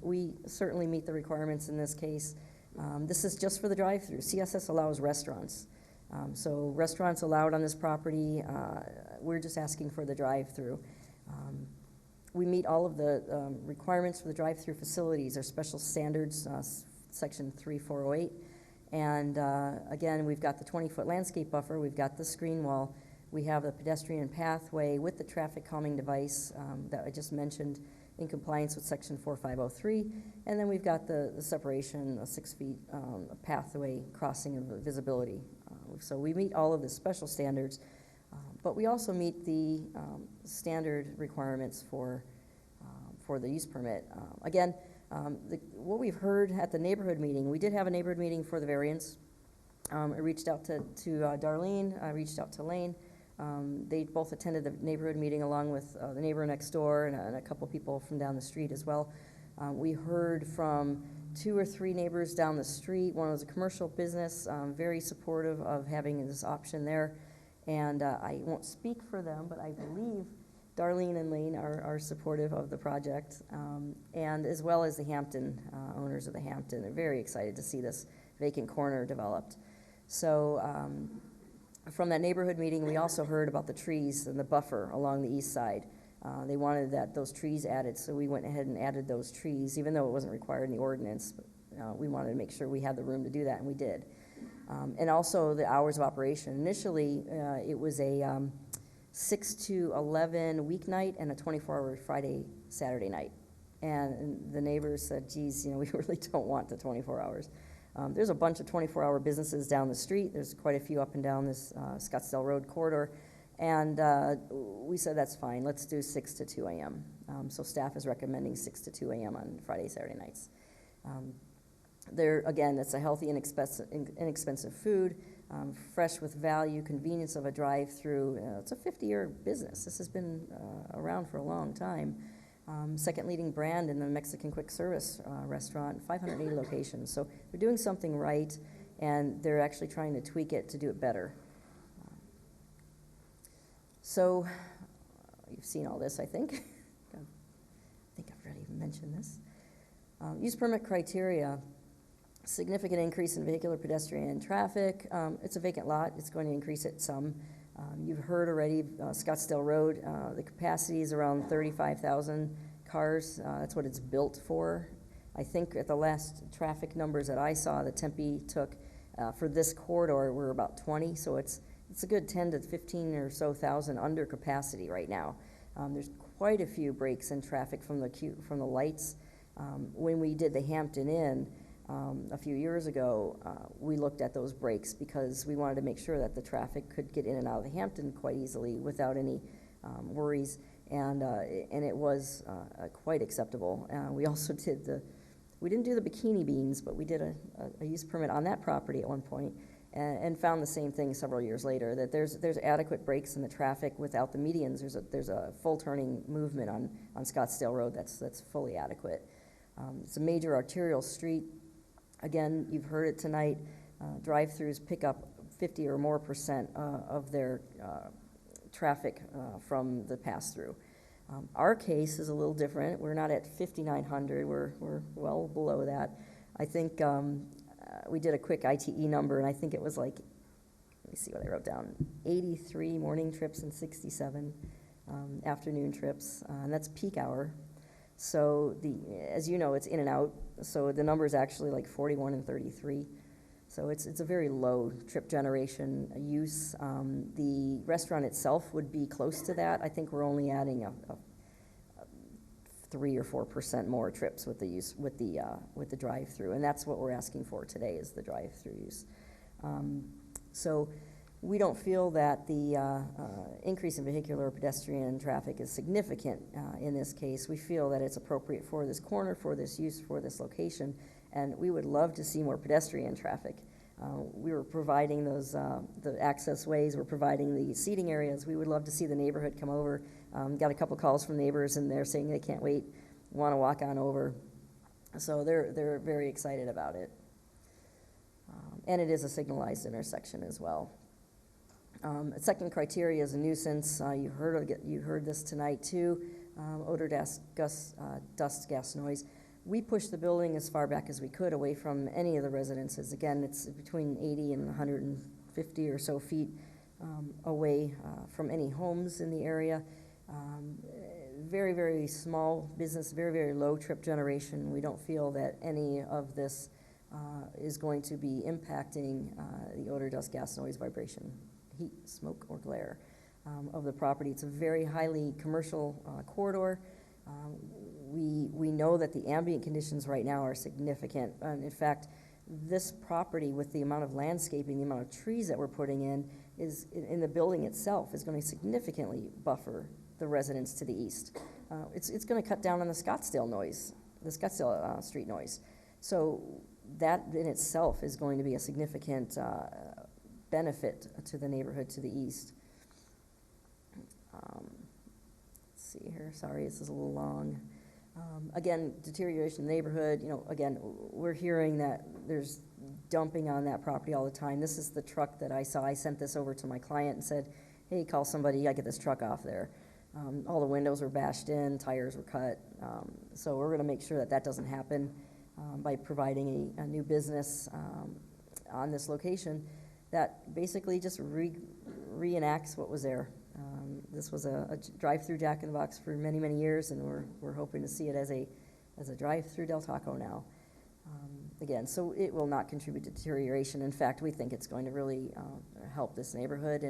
We certainly meet the requirements in this case. This is just for the drive-through. CSS allows restaurants. So restaurants allowed on this property. We're just asking for the drive-through. We meet all of the requirements for the drive-through facilities, our special standards, section 3408. And again, we've got the 20-foot landscape buffer. We've got the screen wall. We have the pedestrian pathway with the traffic calming device that I just mentioned in compliance with section 4503. And then we've got the separation, a 6 feet pathway crossing of visibility. So we meet all of the special standards, but we also meet the standard requirements for the use permit. Again, what we've heard at the neighborhood meeting, we did have a neighborhood meeting for the variance. I reached out to Darlene, I reached out to Lane. They both attended the neighborhood meeting along with the neighbor next door and a couple people from down the street as well. We heard from 2 or 3 neighbors down the street. One was a commercial business, very supportive of having this option there. And I won't speak for them, but I believe Darlene and Lane are supportive of the project, and as well as the Hampton, owners of the Hampton. They're very excited to see this vacant corner developed. So from that neighborhood meeting, we also heard about the trees and the buffer along the east side. They wanted those trees added, so we went ahead and added those trees, even though it wasn't required in the ordinance. But, we wanted to make sure we had the room to do that, and we did. And also the hours of operation. Initially, it was a 6 to 11 weeknight and a 24-hour Friday, Saturday night. And the neighbors said, geez, we really don't want the 24 hours. There's a bunch of 24-hour businesses down the street. There's quite a few up and down this Scottsdale Road corridor. And we said, that's fine. Let's do 6 to 2 a.m. So staff is recommending 6 to 2 a.m. on Friday, Saturday nights. Again, it's a healthy, inexpensive food, fresh with value, convenience of a drive-through. It's a 50-year business. This has been around for a long time. Second leading brand in the Mexican quick service restaurant, 580 locations. So they're doing something right, and they're actually trying to tweak it to do it better. So you've seen all this, I think. I think I've already mentioned this. Use permit criteria. Significant increase in vehicular pedestrian traffic. It's a vacant lot. It's going to increase it some. You've heard already, Scottsdale Road, the capacity is around 35,000 cars. That's what it's built for. I think at the last traffic numbers that I saw that Tempe took for this corridor were about 20, so it's a good 10 to 15 or so thousand under capacity right now. There's quite a few breaks in traffic from the lights. When we did the Hampton Inn, a few years ago, we looked at those breaks because we wanted to make sure that the traffic could get in and out of the Hampton quite easily without any worries, and it was quite acceptable. We also we didn't do the bikini beans, but we did a use permit on that property at one point, and found the same thing several years later, that there's adequate breaks in the traffic without the medians. There's a full turning movement on Scottsdale Road that's fully adequate. It's a major arterial street. Again, you've heard it tonight, drive-throughs pick up 50 or more % of their traffic from the pass-through. Our case is a little different. We're not at 5,900, we're well below that. I think we did a quick ITE number, and I think it was like, let me see what I wrote down, 83 morning trips and 67 afternoon trips, and that's peak hour. So as you know, it's in and out, so the number is actually like 41 and 33. So it's a very low trip generation use. The restaurant itself would be close to that. I think we're only adding a 3 or 4% more trips with the use, with the drive-through. And that's what we're asking for today, is the drive-through use. So we don't feel that the increase in vehicular or pedestrian traffic is significant in this case. We feel that it's appropriate for this corner, for this use, for this location, and we would love to see more pedestrian traffic. We were providing those, the access ways, we're providing the seating areas. We would love to see the neighborhood come over. Got a couple calls from neighbors, and they're saying they can't wait, want to walk on over. So they're very excited about it. And it is a signalized intersection as well. Second criteria is a nuisance. You heard this tonight too. Odor, dust, gas, noise. We pushed the building as far back as we could away from any of the residences. Again, it's between 80 and 150 or so feet away from any homes in the area. Very, very small business, very, very low trip generation. We don't feel that any of this is going to be impacting the odor, dust, gas, noise, vibration, heat, smoke, or glare of the property. It's a very highly commercial corridor. We know that the ambient conditions right now are significant. And in fact, this property, with the amount of landscaping, the amount of trees that we're putting in the building itself, is going to significantly buffer the residents to the east. It's going to cut down on the Scottsdale noise, the Scottsdale street noise. So that in itself is going to be a significant benefit to the neighborhood to the east. Let's see here, sorry, this is a little long. Again, deterioration in the neighborhood, again, we're hearing that there's dumping on that property all the time. This is the truck that I saw. I sent this over to my client and said, hey, call somebody, I get this truck off there. All the windows were bashed in, tires were cut. So we're gonna make sure that that doesn't happen by providing a new business on this location that basically just reenacts what was there. This was a drive-through Jack in the Box for many, many years, and we're hoping to see it as a drive-through Del Taco now. Again, so it will not contribute to deterioration. In fact, we think it's going to really help this neighborhood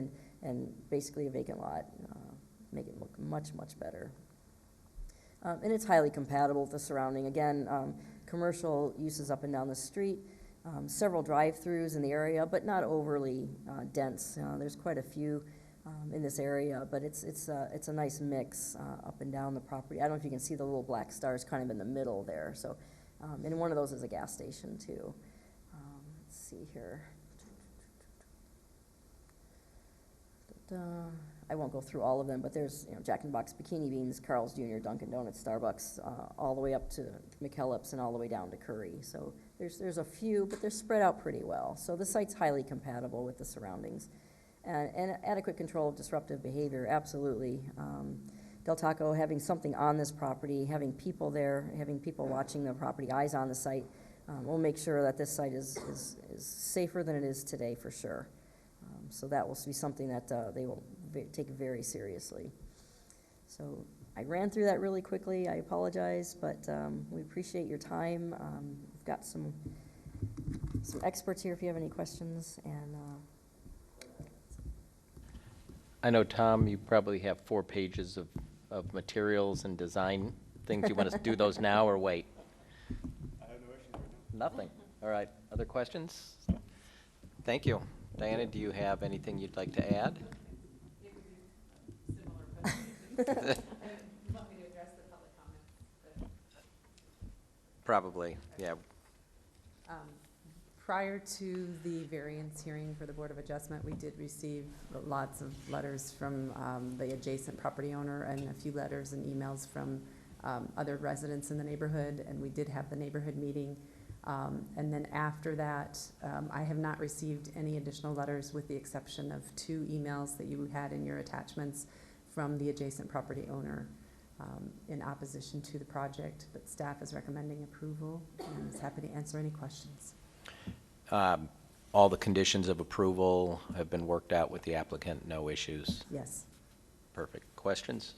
and basically a vacant lot, make it look much, much better. And it's highly compatible with the surrounding. Again, commercial uses up and down the street, several drive-throughs in the area, but not overly dense. There's quite a few in this area, but it's a nice mix up and down the property. I don't know if you can see the little black stars kind of in the middle there. So, and one of those is a gas station too. Let's see here. I won't go through all of them, but there's Jack in the Box, Bikini Beans, Carl's Jr., Dunkin' Donuts, Starbucks, all the way up to McKellips and all the way down to Curry. So there's a few, but they're spread out pretty well. So the site's highly compatible with the surroundings. And adequate control of disruptive behavior, absolutely. Del Taco having something on this property, having people there, having people watching the property, eyes on the site, will make sure that this site is safer than it is today for sure. So that will be something that they will take very seriously. So I ran through that really quickly. I apologize, but we appreciate your time. We've got some experts here if you have any questions. And I know, Tom, you probably have 4 pages of materials and design things. You want us to do those now or wait? I have no issues right now. Nothing. All right. Other questions? Thank you. Diana, do you have anything you'd like to add? Probably, yeah. Prior to the variance hearing for the Board of Adjustment, we did receive lots of letters from the adjacent property owner and a few letters and emails from other residents in the neighborhood, and we did have the neighborhood meeting. And then after that, I have not received any additional letters with the exception of 2 emails that you had in your attachments from the adjacent property owner in opposition to the project, but staff is recommending approval and is happy to answer any questions. All the conditions of approval have been worked out with the applicant, no issues? Yes. Perfect. Questions?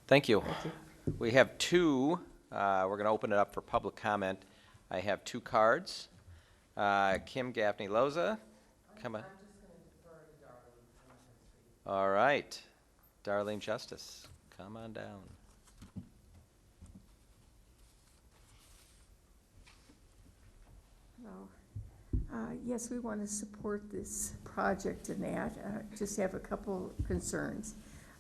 Thank you. Thank you. We have 2, we're going to open it up for public comment. I have 2 cards. Kim Gaffney Loza, come on. All right. Darlene Justice, come on down. Yes, we want to support this project and that. Just have a couple concerns.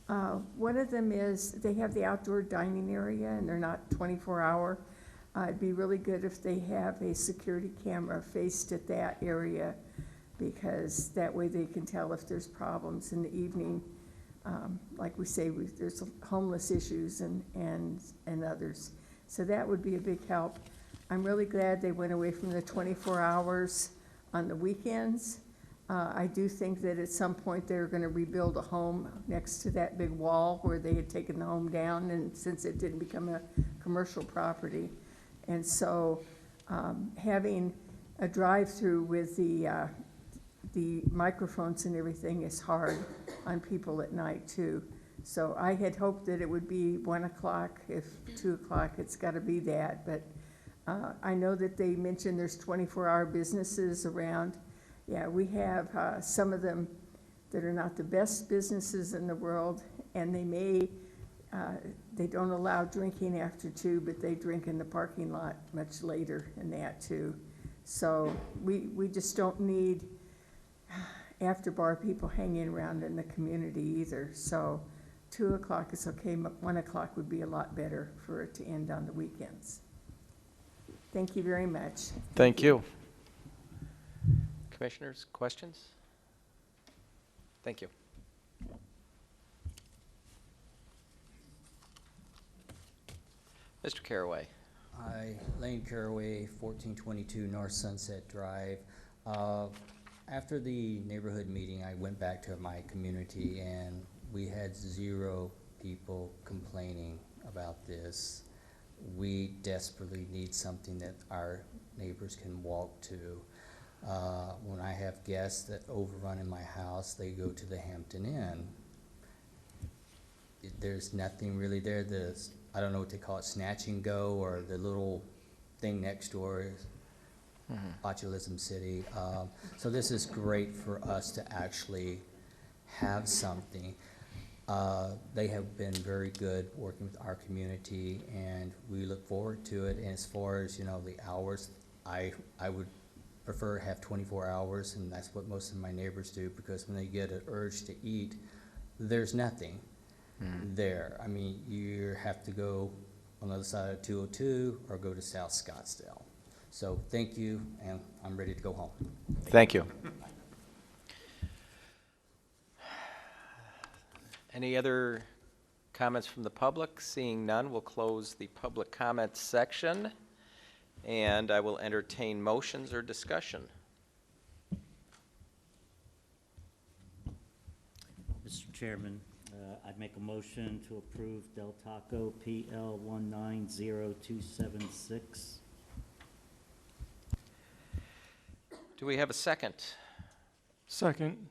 One of them is they have the outdoor dining area and they're not 24-hour. It'd be really good if they have a security camera faced at that area, because that way they can tell if there's problems in the evening. Like we say, there's homeless issues and others. So that would be a big help. I'm really glad they went away from the 24 hours on the weekends. I do think that at some point they're going to rebuild a home next to that big wall where they had taken the home down, and since it didn't become a commercial property. And so having a drive-through with the microphones and everything is hard on people at night too. So I had hoped that it would be 1 o'clock. If 2 o'clock, it's got to be that. But I know that they mentioned there's 24-hour businesses around. Yeah, we have some of them that are not the best businesses in the world, and they don't allow drinking after 2, but they drink in the parking lot much later in that too. So we just don't need after-bar people hanging around in the community either. So 2 o'clock is okay, but 1 o'clock would be a lot better for it to end on the weekends. Thank you very much. Thank you. Commissioners, questions? Thank you. Mr. Caraway. Hi, Lane Caraway, 1422 North Sunset Drive. After the neighborhood meeting, I went back to my community and we had 0 people complaining about this. We desperately need something that our neighbors can walk to. When I have guests that overrun in my house, they go to the Hampton Inn. There's nothing really there. I don't know what they call it, snatch and go, or the little thing next door is Botulism City. So this is great for us to actually have something. They have been very good working with our community, and we look forward to it. And as far as, you know, the hours, I would prefer to have 24 hours, and that's what most of my neighbors do, because when they get an urge to eat, there's nothing there. I mean, you have to go on the other side of 202 or go to South Scottsdale. So thank you, and I'm ready to go home. Thank you. Any other comments from the public? Seeing none, we'll close the public comment section, and I will entertain motions or discussion. Mr. Chairman, I'd make a motion to approve Del Taco PL 190276. Do we have a second? Second.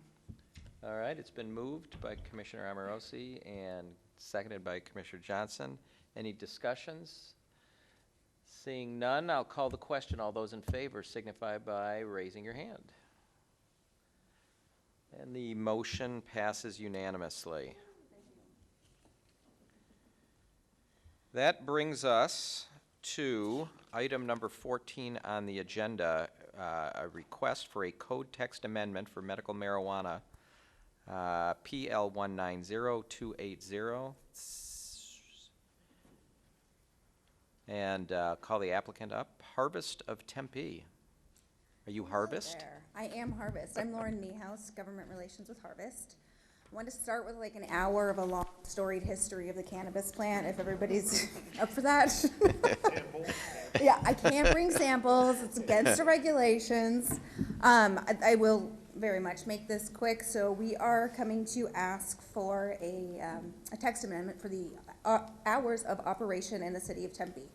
All right, it's been moved by Commissioner Amorosi and seconded by Commissioner Johnson. Any discussions? Seeing none, I'll call the question. All those in favor signify by raising your hand. And the motion passes unanimously. That brings us to item number 14 on the agenda, a request for a code text amendment for medical marijuana, PL 190280. And call the applicant up. Harvest of Tempe. Are you Harvest? There. I am Harvest. I'm Lauren Niehaus, Government Relations with Harvest. I want to start with like an hour of a long storied history of the cannabis plant, if everybody's up for that. Yeah, I can't bring samples. It's against the regulations. I will very much make this quick. So we are coming to ask for a text amendment for the hours of operation in the city of Tempe.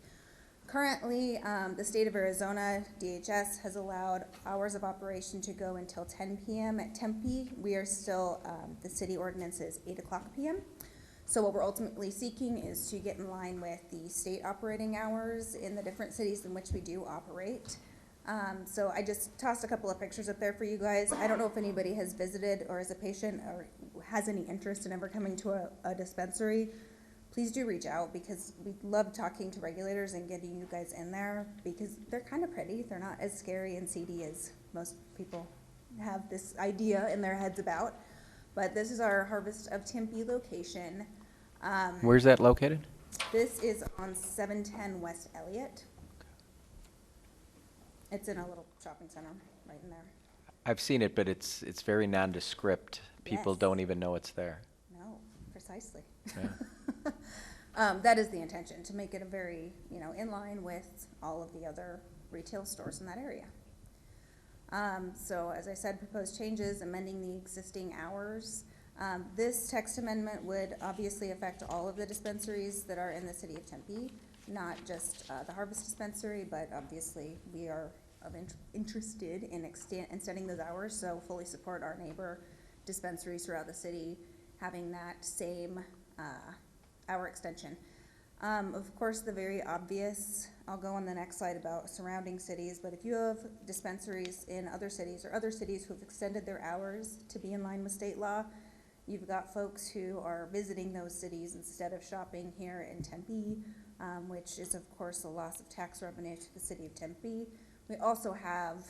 Currently, the state of Arizona, DHS, has allowed hours of operation to go until 10 p.m. at Tempe. We are still, the city ordinance is 8 o'clock p.m. So what we're ultimately seeking is to get in line with the state operating hours in the different cities in which we do operate. So I just tossed a couple of pictures up there for you guys. I don't know if anybody has visited or is a patient or has any interest in ever coming to a dispensary. please do reach out, because we love talking to regulators and getting you guys in there, because they're kind of pretty. They're not as scary and seedy as most people have this idea in their heads about. But this is our Harvest of Tempe location. Where's that located? This is on 710 West Elliott. It's in a little shopping center right in there. I've seen it, but it's very nondescript. People Yes. don't even know it's there. No, precisely. Yeah. That is the intention, to make it a very, in line with all of the other retail stores in that area. So as I said, proposed changes, amending the existing hours. This text amendment would obviously affect all of the dispensaries that are in the city of Tempe, not just the Harvest dispensary, but obviously we are interested in extending those hours, so fully support our neighbor dispensaries throughout the city having that same hour extension. Of course, the very obvious, I'll go on the next slide about surrounding cities, but if you have dispensaries in other cities or other cities who have extended their hours to be in line with state law, you've got folks who are visiting those cities instead of shopping here in Tempe, which is of course a loss of tax revenue to the city of Tempe. We also have,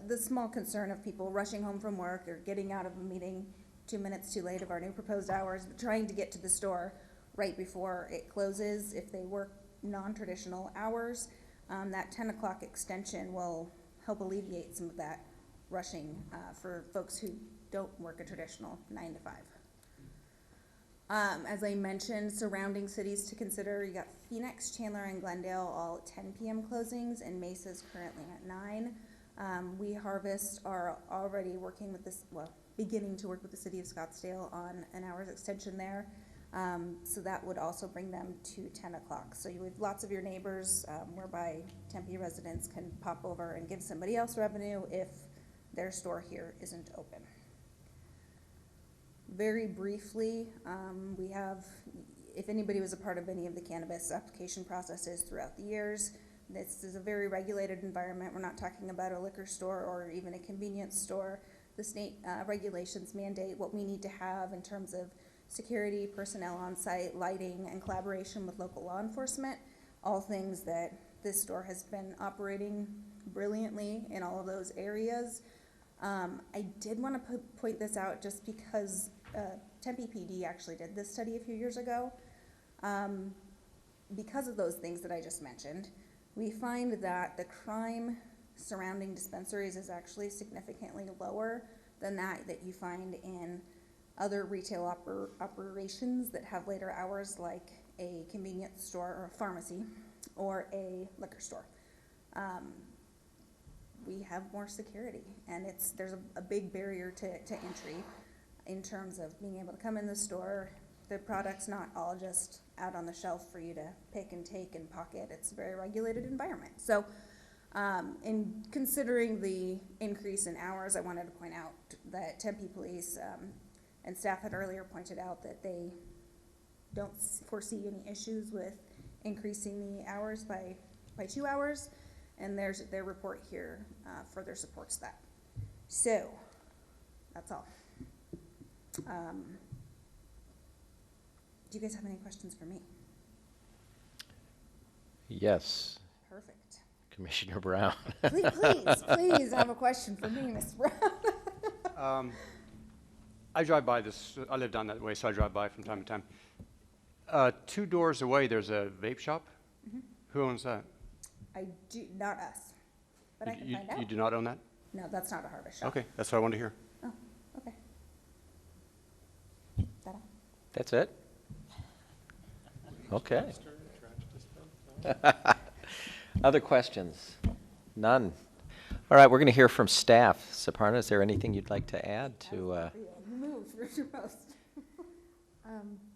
the small concern of people rushing home from work or getting out of a meeting 2 minutes too late of our new proposed hours, but trying to get to the store right before it closes if they work non-traditional hours. That 10 o'clock extension will help alleviate some of that rushing for folks who don't work a traditional 9 to 5. As I mentioned, surrounding cities to consider, you got Phoenix, Chandler, and Glendale all at 10 p.m. closings, and Mesa's currently at 9. We Harvest are already working with this, beginning to work with the city of Scottsdale on an hour's extension there. So that would also bring them to 10 o'clock. So you have lots of your neighbors whereby Tempe residents can pop over and give somebody else revenue if their store here isn't open. Very briefly, we have, if anybody was a part of any of the cannabis application processes throughout the years, this is a very regulated environment. We're not talking about a liquor store or even a convenience store. The state regulations mandate what we need to have in terms of security, personnel on site, lighting, and collaboration with local law enforcement, all things that this store has been operating brilliantly in all of those areas. I did want to point this out just because Tempe PD actually did this study a few years ago. Because of those things that I just mentioned, we find that the crime surrounding dispensaries is actually significantly lower than that you find in other retail operations that have later hours, like a convenience store or a pharmacy or a liquor store. We have more security, and there's a big barrier to entry in terms of being able to come in the store. The product's not all just out on the shelf for you to pick and take and pocket. It's a very regulated environment. So in considering the increase in hours, I wanted to point out that Tempe Police and staff had earlier pointed out that they don't foresee any issues with increasing the hours by 2 hours, and their report here further supports that. So that's all. Do you guys have any questions for me? Yes. Perfect. Commissioner Brown. Please have a question for me, Ms. Brown. I drive by this, I live down that way, so I drive by from time to time. 2 doors away, there's a vape shop. Mhm. Who owns that? I do, not us, but I can find out. You do not own that? No, that's not a Harvest shop. Okay, that's what I wanted to hear. Oh, okay. That all? That's it? Okay. Other questions? None. All right, we're going to hear from staff. Saparna, is there anything you'd like to add to? You moved, Richard Post.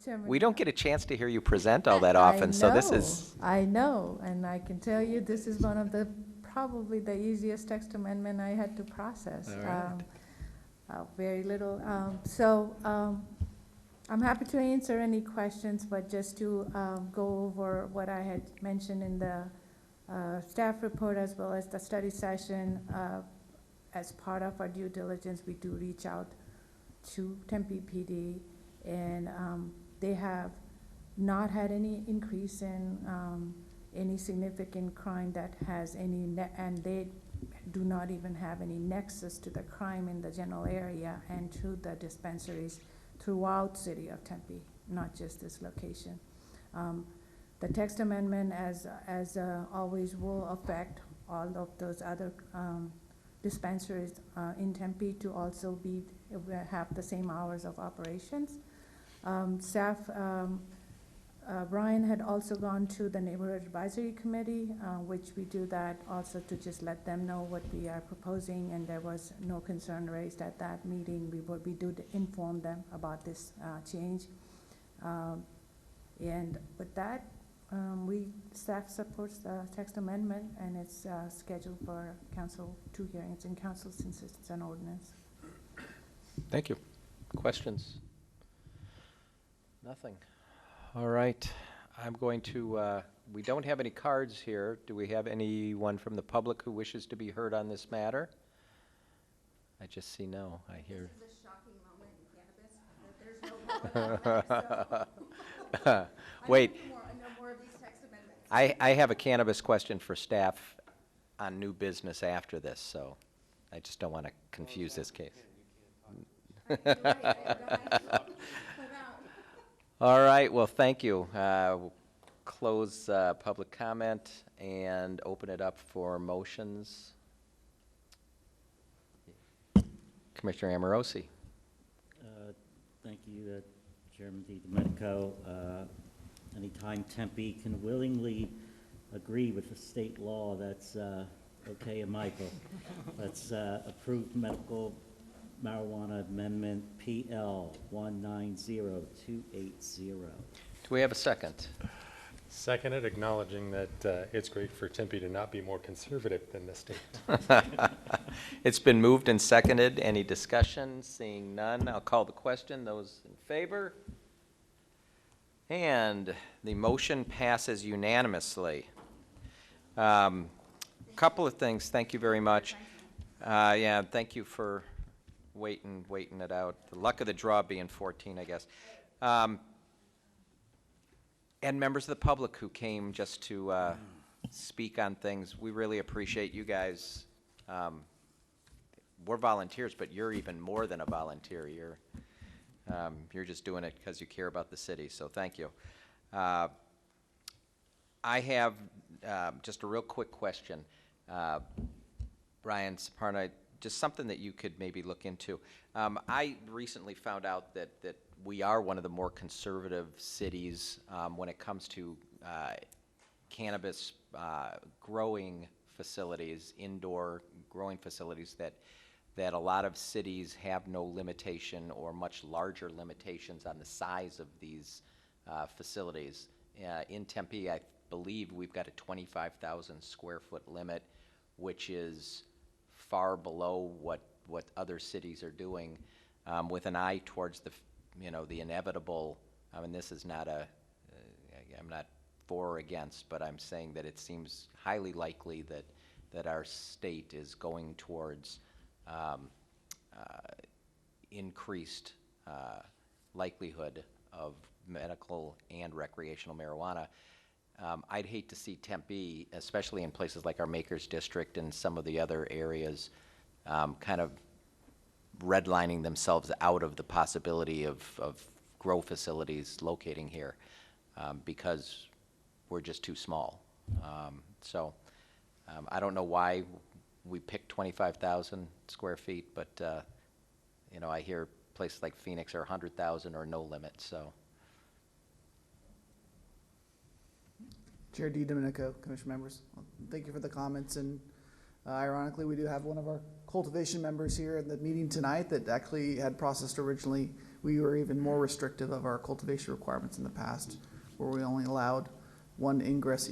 Chairman, We don't get a chance to hear you present all that often, so this is. I know, and I can tell you this is one of probably the easiest text amendment I had to process. All right. Very little. I'm happy to answer any questions, but just to go over what I had mentioned in the staff report as well as the study session, as part of our due diligence, we do reach out to Tempe PD, and they have not had any increase in any significant crime that has any, and they do not even have any nexus to the crime in the general area and to the dispensaries throughout city of Tempe, not just this location. The text amendment, as always, will affect all of those other dispensaries in Tempe to also have the same hours of operations. Staff, Brian had also gone to the Neighborhood Advisory Committee, which we do that also to just let them know what we are proposing, and there was no concern raised at that meeting. We do inform them about this change. And with that, staff supports the text amendment, and it's scheduled for council 2 hearings in council since it's an ordinance. Thank you. Questions? Nothing. All right. I'm going to, we don't have any cards here. Do we have anyone from the public who wishes to be heard on this matter? I just see no. I hear. This is a shocking moment in cannabis, that there's no vote. Wait. I know more of these text amendments. I have a cannabis question for staff on new business after this, so I just don't want to confuse this case. All right, well, thank you. We'll close public comment and open it up for motions. Commissioner Amorosi. Thank you, Chairman DiDomenico. Anytime Tempe can willingly agree with the state law, that's okay in my book. Let's approve medical marijuana amendment PL 190280. Do we have a second? Seconded, acknowledging that it's great for Tempe to not be more conservative than the state. It's been moved and seconded. Any discussion? Seeing none, I'll call the question. Those in favor? And the motion passes unanimously. Couple of things. Thank you very much. Yeah, thank you for waiting it out. The luck of the draw being 14, I guess. And members of the public who came just to speak on things. We really appreciate you guys. We're volunteers, but you're even more than a volunteer. You're just doing it because you care about the city, so thank you. I have just a real quick question. Brian Saparna, just something that you could maybe look into. I recently found out that we are one of the more conservative cities when it comes to cannabis growing facilities, indoor growing facilities, that a lot of cities have no limitation or much larger limitations on the size of these facilities. In Tempe, I believe we've got a 25,000 square foot limit, which is far below what other cities are doing, with an eye towards the inevitable. I mean, this is not I'm not for or against, but I'm saying that it seems highly likely that our state is going towards increased likelihood of medical and recreational marijuana. I'd hate to see Tempe, especially in places like our Makers District and some of the other areas, kind of redlining themselves out of the possibility of grow facilities locating here, because we're just too small. So I don't know why we picked 25,000 square feet, but I hear places like Phoenix are 100,000 or no limit. So. Chair DiDomenico, Commission members, thank you for the comments. And ironically, we do have one of our cultivation members here at the meeting tonight that actually had processed originally. We were even more restrictive of our cultivation requirements in the past, where we only allowed one egress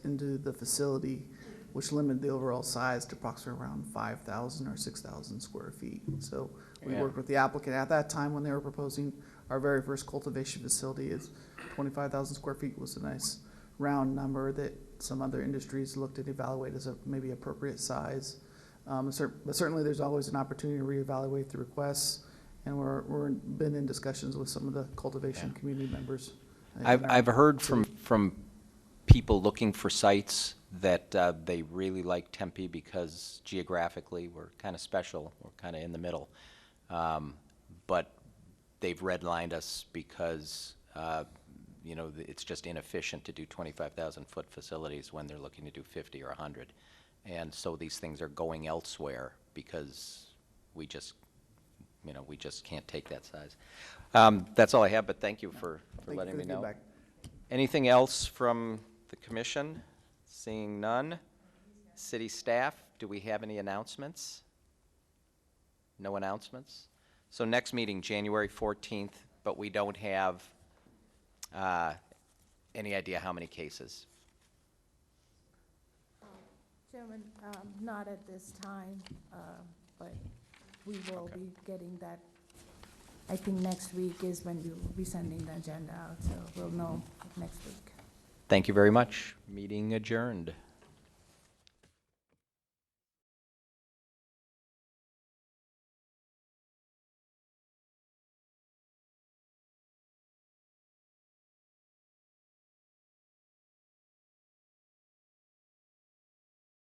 into the facility, which limited the overall size to approximately around 5,000 or 6,000 square feet. So we worked with the applicant at that time when they were proposing our very first cultivation facility. Is 25,000 square feet was a nice round number that some other industries looked at evaluate as a maybe appropriate size. But certainly there's always an opportunity to reevaluate the requests, and we're been in discussions with some of the cultivation community members I've heard from people looking for sites that they really like Tempe because geographically we're kind of special, we're kind of in the middle. But they've redlined us because, you know, it's just inefficient to do 25,000-foot facilities when they're looking to do 50 or 100. And so these things are going elsewhere because we just, you know, we just can't take that size. That's all I have, but thank you for letting me know. Feedback. Anything else from the commission? Seeing none. City staff, do we have any announcements? No announcements? So next meeting, January 14th, but we don't have any idea how many cases. Chairman, not at this time, but we will be getting that. I think next week is when we will be sending the agenda out, so we'll know next week. Thank you very much. Meeting adjourned.